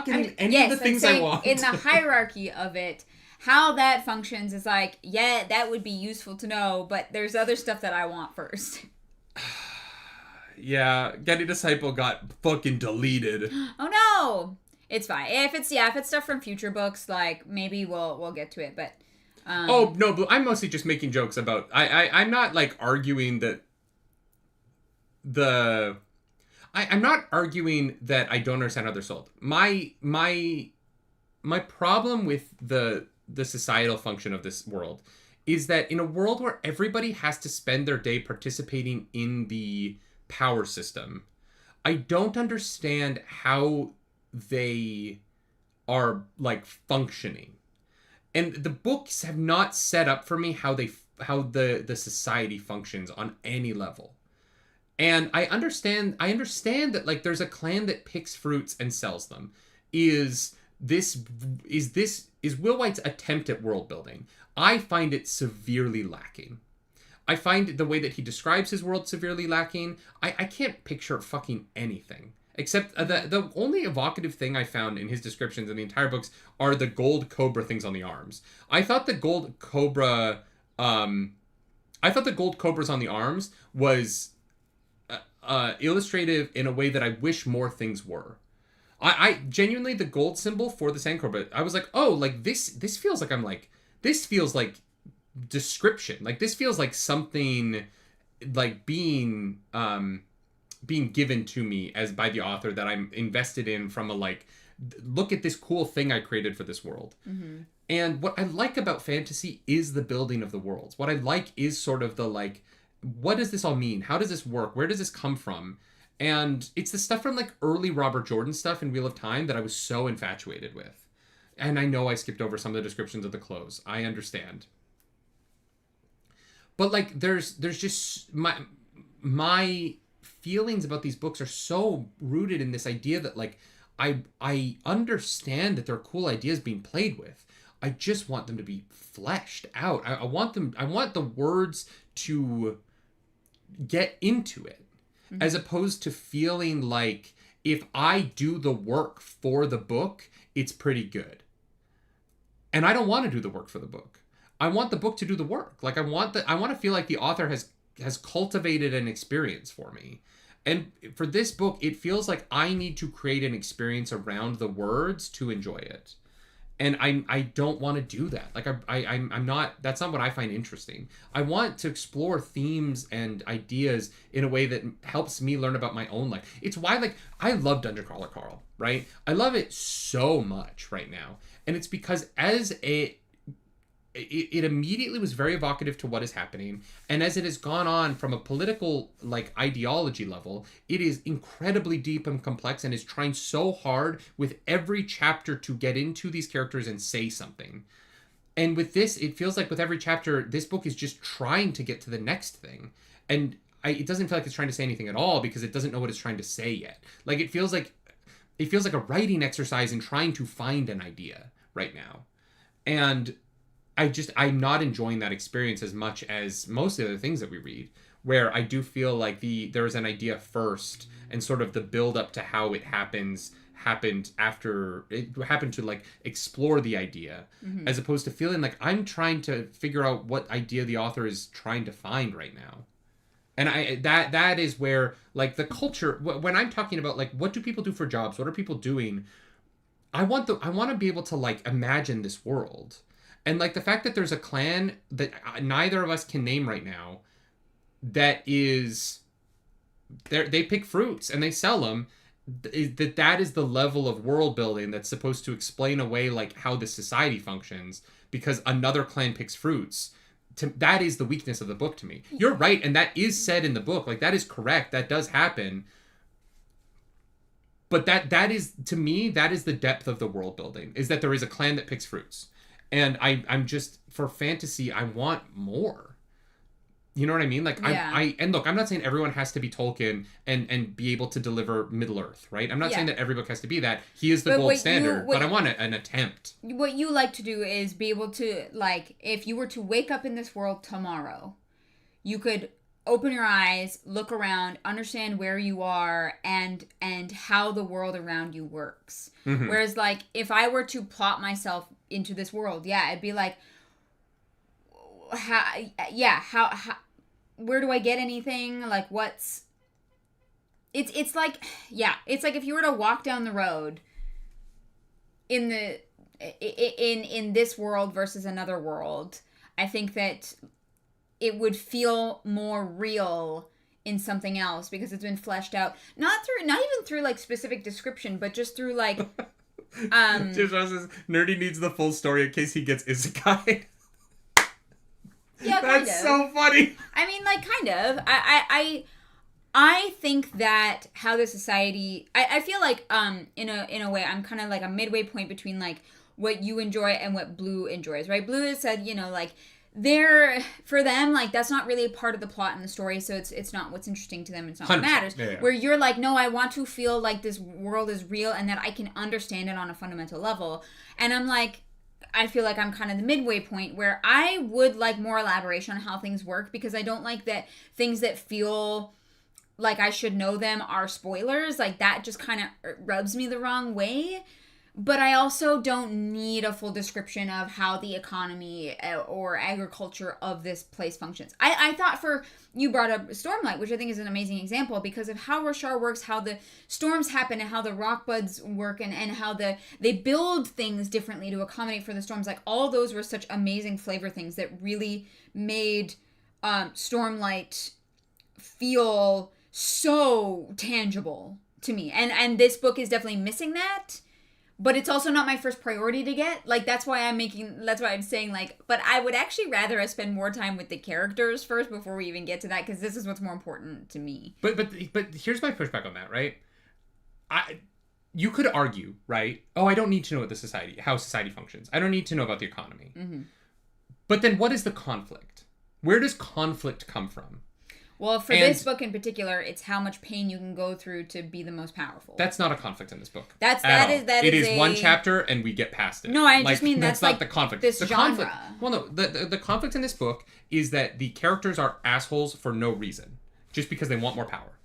getting any of the things I want. In the hierarchy of it, how that functions is like, yeah, that would be useful to know, but there's other stuff that I want first. Yeah, Getty Disciple got fucking deleted. Oh no! It's fine. If it's stuff from future books, like, maybe we'll get to it, but oh no, but I'm mostly just making jokes about I'm not like arguing that I'm not arguing that I don't understand how they're sold. My problem with the societal function of this world is that in a world where everybody has to spend their day participating in the power system, I don't understand how they are like functioning. And the books have not set up for me how the society functions on any level. And I understand that like there's a clan that picks fruits and sells them. Is Will White's attempt at world building? I find it severely lacking. I find the way that he describes his world severely lacking. I can't picture fucking anything. Except the only evocative thing I found in his descriptions in the entire books are the gold cobra things on the arms. I thought the gold cobra... I thought the gold cobras on the arms was illustrative in a way that I wish more things were. I genuinely, the gold symbol for the sand cobra, I was like, oh, like this feels like this feels like description. Like this feels like something like being given to me as by the author that I'm invested in from a like, look at this cool thing I created for this world. Mm-hmm. And what I like about fantasy is the building of the worlds. What I like is sort of the like, what does this all mean? How does this work? Where does this come from? And it's the stuff from like early Robert Jordan stuff in Wheel of Time that I was so infatuated with. And I know I skipped over some of the descriptions of the clothes. I understand. But like there's just my feelings about these books are so rooted in this idea that like I understand that there are cool ideas being played with. I just want them to be fleshed out. I want the words to get into it. Mm-hmm. As opposed to feeling like if I do the work for the book, it's pretty good. And I don't want to do the work for the book. I want the book to do the work. Like I want to feel like the author has cultivated an experience for me. And for this book, it feels like I need to create an experience around the words to enjoy it. And I don't want to do that. Like I'm not. That's not what I find interesting. I want to explore themes and ideas in a way that helps me learn about my own life. It's why like I love Dungeon Crawler Carl, right? I love it so much right now, and it's because it immediately was very evocative to what is happening, and as it has gone on from a political like ideology level, it is incredibly deep and complex and is trying so hard with every chapter to get into these characters and say something. And with this, it feels like with every chapter, this book is just trying to get to the next thing, and it doesn't feel like it's trying to say anything at all because it doesn't know what it's trying to say yet. Like it feels like a writing exercise in trying to find an idea right now. And I'm not enjoying that experience as much as most of the other things that we read, where I do feel like there's an idea first, and sort of the build up to how it happened after it happened to like explore the idea, as opposed to feeling like I'm trying to figure out what idea the author is trying to find right now. And that is where like the culture, when I'm talking about like what do people do for jobs, what are people doing, I want to be able to like imagine this world. And like the fact that there's a clan that neither of us can name right now that is they pick fruits and they sell them, that is the level of world building that's supposed to explain away like how the society functions because another clan picks fruits. That is the weakness of the book to me. You're right, and that is said in the book. Like that is correct. That does happen. But that is, to me, that is the depth of the world building, is that there is a clan that picks fruits. And I'm just, for fantasy, I want more. You know what I mean? Like, yeah. And look, I'm not saying everyone has to be Tolkien and be able to deliver Middle-earth, right? I'm not saying that every book has to be that. He is the gold standard, but I want an attempt. What you like to do is be able to, like, if you were to wake up in this world tomorrow, you could open your eyes, look around, understand where you are, and how the world around you works. Mm-hmm. Whereas, like, if I were to plot myself into this world, it'd be like, how where do I get anything? Like, it's like, it's like if you were to walk down the road in this world versus another world, I think that it would feel more real in something else because it's been fleshed out, not even through like specific description, but just through like James Ross says Nerdy needs the full story in case he gets isekai. Yeah, kind That's so funny. I mean, like, kind of. I think that how the society, I feel like in a way I'm kind of like a midway point between like what you enjoy and what Blue enjoys, right? Blue has said, like for them, like that's not really a part of the plot in the story, so it's not what's interesting to them, it's not what matters. Yeah. Where you're like, no, I want to feel like this world is real and that I can understand it on a fundamental level. And I'm like, I feel like I'm kind of the midway point where I would like more elaboration on how things work, because I don't like that things that feel like I should know them are spoilers. Like that just kind of rubs me the wrong way. But I also don't need a full description of how the economy or agriculture of this place functions. I thought you brought up Stormlight, which I think is an amazing example because of how Roshar works, how the storms happen, and how the rock buds work, and how they build things differently to accommodate for the storms. Like all those were such amazing flavor things that really made Stormlight feel so tangible to me. And this book is definitely missing that. But it's also not my first priority to get. Like, that's why I'm saying, like, but I would actually rather us spend more time with the characters first before we even get to that, because this is what's more important to me. But here's my pushback on that, right? You could argue, right? Oh, I don't need to know how society functions. I don't need to know about the economy. Mm-hmm. But then what is the conflict? Where does conflict come from? Well, this book in particular, it's how much pain you can go through to be the most powerful. That's not a conflict in this book. It is one chapter and we get past it. No, I just mean that's not the conflict. This genre. Conflict, well, no, the conflict in this book is that the characters are assholes for no reason, just because they want more power.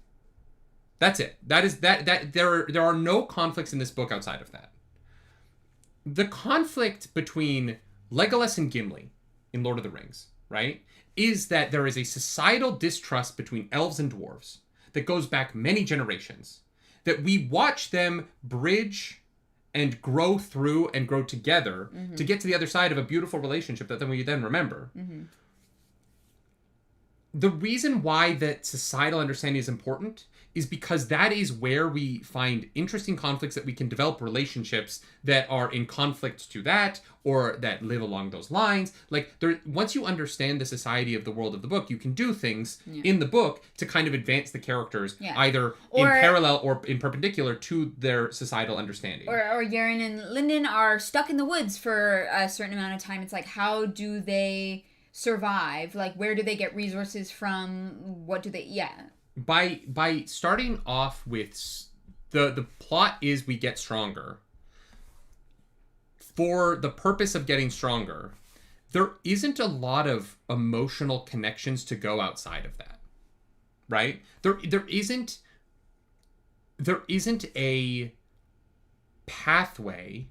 That's it. There are no conflicts in this book outside of that. The conflict between Legolas and Gimli in Lord of the Rings, right, is that there is a societal distrust between elves and dwarves that goes back many generations, that we watch them bridge and grow through and grow together to get to the other side of a beautiful relationship that we then remember. Mm-hmm. The reason why that societal understanding is important is because that is where we find interesting conflicts that we can develop relationships that are in conflict to that, or that live along those lines. Like, once you understand the society of the world of the book, you can do things in the book to kind of advance the characters, either in parallel or in perpendicular to their societal understanding. Or Yarin and Lyndon are stuck in the woods for a certain amount of time. It's like, how do they survive? Like, where do they get resources from? What do they... By starting off with the plot is we get stronger. For the purpose of getting stronger, there isn't a lot of emotional connections to go outside of that, right? There isn't a pathway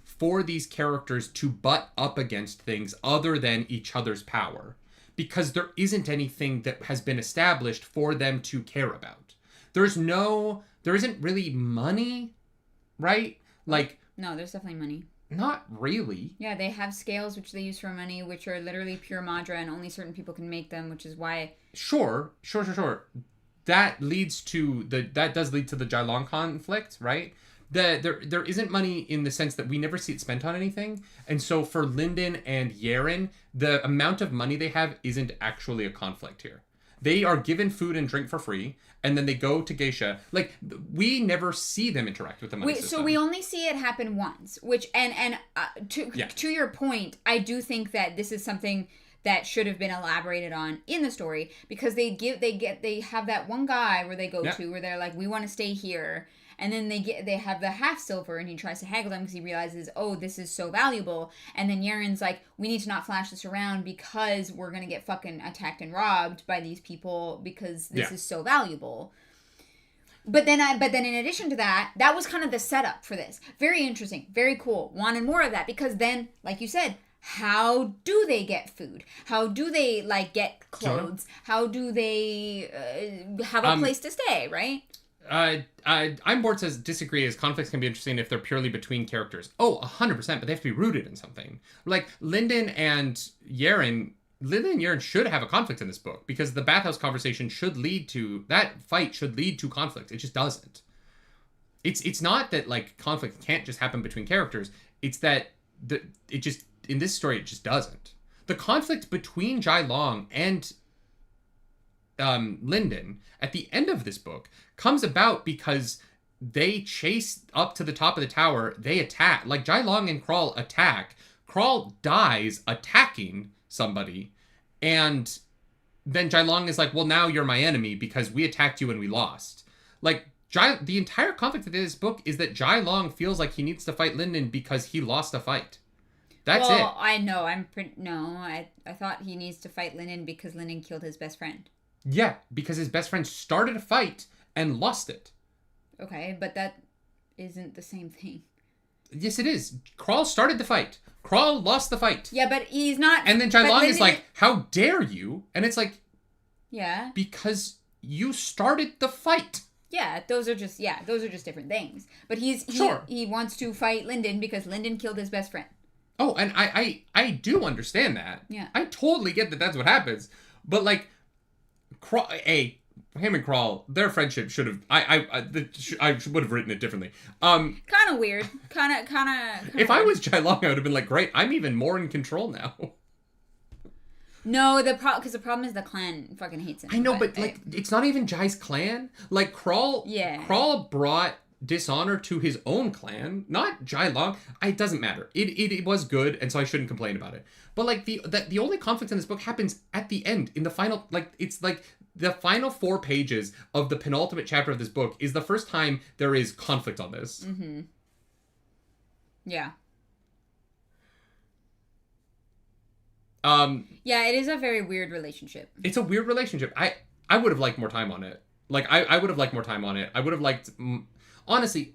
for these characters to butt up against things other than each other's power, because there isn't anything that has been established for them to care about. There isn't really money, right? Like, no, there's definitely money. Not really. Yeah, they have scales which they use for money, which are literally pure Madra, and only certain people can make them, which is why. Sure. That does lead to the Jailong conflict, right? There isn't money in the sense that we never see it spent on anything, and so for Linden and Yarin, the amount of money they have isn't actually a conflict here. They are given food and drink for free, and then they go to Geisha. Like, we never see them interact with the money system. So we only see it happen once, which, to your point, I do think that this is something that should have been elaborated on in the story, because they have that one guy where they go to where they're like, we want to stay here. And then they have the half silver, and he tries to haggle them because he realizes, oh, this is so valuable. And then Yaren's like, we need to not flash this around because we're going to get fucking attacked and robbed by these people because this is so valuable. But then in addition to that, that was kind of the setup for this. Very interesting. Very cool. Wanted more of that, because then, like you said, how do they get food? How do they, like, get clothes? How do they have a place to stay, right? I'm bored says disagree, as conflicts can be interesting if they're purely between characters. Oh, 100%, but they have to be rooted in something. Like Linden and Yarin should have a conflict in this book, because the bathhouse conversation that fight should lead to conflict. It just doesn't. It's not that, like, conflict can't just happen between characters. It's that in this story it just doesn't. The conflict between Jailong and Linden at the end of this book comes about because they chase up to the top of the tower. They attack. Like, Jailong and Crawl attack. Crawl dies attacking somebody. And then Jailong is like, well, now you're my enemy because we attacked you and we lost. Like, the entire conflict of this book is that Jailong feels like he needs to fight Linden because he lost a fight. That's it. I know. I thought he needs to fight Linden because Linden killed his best friend. Yeah, because his best friend started a fight and lost it. Okay, but that isn't the same thing. Yes, it is. Crawl started the fight. Crawl lost the fight. Yeah, but he's not... And then Jailong is like, how dare you? And it's like... Yeah. Because you started the fight. Yeah, those are just different things. But he wants to fight Linden because Linden killed his best friend. Oh, and I do understand that. Yeah. I totally get that that's what happens. But, like... him and Crawl, their friendship should have... I would have written it differently. Kind of weird. Kind of. If I was Jailong, I would have been like, great, I'm even more in control now. No, because the problem is the clan fucking hates him. I know, but like, it's not even Jai's clan. Like, Crawl brought dishonor to his own clan, not Jailong. It doesn't matter. It was good, and so I shouldn't complain about it. But like, the only conflict in this book happens at the end, in the final, like, it's like the final 4 pages of the penultimate chapter of this book is the first time there is conflict on this. Mm-hmm. Yeah. Yeah, it is a very weird relationship. It's a weird relationship. I would have liked more time on it. Like, I would have liked more time on it. I would have liked... Honestly,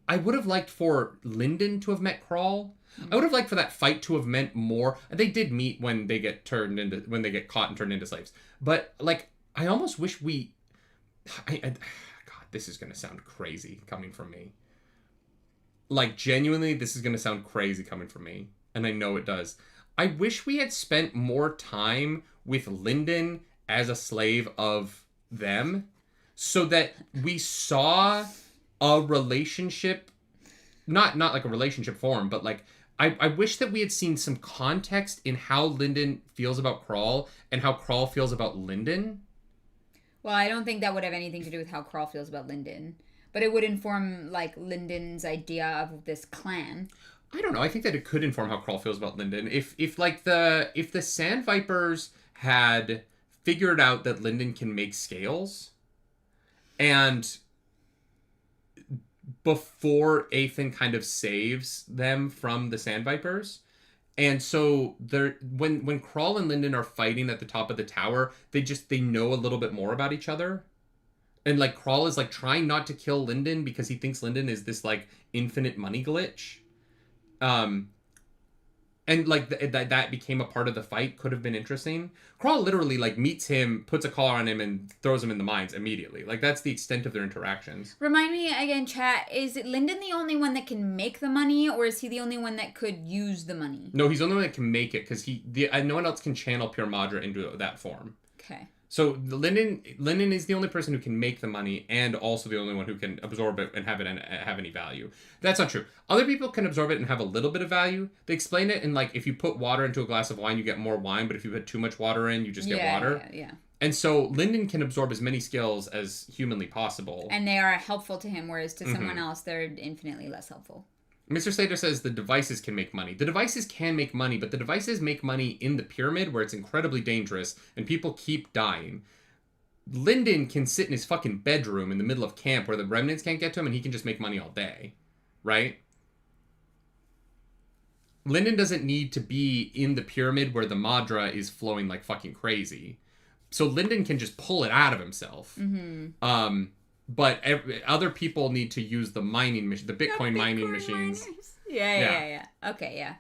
I would have liked for Linden to have met Crawl. I would have liked for that fight to have meant more. They did meet when they get caught and turned into slaves. But, like, I almost wish God, this is going to sound crazy coming from me. Like, genuinely, this is going to sound crazy coming from me. And I know it does. I wish we had spent more time with Linden as a slave of them, so that we saw a relationship, not like a relationship form, but like, I wish that we had seen some context in how Linden feels about Crawl and how Crawl feels about Linden. Well, I don't think that would have anything to do with how Crawl feels about Linden, but it would inform, like, Linden's idea of this clan. I don't know. I think that it could inform how Crawl feels about Linden. If the Sand Vipers had figured out that Linden can make scales, and before Athan kind of saves them from the Sand Vipers, And so when Crawl and Lyndon are fighting at the top of the tower, they know a little bit more about each other. And like Crawl is like trying not to kill Lyndon because he thinks Lyndon is this like infinite money glitch. And like that became a part of the fight. Could have been interesting. Crawl literally like meets him, puts a collar on him, and throws him in the mines immediately. Like that's the extent of their interactions. Remind me again, chat. Is Lyndon the only one that can make the money, or is he the only one that could use the money? No, he's the only one that can make it because no one else can channel Pure Madra into that form. Okay. So Lyndon is the only person who can make the money, and also the only one who can absorb it and have any value. That's not true. Other people can absorb it and have a little bit of value. They explain it in like if you put water into a glass of wine, you get more wine, but if you put too much water in, you just get water. Yeah. And so Lyndon can absorb as many skills as humanly possible. And they are helpful to him, whereas to someone else, they're infinitely less helpful. Mr. Slater says the devices can make money. The devices can make money, but the devices make money in the pyramid where it's incredibly dangerous and people keep dying. Lyndon can sit in his fucking bedroom in the middle of camp where the remnants can't get to him and he can just make money all day. Right? Lyndon doesn't need to be in the pyramid where the Madra is flowing like fucking crazy. So Lyndon can just pull it out of himself. But other people need to use the mining the Bitcoin mining machines. Yeah. Okay, yeah.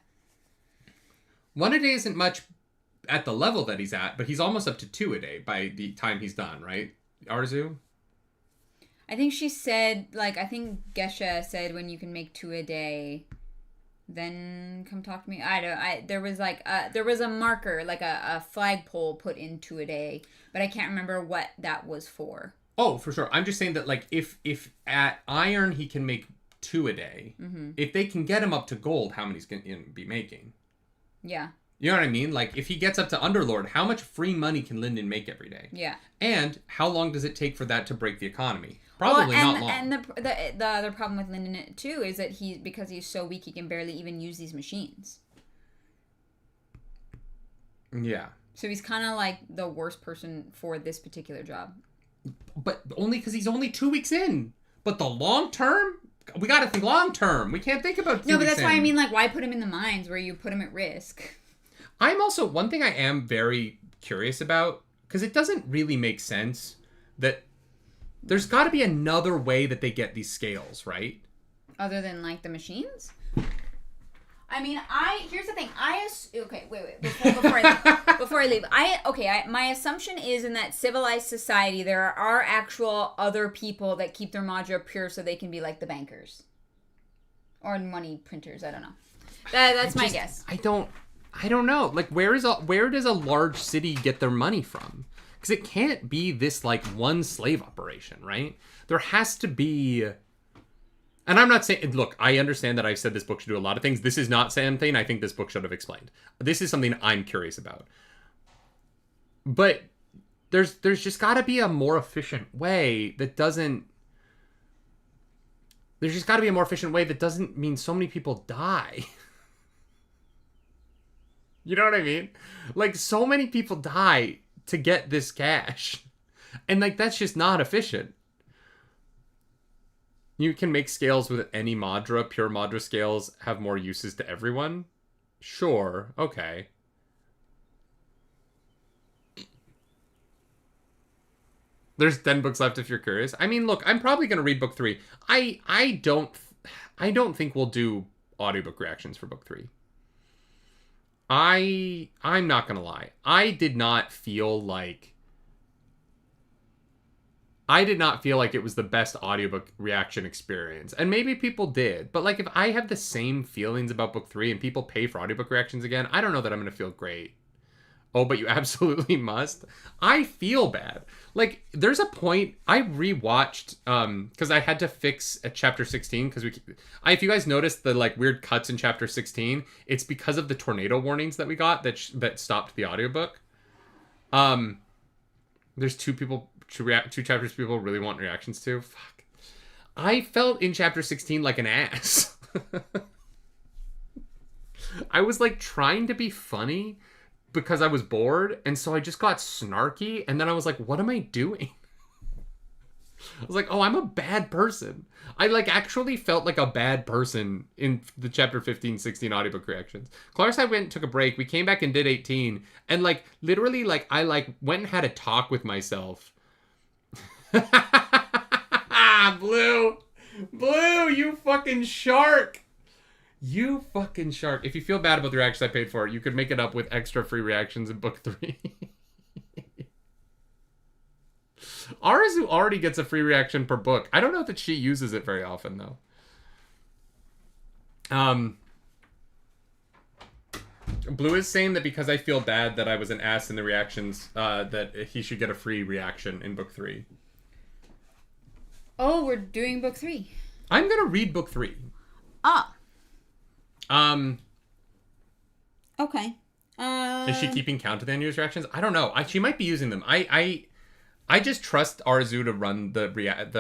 1 a day isn't much at the level that he's at, but he's almost up to 2 a day by the time he's done, right? Arzu? I think she said, like, I think Gesha said when you can make 2 a day, then come talk to me. There was a marker, like a flagpole put in 2 a day, but I can't remember what that was for. Oh, for sure. I'm just saying that, like, if at iron he can make 2 a day, if they can get him up to gold, how many's going to be making? Yeah. You know what I mean? Like, if he gets up to Underlord, how much free money can Lyndon make every day? Yeah. And how long does it take for that to break the economy? Probably not long. And the other problem with Lyndon, too, is that because he's so weak, he can barely even use these machines. Yeah. So he's kind of like the worst person for this particular job. But only because he's only 2 weeks in. But the long term? We got to think long term. We can't think about 2 weeks in. No, but that's why I mean, like, why put him in the mines where you put him at risk? I'm also, one thing I am very curious about, because it doesn't really make sense, that there's got to be another way that they get these scales, right? Other than, like, the machines? I mean, here's the thing. Okay, wait. Before I leave. My assumption is in that civilized society, there are actual other people that keep their Madra pure so they can be like the bankers. Or money printers, I don't know. That's my guess. I don't know. Like, where does a large city get their money from? Because it can't be this, like, one slave operation, right? There has to be... And I'm not saying, look, I understand that I said this book should do a lot of things. This is not something I think this book should have explained. This is something I'm curious about. But there's just got to be a more efficient way that doesn't... There's just got to be a more efficient way that doesn't mean so many people die. You know what I mean? Like, so many people die to get this cash. And, like, that's just not efficient. You can make scales with any Madra. Pure Madra scales have more uses to everyone. Sure. Okay. There's 10 books left if you're curious. I mean, look, I'm probably going to read book 3. I don't think we'll do audiobook reactions for book 3. I'm not going to lie. I did not feel like it was the best audiobook reaction experience. And maybe people did. But, like, if I have the same feelings about book 3 and people pay for audiobook reactions again, I don't know that I'm going to feel great. Oh, but you absolutely must? I feel bad. Like, there's a point... I rewatched... because I had to fix at chapter 16. Because if you guys noticed the, like, weird cuts in chapter 16, it's because of the tornado warnings that we got that stopped the audiobook. There's two chapters people really want reactions to. Fuck. I felt in chapter 16 like an ass. I was like trying to be funny because I was bored, and so I just got snarky, and then I was like, what am I doing? I was like, oh, I'm a bad person. I like actually felt like a bad person in the chapter 15, 16 audiobook reactions. Clarissa and I went and took a break. We came back and did 18. And like literally like I like went and had a talk with myself. Blue. Blue, you fucking shark. You fucking shark. If you feel bad about the reactions I paid for, you could make it up with extra free reactions in book 3. Arizu already gets a free reaction per book. I don't know that she uses it very often, though. Blue is saying that because I feel bad that I was an ass in the reactions, that he should get a free reaction in book 3. Oh, we're doing book 3. I'm gonna read book 3. Ah. Is Okay. she keeping count of the unused reactions? I don't know. She might be using them. I just trust Arzu to run the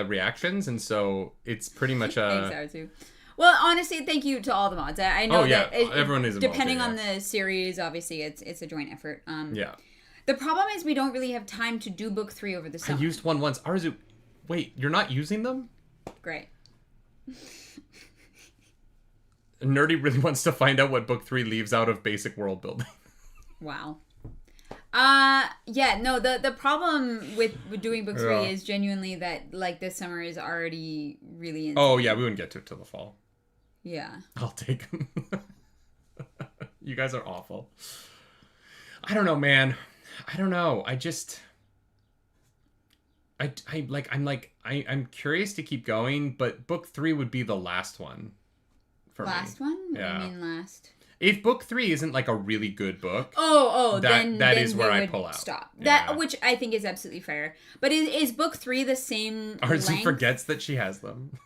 reactions, and so it's pretty much a... Thanks, Arzu. Well, honestly, thank you to all the mods. I know that everyone is involved. Depending on the series, obviously, it's a joint effort. Yeah. The problem is we don't really have time to do book 3 over the summer. I used one once. Arzu, wait, you're not using them? Great. Nerdy really wants to find out what book 3 leaves out of basic world building. Wow. Yeah, no, the problem with doing book 3 is genuinely that, like, this summer is already really insane. Oh, yeah, we wouldn't get to it till the fall. Yeah. I'll take them. You guys are awful. I don't know, man. I don't know. I'm curious to keep going, but book 3 would be the last one for me. Last one? Yeah. What do you mean last? If book 3 isn't like a really good book, then is where I pull out. Stop. Yeah. Which I think is absolutely fair. But is book 3 the same Arzu length? forgets that she has them.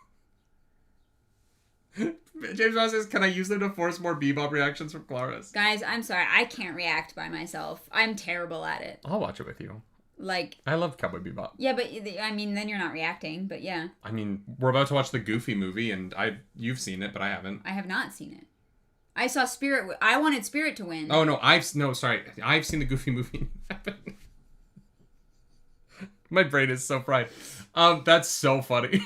James Ross says, "Can I use them to force more Bebop reactions from Claris?" Guys, I'm sorry, I can't react by myself. I'm terrible at it. I'll watch it with you. Like, I love Cowboy Bebop. yeah, but I mean, then you're not reacting. But yeah, I mean, we're about to watch the Goofy movie, and you've seen it, but I haven't. I have not seen it. I saw Spirit. I wanted Spirit to win. Oh no, I've seen the Goofy movie. My brain is so fried. That's so funny.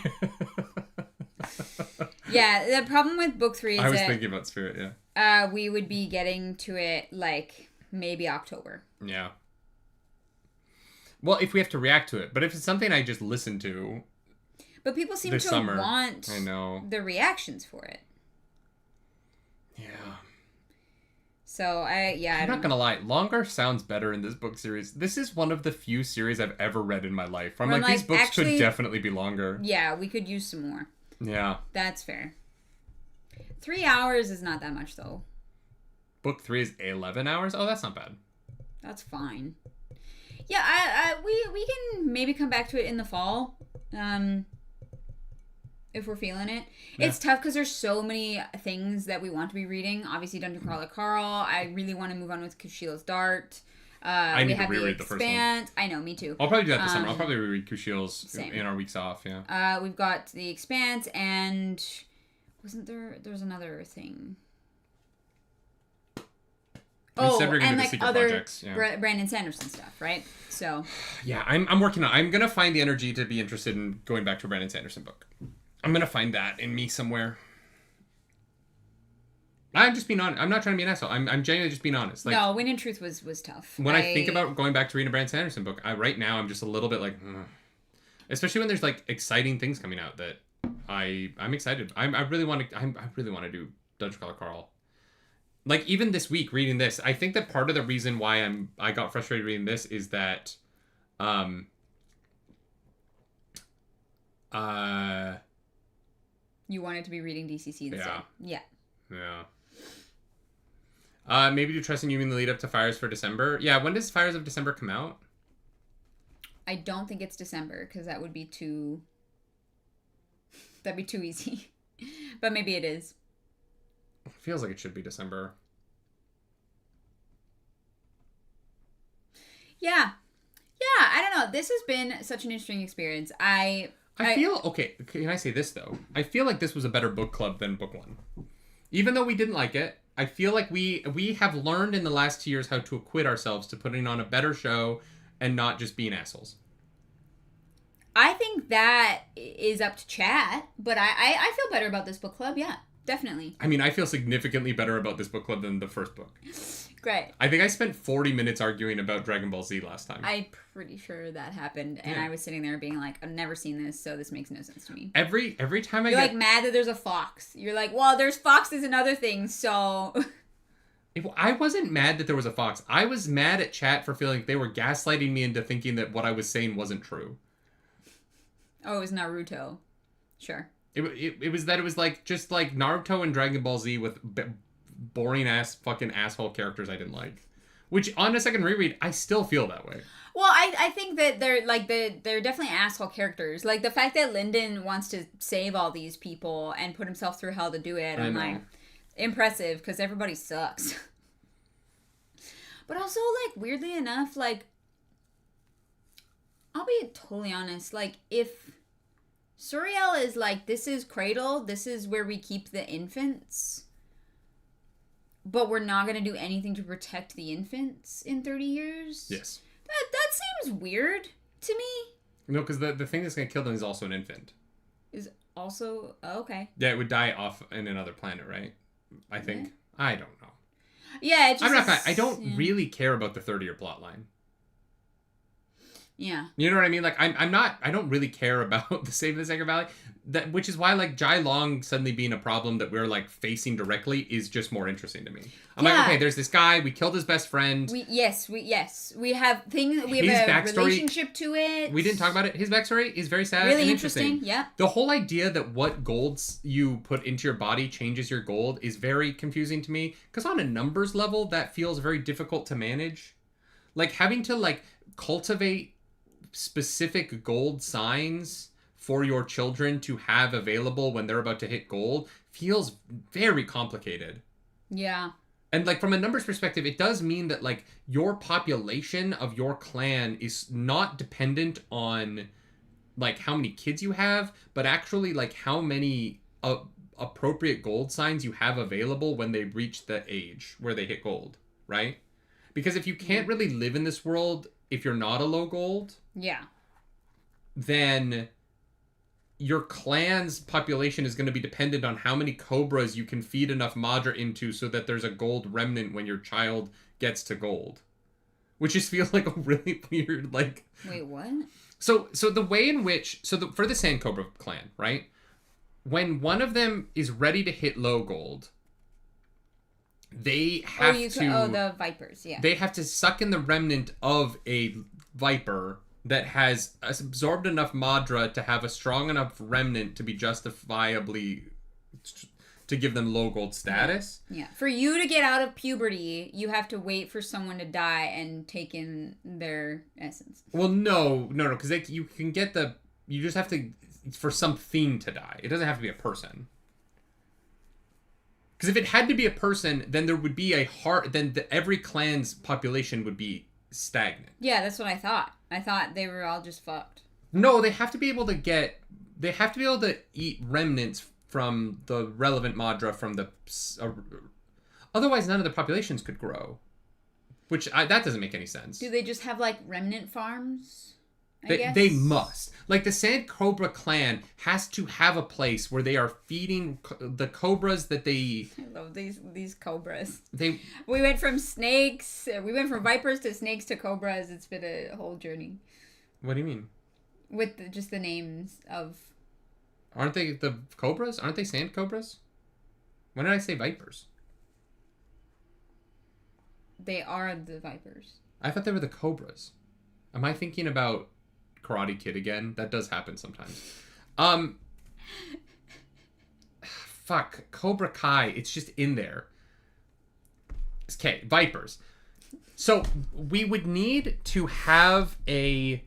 Yeah, the problem with book 3 is I was thinking about Spirit. Yeah. We would be getting to it like maybe October. Yeah. Well, if we have to react to it, but if it's something I just listen to. But people seem to want the reactions for it. Yeah. So I'm not gonna lie, longer sounds better in this book series. This is one of the few series I've ever read in my life. I'm like, these books could definitely be longer. Yeah, we could use some more. Yeah. That's fair. 3 hours is not that much though. Book 3 is 11 hours? Oh, that's not bad. That's fine. Yeah, we can maybe come back to it in the fall. If we're feeling it. Yeah. It's tough because there's so many things that we want to be reading. Obviously, Dungeon Crawler Carl. I really want to move on with Kushila's Dart. I need to reread the first one. I know, me too. I'll probably do that this summer. I'll probably reread Kushila's in our weeks off, yeah. We've got The Expanse and... There's another thing. And like other projects, yeah. Brandon Sanderson stuff, right? So... Yeah, I'm working on... I'm going to find the energy to be interested in going back to a Brandon Sanderson book. I'm going to find that in me somewhere. I'm just being honest. I'm not trying to be an asshole. I'm genuinely just being honest. Like, no, Wind and Truth was tough. When I think about going back to reading a Brandon Sanderson book, right now I'm just a little bit like... Especially when there's like exciting things coming out that I'm excited. I really want to do Dungeon Crawler Carl. Like even this week reading this, I think that part of the reason why I got frustrated reading this is that you wanted to be reading DCC instead. Yeah. Maybe do Trust in You in the lead up to Fires for December. Yeah, when does Fires of December come out? I don't think it's December because that would be too... That'd be too easy. But maybe it is. Feels like it should be December. Yeah. Yeah, I don't know. This has been such an interesting experience. I feel... Okay, can I say this, though? I feel like this was a better book club than book 1. Even though we didn't like it, I feel like we have learned in the last 2 years how to acquit ourselves to putting on a better show and not just being assholes. I think that is up to chat, but I feel better about this book club, yeah. Definitely. I mean, I feel significantly better about this book club than the first book. Great. I think I spent 40 minutes arguing about Dragon Ball Z last time. I'm pretty sure that happened, and I was sitting there being like, I've never seen this, so this makes no sense to me. Every time You're like mad that there's a fox. You're like, well, there's foxes and other things, so... I wasn't mad that there was a fox. I was mad at chat for feeling like they were gaslighting me into thinking that what I was saying wasn't true. Oh, it was Naruto. Sure. It was that it was like just like Naruto and Dragon Ball Z with boring ass fucking asshole characters I didn't like. Which on a second reread, I still feel that way. Well, I think that they're definitely asshole characters. Like the fact that Lyndon wants to save all these people and put himself through hell to do it, I'm like, impressive, because everybody sucks. But also, like, weirdly enough, like, I'll be totally honest, like, if Suriel is like, this is Cradle, this is where we keep the infants, but we're not going to do anything to protect the infants in 30 years? Yes. That seems weird to me. No, because the thing that's going to kill them is also an infant. Is also... Oh, okay. Yeah, it would die off in another planet, right? I think. Yeah. I don't know. Yeah, it just... I don't really care about the 30-year plot line. Yeah. You know what I mean? Like, I don't really care about the Saving the Sacred Valley. Which is why, like, Jai Long suddenly being a problem that we're, like, facing directly is just more interesting to me. I'm like, okay, there's this guy, we killed his best friend. We have a relationship to it. We didn't talk about it. His backstory is very sad and interesting. Yeah. The whole idea that what golds you put into your body changes your gold is very confusing to me. Because on a numbers level, that feels very difficult to manage. Like, having to, like, cultivate specific gold signs for your children to have available when they're about to hit gold feels very complicated. Yeah. And, like, from a numbers perspective, it does mean that, like, your population of your clan is not dependent on, like, how many kids you have, but actually, like, how many appropriate gold signs you have available when they reach the age where they hit gold, right? Because if you can't really live in this world if you're not a low gold... Yeah. Then your clan's population is going to be dependent on how many cobras you can feed enough Madra into so that there's a gold remnant when your child gets to gold. Which just feels like a really weird, like... Wait, what? So the way in which... for the Sand Cobra clan, right? When one of them is ready to hit low gold, they have the Vipers, yeah. They have to suck in the remnant of a Viper that has absorbed enough Madra to have a strong enough remnant to be justifiably to give them low gold status. Yeah. For you to get out of puberty, you have to wait for someone to die and take in their essence. Well, no, because you can get you just have to, for something to die. It doesn't have to be a person. Because if it had to be a person, then there would be every clan's population would be stagnant. Yeah, that's what I thought. I thought they were all just fucked. No, they have to be able to eat remnants from the relevant Madra from the... otherwise, none of the populations could grow. That doesn't make any sense. Do they just have, like, remnant farms? I guess? They must. Like, the Sand Cobra clan has to have a place where they are feeding the cobras that they... I love these cobras. We went from vipers to snakes to cobras. It's been a whole journey. What do you mean? With just the names of... Aren't they the cobras? Aren't they sand cobras? When did I say vipers? They are the vipers. I thought they were the cobras. Am I thinking about Karate Kid again? That does happen sometimes. Fuck. Cobra Kai. It's just in there. Okay, vipers. So we would need to have a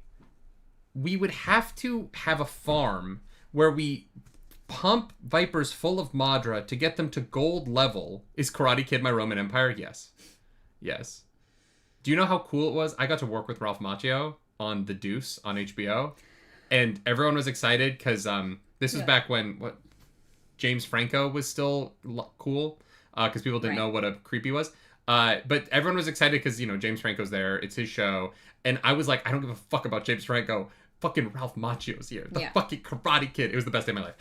farm where we pump vipers full of Madra to get them to gold level. Is Karate Kid my Roman Empire? Yes. Yes. Do you know how cool it was? I got to work with Ralph Macchio on The Deuce on HBO, and everyone was excited because this was back when James Franco was still cool because people didn't know what a creep he was. But everyone was excited because James Franco's there. It's his show, and I was like, I don't give a fuck about James Franco. fucking Ralph Macchio's here. The Yeah. fucking Karate Kid. It was the best day of my life.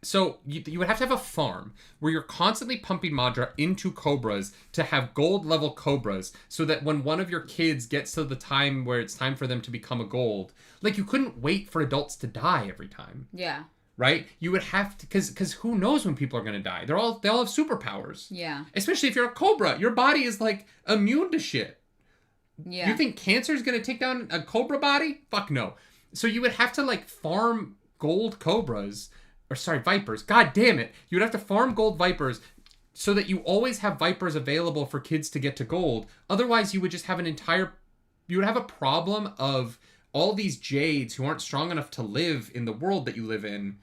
So you would have to have a farm where you're constantly pumping Madra into cobras to have gold level cobras, so that when one of your kids gets to the time where it's time for them to become a gold, like, you couldn't wait for adults to die every time. Yeah. Right? You would have to, because who knows when people are going to die? They all have superpowers. Yeah. Especially if you're a cobra. Your body is, like, immune to shit. Yeah. You think cancer is going to take down a cobra body? Fuck no. So you would have to, like, farm gold cobras, or sorry, vipers. God damn it. You would have to farm gold vipers so that you always have vipers available for kids to get to gold. Otherwise, you would just have you would have a problem of all these jades who aren't strong enough to live in the world that you live in,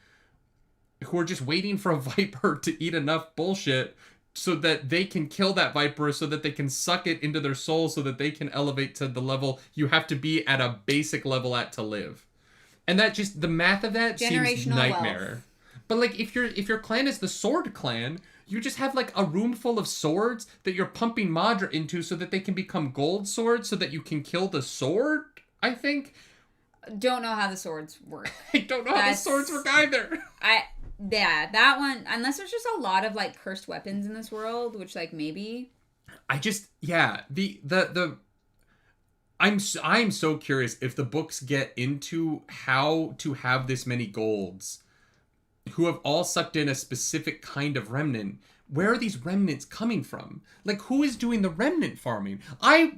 who are just waiting for a viper to eat enough bullshit so that they can kill that viper, so that they can suck it into their soul, so that they can elevate to the level you have to be at a basic level at to live. And that just, the math of that seems nightmare. Wealth. But, like, if your clan is the sword clan, you just have, like, a room full of swords that you're pumping Madra into so that they can become gold swords so that you can kill the sword, I think. Don't know how the swords work. I don't know how the swords work either. Yeah, that one, unless there's just a lot of, like, cursed weapons in this world, which, like, maybe. I'm so curious if the books get into how to have this many golds who have all sucked in a specific kind of remnant. Where are these remnants coming from? Like, who is doing the remnant farming?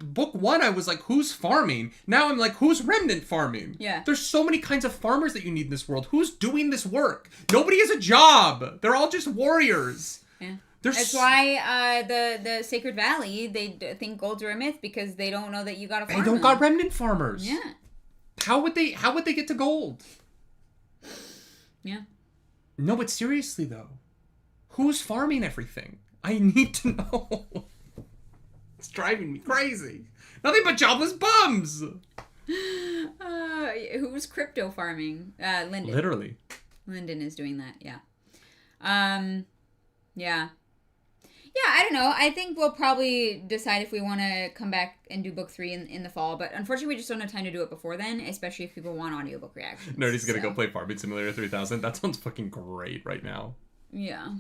Book 1, I was like, who's farming? Now I'm like, who's remnant farming? Yeah. There's so many kinds of farmers that you need in this world. Who's doing this work? Nobody has a job. They're all just warriors. Yeah. That's why the Sacred Valley, they think golds are a myth, because they don't know that you gotta farm They don't them. got remnant farmers. Yeah. How would they get to gold? Yeah. No, but seriously though, who's farming everything? I need to know. It's driving me crazy. Nothing but jobless bums. Who's crypto farming? Lyndon. Literally. Lyndon is doing that. Yeah. Yeah. Yeah, I don't know. I think we'll probably decide if we want to come back and do book 3 in the fall, but unfortunately we just don't have time to do it before then, especially if people want audiobook reactions. Nerdy's gonna go play Farming Simulator 3000. That sounds fucking great right now. Yeah.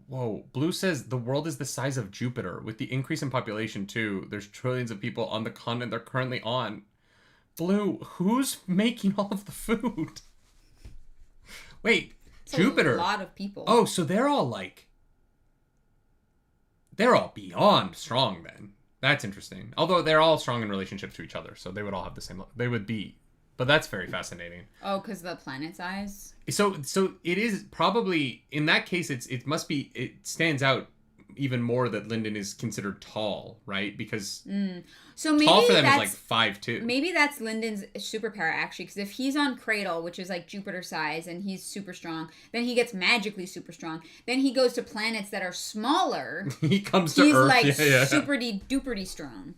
Whoa. Blue says the world is the size of Jupiter. With the increase in population too, there's trillions of people on the continent they're currently on. Blue, who's making all of the food? Wait. It's Jupiter. A lot of people. Oh, so they're all beyond strong then. That's interesting. Although they're all strong in relationship to each other, so they would all have the same. They would be, but that's very fascinating. Oh, because the planet size. So it is probably in that case. It stands out even more that Lyndon is considered tall, right? Because so maybe tall for them is like 5'2". Maybe that's Lyndon's superpower, actually, because if he's on Cradle, which is like Jupiter size, and he's super strong, then he gets magically super strong. Then he goes to planets that are smaller. He comes to he's Earth. Like yeah. super duperty strong.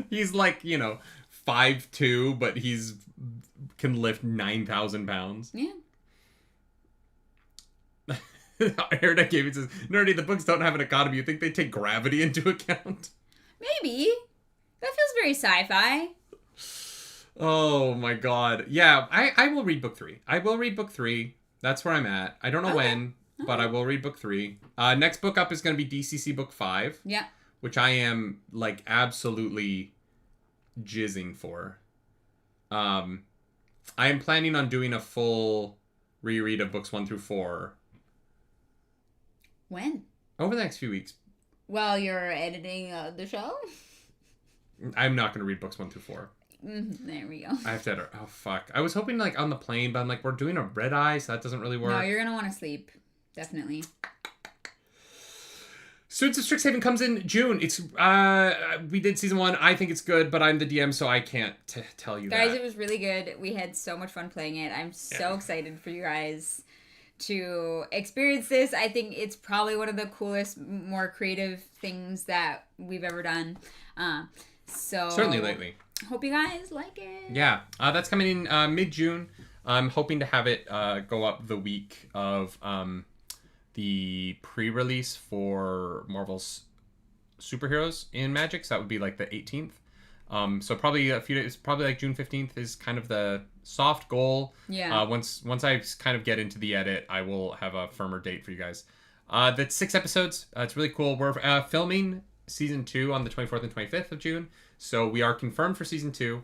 He's like 5'2", but can lift 9,000 pounds. Yeah. Erda gave it says, Nerdy, the books don't have an economy. You think they take gravity into account? Maybe. That feels very sci-fi. Oh my god. Yeah, I will read book 3. I will read book 3. That's where I'm at. I don't know when, but I will read book 3. Next book up is going to be DCC book 5. Yeah. Which I am, like, absolutely jizzing for. I am planning on doing a full reread of books 1 through 4. When? Over the next few weeks. While you're editing the show? I'm not going to read books 1 through 4. There we go. I have to edit. Oh, fuck. I was hoping, like, on the plane, but I'm like, we're doing a red eye, so that doesn't really work. No, you're going to want to sleep. Definitely. Students of Strixhaven comes in June. It's, we did season 1. I think it's good, but I'm the DM, so I can't tell you guys, that. It was really good. We had so much fun playing it. I'm so excited for you guys to experience this. I think it's probably one of the coolest, more creative things that we've ever done. So certainly lately. Hope you guys like it. Yeah, that's coming in mid-June. I'm hoping to have it go up the week of the pre-release for Marvel's superheroes in Magic, so that would be like the 18th. So probably a few days, probably like June 15th is kind of the soft goal. Yeah. Once I kind of get into the edit, I will have a firmer date for you guys. That's 6 episodes. It's really cool. We're filming season 2 on the 24th and 25th of June. So we are confirmed for season 2.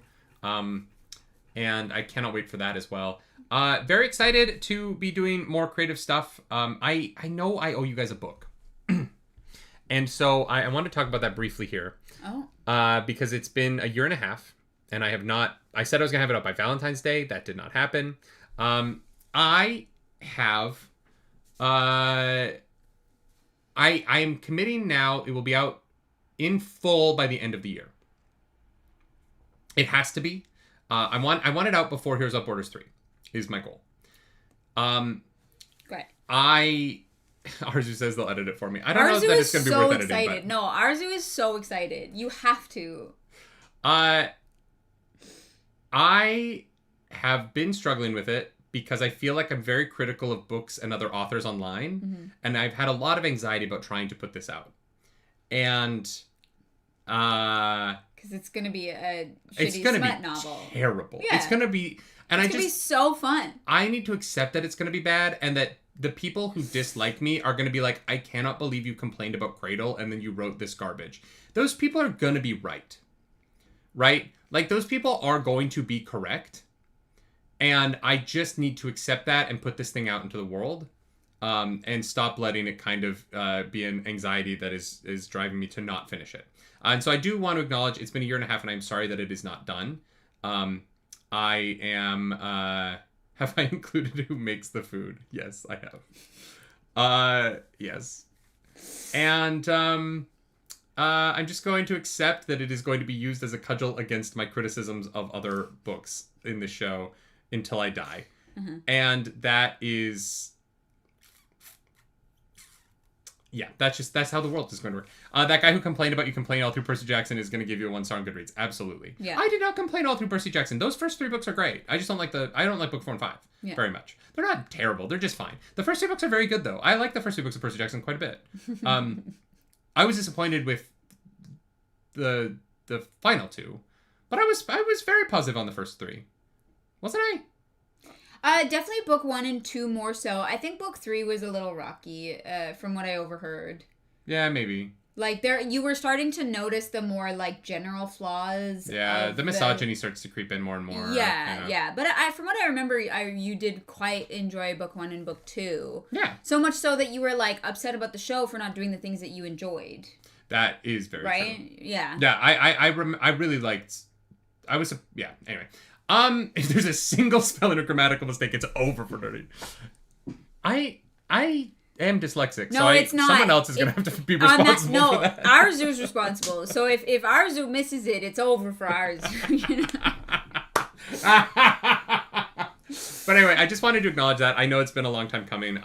And I cannot wait for that as well. Very excited to be doing more creative stuff. I know I owe you guys a book. And so I want to talk about that briefly here. Oh. Because it's been a year and a half, and I have not... I said I was going to have it up by Valentine's Day. That did not happen. I have... I am committing now. It will be out in full by the end of the year. It has to be. I want it out before Heroes of Borders 3 is my goal. Great. Arzu says they'll edit it for me. I don't know that it's going to be worth editing. Excited. But... No, Arzu is so excited. You have to. I have been struggling with it because I feel like I'm very critical of books and other authors online. Mm-hmm. And I've had a lot of anxiety about trying to put this out. And... because it's going to be a shitty smut novel. Terrible. Yeah. It's going to be... And it's going to be so fun. I need to accept that it's going to be bad and that the people who dislike me are going to be like, I cannot believe you complained about Cradle and then you wrote this garbage. Those people are going to be right. Right? Like, those people are going to be correct. And I just need to accept that and put this thing out into the world. And stop letting it kind of be an anxiety that is driving me to not finish it. And so I do want to acknowledge it's been a year and a half and I'm sorry that it is not done. I am... have I included who makes the food? Yes, I have. Yes. And I'm just going to accept that it is going to be used as a cudgel against my criticisms of other books in the show until I die. Mm-hmm. And that is... Yeah, that's how the world is going to work. That guy who complained about you complaining all through Percy Jackson is going to give you a 1 star on Goodreads. Absolutely. Yeah. I did not complain all through Percy Jackson. Those first 3 books are great. I just don't like I don't like book 4 and 5 very much. They're not terrible. They're just fine. The first 2 books are very good though. I like the first 2 books of Percy Jackson quite a bit. I was disappointed with the final 2, but I was very positive on the first 3. Wasn't I? Definitely book 1 and 2 more so. I think book 3 was a little rocky, from what I overheard. Yeah, maybe. Like, you were starting to notice the more, like, general flaws. Yeah, the misogyny starts to creep in more and more. Yeah, yeah. But from what I remember, you did quite enjoy book 1 and book 2. Yeah. So much so that you were, like, upset about the show for not doing the things that you enjoyed. That is very right? true. Yeah. Yeah, I really liked... yeah, anyway. If there's a single spelling or grammatical mistake, it's over for nerdy. I am dyslexic, no, so it's not. Someone else is going to have to be responsible for that. Arzu's responsible. So if Arzu misses it, it's over for Arzu. You know? But anyway, I just wanted to acknowledge that. I know it's been a long time coming.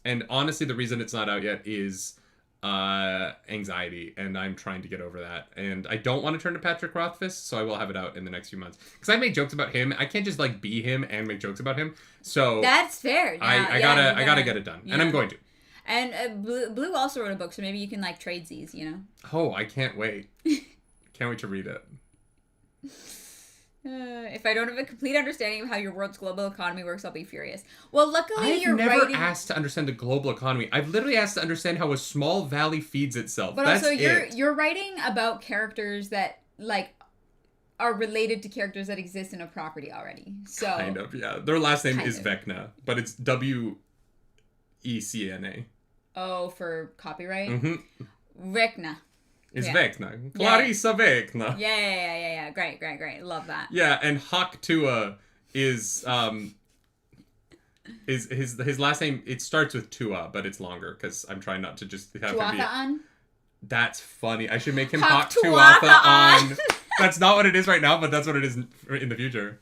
And honestly, the reason it's not out yet is anxiety, and I'm trying to get over that. And I don't want to turn to Patrick Rothfuss, so I will have it out in the next few months. Because I made jokes about him. I can't just like be him and make jokes about him. So that's fair. Yeah, I gotta get it done, and I'm going to. And Blue also wrote a book, so maybe you can like trade these, you know. Oh, I can't wait. Can't wait to read it. If I don't have a complete understanding of how your world's global economy works, I'll be furious. Well, luckily I've never asked to understand the global economy. I've literally asked to understand how a small valley feeds itself. But also, you're writing about characters that like are related to characters that exist in a property already. So kind of, yeah. Their last name is Vecna, but it's WECNA. Oh, for copyright. Mm-hmm. Vecna. It's Vecna. Clarissa Vecna. Yeah. Great. Love that. Yeah, and Haktua is his last name. It starts with Tua, but it's longer because I'm trying not to just have him be. Tuatha. That's funny. I should make him Haktuatha. That's not what it is right now, but that's what it is in the future.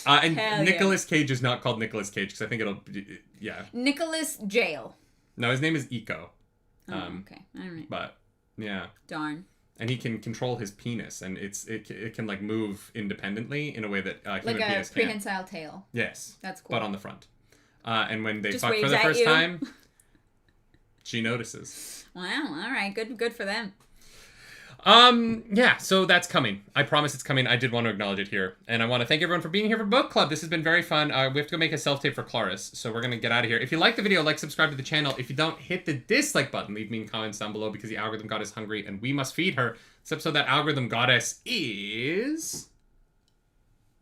And Nicolas Cage is not called Nicolas Cage because I think it'll be, yeah. Nicolas Jail. No, his name is Eco. Okay. All right. But yeah. Darn. And he can control his penis, and it can like move independently in a way that human like a penis prehensile tail. Yes. That's cool. But on the front. And when they just fuck for the first time, she notices. Wow. All right. Good for them. Yeah, so that's coming. I promise it's coming. I did want to acknowledge it here. And I want to thank everyone for being here for book club. This has been very fun. We have to go make a self-tape for Claris, so we're going to get out of here. If you like the video, like, subscribe to the channel. If you don't, hit the dislike button. Leave me in comments down below because the algorithm goddess is hungry and we must feed her. This episode, that algorithm goddess is...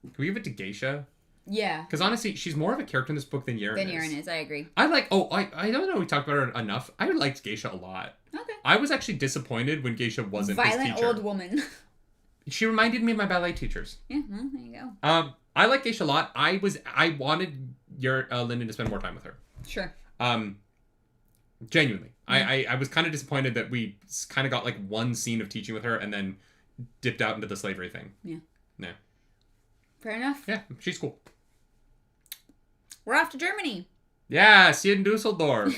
Can we give it to Geisha? Yeah. Because honestly, she's more of a character in this book than Yarin is. Yarin is, I agree. I don't know we talked about her enough. I liked Geisha a lot. Okay. I was actually disappointed when Geisha wasn't his teacher. Violent old woman. She reminded me of my ballet teachers. Yeah, well, there you go. I like Geisha a lot. I wanted your Lyndon to spend more time with her. Sure. Genuinely. I was kind of disappointed that we kind of got like one scene of teaching with her and then dipped out into the slavery thing. Yeah. No. Fair enough. Yeah, she's cool. We're off to Germany. Yeah, see you in Dusseldorf.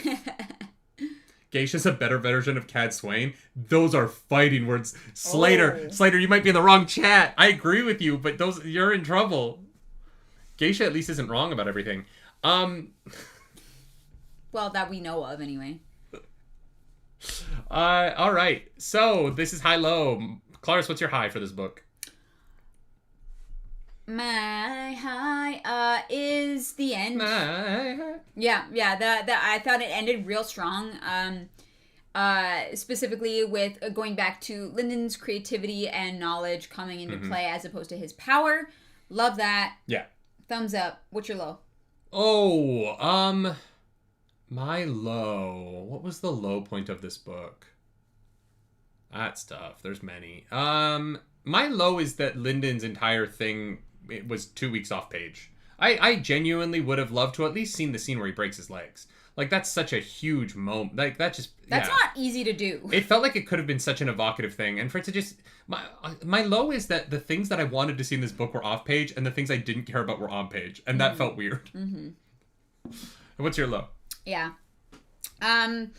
Geisha's a better version of Cad Swain. Those are fighting words. Slater, you might be in the wrong chat. I agree with you, but you're in trouble. Geisha at least isn't wrong about everything. Well, that we know of anyway. All right. So this is high low. Claris, what's your high for this book? My high is the end. My high. Yeah. I thought it ended real strong. Specifically with going back to Lyndon's creativity and knowledge coming into play as opposed to his power. Love that. Yeah. Thumbs up. What's your low? Oh, my low. What was the low point of this book? That's tough. There's many. My low is that Lyndon's entire thing, it was 2 weeks off page. I genuinely would have loved to at least seen the scene where he breaks his legs. Like, that's such a huge moment. Like, that's not easy to do. It felt like it could have been such an evocative thing. And for it to just... My low is that the things that I wanted to see in this book were off page, and the things I didn't care about were on page. And that felt weird. Mm-hmm. What's your low? Yeah. I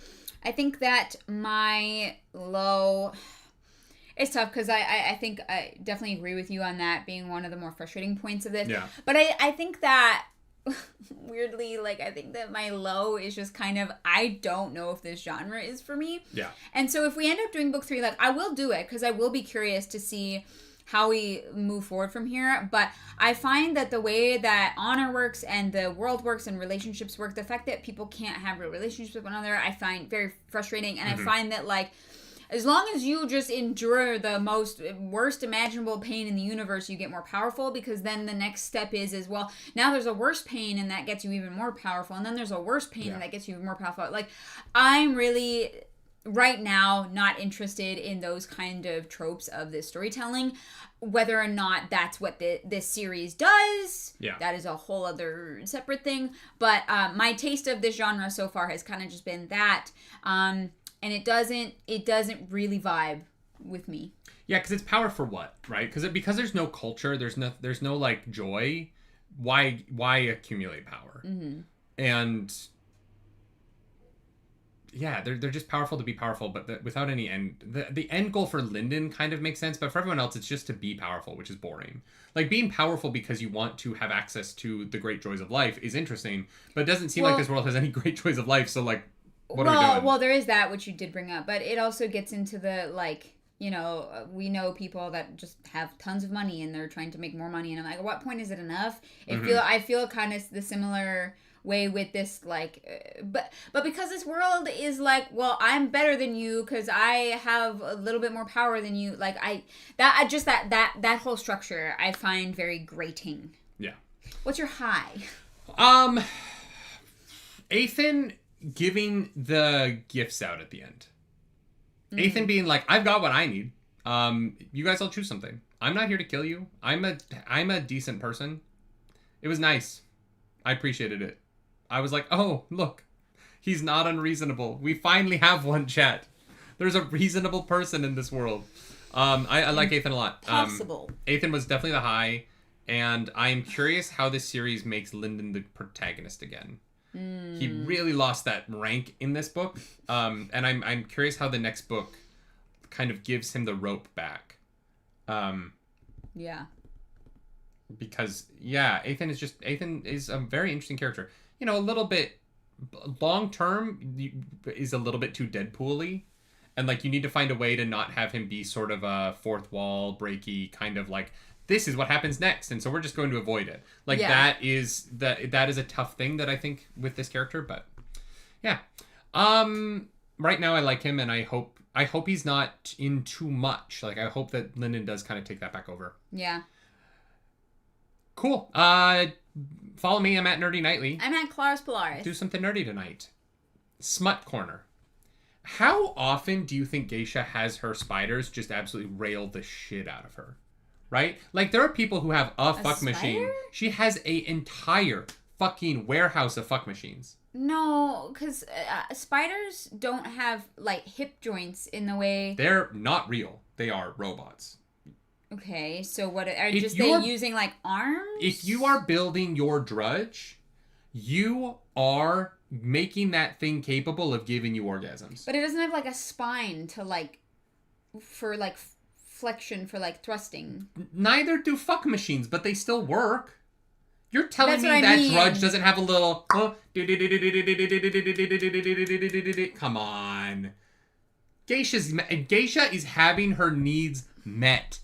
think that my low... It's tough because I think I definitely agree with you on that being one of the more frustrating points of this. Yeah. But I think that, weirdly, like, I think that my low is just kind of, I don't know if this genre is for me. Yeah. And so if we end up doing book 3, like, I will do it because I will be curious to see how we move forward from here. But I find that the way that honor works and the world works and relationships work, the fact that people can't have real relationships with one another, I find very frustrating. And I find that, like, as long as you just endure the worst imaginable pain in the universe, you get more powerful, because then the next step is well, now there's a worse pain and that gets you even more powerful, and then there's a worse pain and that gets you even more powerful. Like, I'm really, right now, not interested in those kind of tropes of this storytelling. Whether or not that's what this series does, that is a whole other separate thing. But my taste of this genre so far has kind of just been that. And it doesn't really vibe with me. Yeah, because it's power for what, right? Because there's no culture, there's no like joy. Why accumulate power? Mm-hmm. And yeah, they're just powerful to be powerful, but without any end. The end goal for Lyndon kind of makes sense, but for everyone else, it's just to be powerful, which is boring. Like, being powerful because you want to have access to the great joys of life is interesting, but it doesn't seem like this world has any great joys of life. So like. What are we doing? Well, there is that, which you did bring up, but it also gets into the, like, you know, we know people that just have tons of money and they're trying to make more money, and I'm like, at what point is it enough? I feel kind of the similar way with this, like, but because this world is like, well, I'm better than you because I have a little bit more power than you, like, that whole structure I find very grating. Yeah. What's your high? Athan giving the gifts out at the end. Athan being like, I've got what I need. You guys all choose something. I'm not here to kill you. I'm a decent person. It was nice. I appreciated it. I was like, oh, look. He's not unreasonable. We finally have one, chat. There's a reasonable person in this world. I like Athan a lot. Possible. Athan was definitely the high, and I'm curious how this series makes Lyndon the protagonist again. He really lost that rank in this book, and I'm curious how the next book kind of gives him the rope back. Yeah. Because Athan is a very interesting character. You know, a little bit long term is a little bit too Deadpool-y, And, like, you need to find a way to not have him be sort of a fourth wall breaky kind of like, this is what happens next, and so we're just going to avoid it. Like, that is a tough thing that I think with this character, but yeah. Right now I like him, and I hope he's not in too much. Like, I hope that Lyndon does kind of take that back over. Yeah. Cool. Follow me. I'm at Nerdy Nightly. I'm at Claris Polaris. Do something nerdy tonight. Smut Corner. How often do you think Geisha has her spiders just absolutely rail the shit out of her? Right? Like, there are people who have a fuck spider? machine. She has an entire fucking warehouse of fuck machines. No, because spiders don't have, like, hip joints in the way... They're not real. They are robots. Okay, so what are they using, like, arms? If you are building your drudge, you are making that thing capable of giving you orgasms. But it doesn't have, like, a spine to, like, for, like, flexion, for, like, thrusting. Neither do fuck machines, but they still work. You're telling me that drudge doesn't have a little... Come on. Geisha is having her needs met.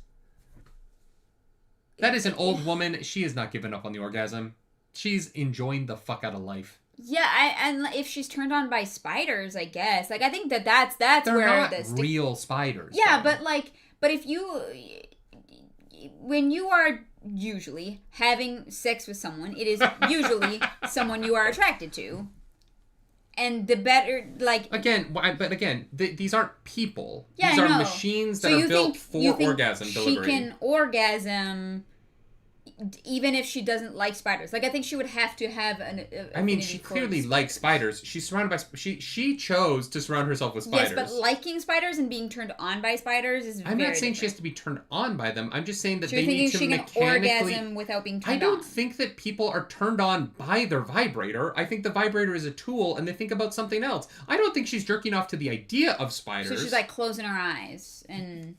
That is an old woman. She is not giving up on the orgasm. She's enjoying the fuck out of life. Yeah, and if she's turned on by spiders, I guess. Like, I think that's They're where not this... real spiders. Yeah, though. but if you... When you are usually having sex with someone, it is usually someone you are attracted to. And the better, like... These aren't people. Yeah, these I are know. machines that are built for orgasm delivery. She can orgasm even if she doesn't like spiders. Like, I think she would have to have she clearly likes spiders. She's surrounded by... She chose to surround herself with spiders. Yes, but liking spiders and being turned on by spiders is I'm very not saying different. she has to be turned on by them. I'm just saying that So they need to she mechanically... can orgasm without being turned on. I don't think that people are turned on by their vibrator. I think the vibrator is a tool, and they think about something else. I don't think she's jerking off to the idea of spiders. So she's, like, closing her eyes and...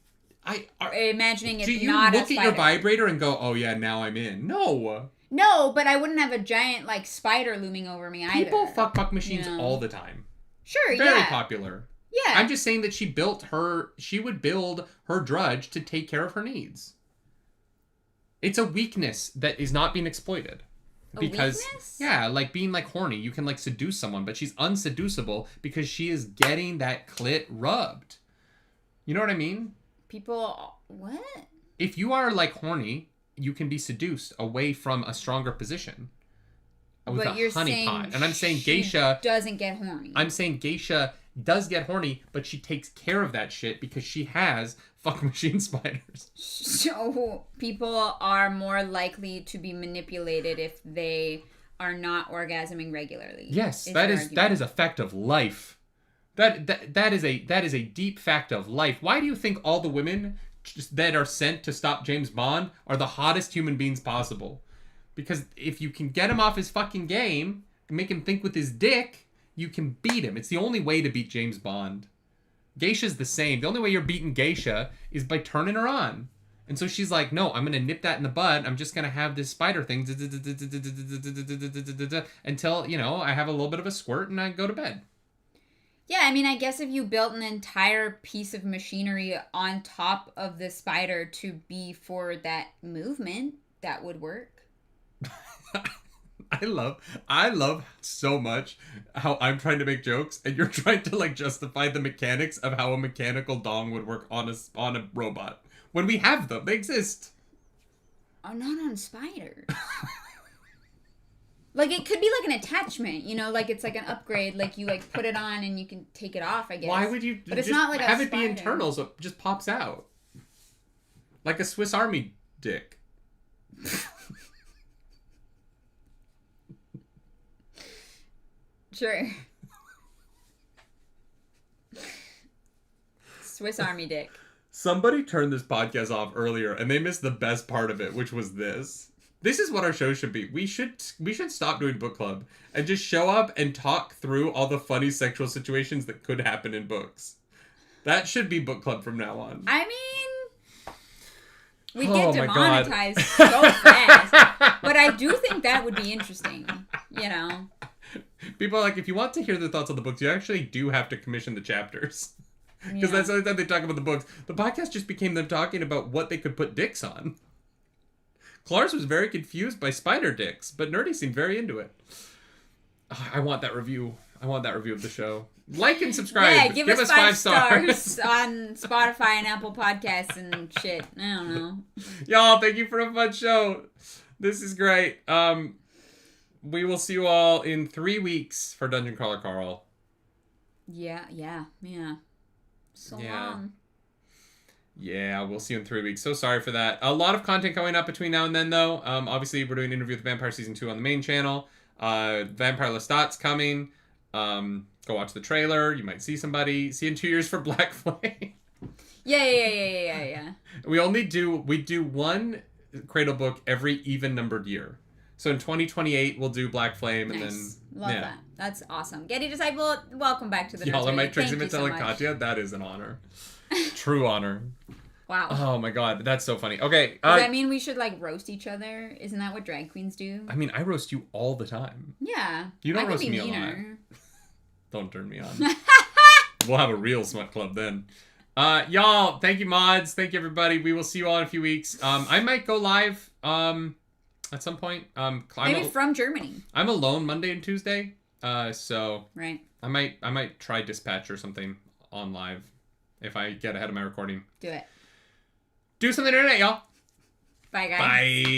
imagining it's not a spider. Do you look at your vibrator and go, oh yeah, now I'm in? No. No, but I wouldn't have a giant, like, spider looming over me either. People fuck machines all the time. Sure, Very popular. Yeah. I'm just saying that she would build her drudge to take care of her needs. It's a weakness that is not being exploited. Weakness? Yeah, like being, like, horny. You can, like, seduce someone, but she's unseducible because she is getting that clit rubbed. You know what I mean? People, what? If you are, like, horny, you can be seduced away from a stronger position with but a you're honey pot. And I'm saying she Geisha doesn't get horny. I'm saying Geisha does get horny, but she takes care of that shit because she has fuck machine spiders. So people are more likely to be manipulated if they are not orgasming regularly. Yes, that is a fact of life. That is a deep fact of life. Why do you think all the women that are sent to stop James Bond are the hottest human beings possible? Because if you can get him off his fucking game and make him think with his dick, you can beat him. It's the only way to beat James Bond. Geisha's the same. The only way you're beating Geisha is by turning her on. And so she's like, no, I'm going to nip that in the bud. I'm just going to have this spider thing until, I have a little bit of a squirt and I go to bed. Yeah, I mean, I guess if you built an entire piece of machinery on top of the spider to be for that movement, that would work. I love so much how I'm trying to make jokes and you're trying to justify the mechanics of how a mechanical dong would work on a robot. When we have them, they exist. Oh, not on spiders. It could be an attachment, it's like an upgrade. You put it on and you can take it off, I guess. Why would you? But it's not like have a it be internal, so it just pops out, like a Swiss Army dick. Sure. Swiss Army dick. Somebody turned this podcast off earlier, and they missed the best part of it, which was this. This is what our show should be. We should stop doing book club and just show up and talk through all the funny sexual situations that could happen in books. That should be book club from now on. I mean, we get demonetized so fast. But I do think that would be interesting, People are like, if you want to hear the thoughts on the books, you actually do have to commission the chapters. Because that's the only time they talk about the books. The podcast just became them talking about what they could put dicks on. Clarence was very confused by spider dicks, but Nerdy seemed very into it. I want that review. I want that review of the show. Like and subscribe. Yeah, give us 5 stars on Spotify and Apple Podcasts and shit. I don't know. Y'all, thank you for a fun show. This is great. We will see you all in 3 weeks for Dungeon Crawler Carl. Yeah. So long. Yeah, we'll see you in 3 weeks. So sorry for that. A lot of content coming up between now and then, though. Obviously, we're doing an Interview with the Vampire Season 2 on the main channel. Vampire Lestat's coming. Go watch the trailer. You might see somebody. See you in 2 years for Black Flame. Yeah. We do one Cradle book every even-numbered year. So in 2028, we'll do Black Flame, and then... Love that. That's awesome. Getty Disciple, welcome back to the Y'all are my Trixie Thank you Mattel so and much. Katya. That is an honor. True honor. Wow. Oh my god, that's so funny. Okay. Does that mean we should, like, roast each other? Isn't that what drag queens do? I mean, I roast you all the time. Yeah. You don't I roast could be me meaner. a lot. Don't turn me on. We'll have a real smut club then. Y'all, thank you, mods. Thank you, everybody. We will see you all in a few weeks. I might go live at some point. Maybe from Germany. I'm alone Monday and Tuesday. So right. I might try Dispatch or something on live if I get ahead of my recording. Do it. Do something internet, y'all. Bye, guys. Bye.